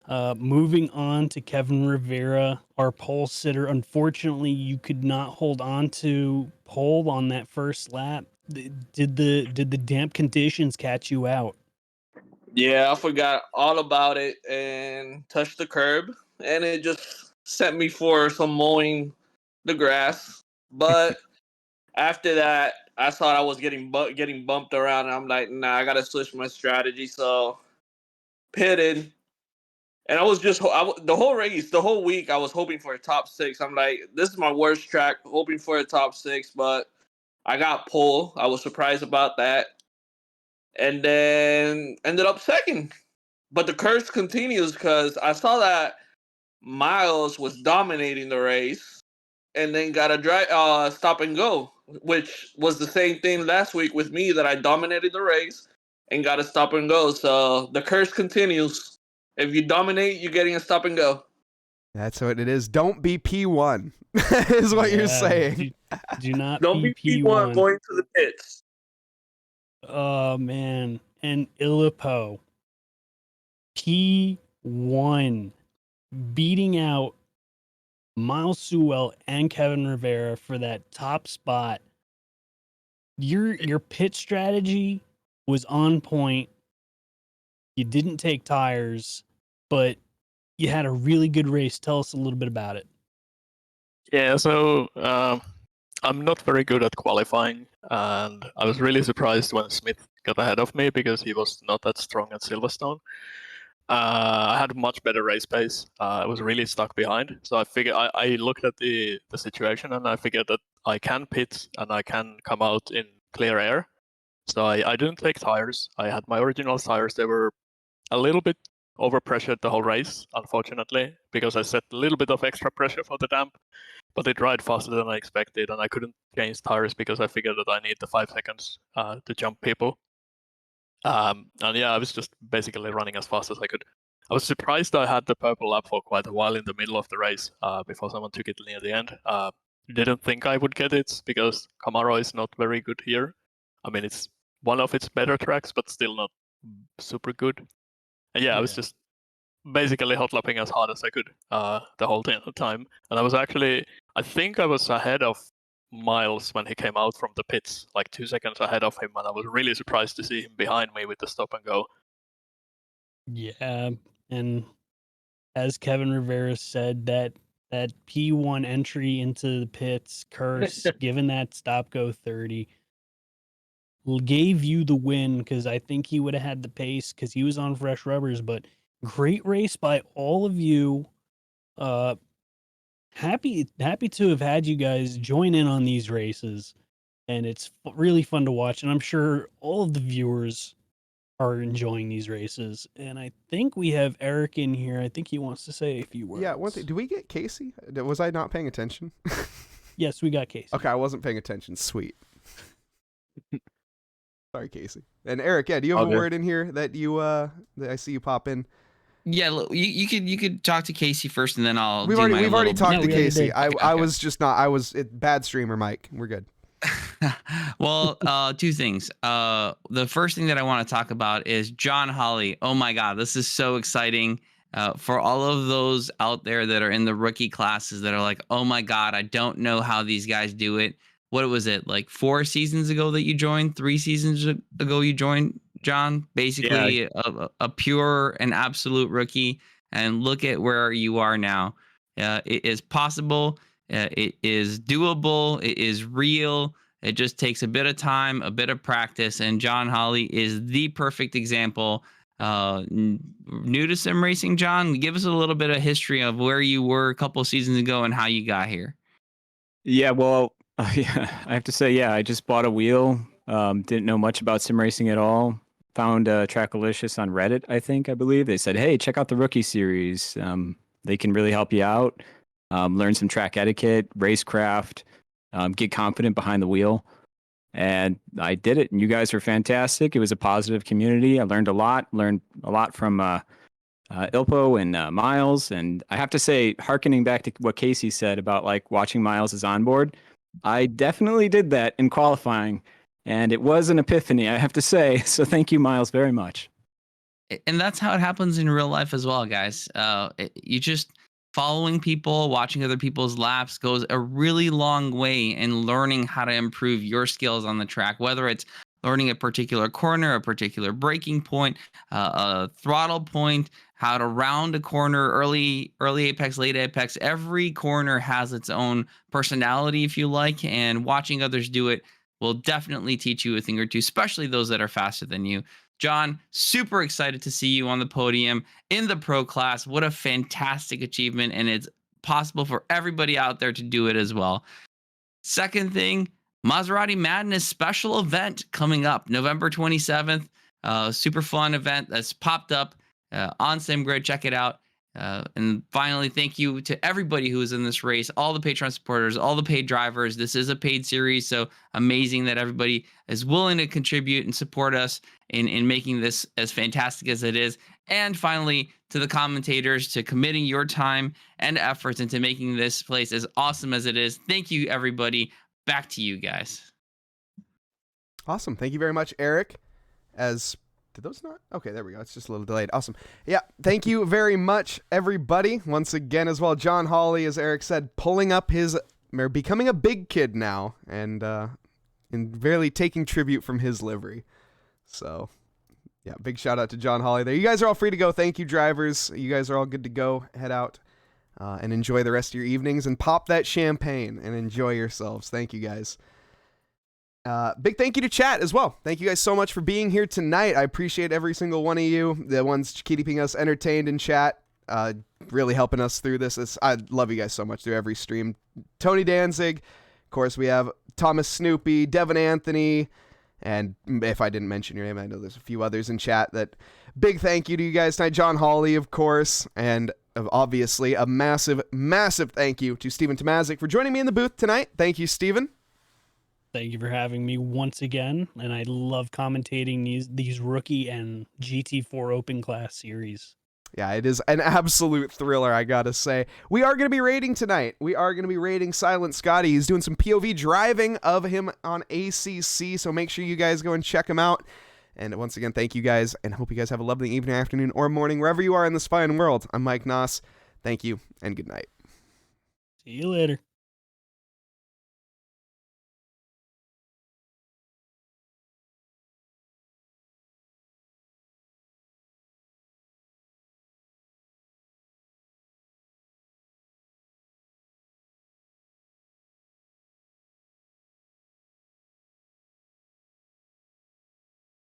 [SPEAKER 2] Moving on to Kevin Rivera, our pole sitter. Unfortunately, you could not hold on to pole on that first lap. Did the damp conditions catch you out?
[SPEAKER 6] Yeah, I forgot all about it and touched the curb, and it just sent me for some mowing the grass. But after that, I thought I was getting bumped around, and I'm like, nah, I gotta switch my strategy. So pitted, and I was just the whole race, the whole week, I was hoping for a top 6. I'm like, this is my worst track, hoping for a top 6, but I got pole. I was surprised about that. And then ended up second. But the curse continues because I saw that Miles was dominating the race and then got a stop and go, which was the same thing last week with me, that I dominated the race and got a stop and go. So the curse continues. If you dominate, you're getting a stop and go.
[SPEAKER 1] That's what it is. Don't be P1 is what you're saying.
[SPEAKER 2] Do not
[SPEAKER 6] Don't be P1 going to the pits.
[SPEAKER 2] Oh man, and Illipo P1 beating out Miles Sewell and Kevin Rivera for that top spot. Your pit strategy was on point. You didn't take tires, but you had a really good race. Tell us a little bit about it.
[SPEAKER 7] Yeah, so I'm not very good at qualifying, and I was really surprised when Smith got ahead of me because he was not that strong at Silverstone. I had much better race pace. I was really stuck behind, so I figured I looked at the situation and I figured that I can pit and I can come out in clear air. So I didn't take tires. I had my original tires. They were a little bit overpressured the whole race, unfortunately, because I set a little bit of extra pressure for the damp, but it dried faster than I expected, and I couldn't change tires because I figured that I need the 5 seconds to jump people. And yeah, I was just basically running as fast as I could. I was surprised I had the purple lap for quite a while in the middle of the race before someone took it near the end. Didn't think I would get it because Camaro is not very good here. I mean, it's one of its better tracks, but still not super good. And yeah, I was just basically hot lapping as hard as I could the whole time. And I was actually, I think I was ahead of Miles when he came out from the pits, like 2 seconds ahead of him, and I was really surprised to see him behind me with the stop and go.
[SPEAKER 2] Yeah, and as Kevin Rivera said, that P1 entry into the pits curse, given that stop go 30, gave you the win because I think he would have had the pace because he was on fresh rubbers. But great race by all of you. Happy to have had you guys join in on these races, and it's really fun to watch. And I'm sure all of the viewers are enjoying these races. And I think we have Eric in here. I think he wants to say a few words.
[SPEAKER 1] Yeah, one thing. Do we get Casey? Was I not paying attention?
[SPEAKER 2] Yes, we got Casey.
[SPEAKER 1] Okay, I wasn't paying attention. Sweet. Sorry, Casey. And Eric, yeah, do you have a word in here that you that I see you pop in?
[SPEAKER 8] Yeah, you could talk to Casey first, and then I'll.
[SPEAKER 1] We've already talked to Casey. I was just not. I was bad streamer, Mike. We're good.
[SPEAKER 8] Well, two things. The first thing that I want to talk about is John Holly. Oh my God, this is so exciting. For all of those out there that are in the rookie classes that are like, oh my God, I don't know how these guys do it. What was it, like 4 seasons ago that you joined? 3 seasons ago you joined, John? Basically, a pure and absolute rookie. And look at where you are now. It is possible. It is doable. It is real. It just takes a bit of time, a bit of practice. And John Holly is the perfect example. New to sim racing, John, give us a little bit of history of where you were a couple seasons ago and how you got here.
[SPEAKER 5] Yeah, well, yeah, I have to say, yeah, I just bought a wheel. Didn't know much about sim racing at all. Found TRACKILICIOUS on Reddit, I believe. They said, hey, check out the rookie series. They can really help you out. Learn some track etiquette, racecraft, get confident behind the wheel. And I did it, and you guys were fantastic. It was a positive community. I learned a lot from Ilpo and Miles. And I have to say, hearkening back to what Casey said about like watching Miles' onboard, I definitely did that in qualifying, and it was an epiphany, I have to say. So thank you, Miles, very much.
[SPEAKER 8] And that's how it happens in real life as well, guys. You just following people, watching other people's laps goes a really long way in learning how to improve your skills on the track, whether it's learning a particular corner, a particular braking point, a throttle point, how to round a corner, early apex, late apex. Every corner has its own personality, if you like, and watching others do it will definitely teach you a thing or two, especially those that are faster than you. John, super excited to see you on the podium in the pro class. What a fantastic achievement, and it's possible for everybody out there to do it as well. Second thing, Maserati Madness special event coming up November 27th. Super fun event that's popped up on SimGrid. Check it out. And finally, thank you to everybody who is in this race, all the Patreon supporters, all the paid drivers. This is a paid series, so amazing that everybody is willing to contribute and support us in making this as fantastic as it is. And finally, to the commentators, to committing your time and efforts into making this place as awesome as it is. Thank you, everybody. Back to you guys.
[SPEAKER 1] Awesome. Thank you very much, Eric. Did those not? Okay, there we go. It's just a little delayed. Awesome. Yeah, thank you very much, everybody. Once again as well, John Hawley, as Eric said, becoming a big kid now and really taking tribute from his livery. So, yeah, big shout out to John Hawley there. You guys are all free to go. Thank you, drivers. You guys are all good to go. Head out and enjoy the rest of your evenings and pop that champagne and enjoy yourselves. Thank you, guys. Big thank you to chat as well. Thank you guys so much for being here tonight. I appreciate every single one of you, the ones keeping us entertained in chat, really helping us through this. I love you guys so much through every stream. Tony Danzig, of course, we have Thomas Snoopy, Devin Anthony, and if I didn't mention your name, I know there's a few others in chat. That big thank you to you guys tonight. John Hawley, of course, and obviously a massive, massive thank you to Stephen Tomazic for joining me in the booth tonight. Thank you, Stephen.
[SPEAKER 2] Thank you for having me once again, and I love commentating these rookie and GT4 Open Class series.
[SPEAKER 1] Yeah, it is an absolute thriller, I gotta say. We are going to be raiding tonight. We are going to be raiding Silent Scotty. He's doing some POV driving of him on ACC, so make sure you guys go and check him out. And once again, thank you guys, and hope you guys have a lovely evening, afternoon, or morning, wherever you are in this fine world. I'm Mike Nause. Thank you, and good night.
[SPEAKER 2] See you later.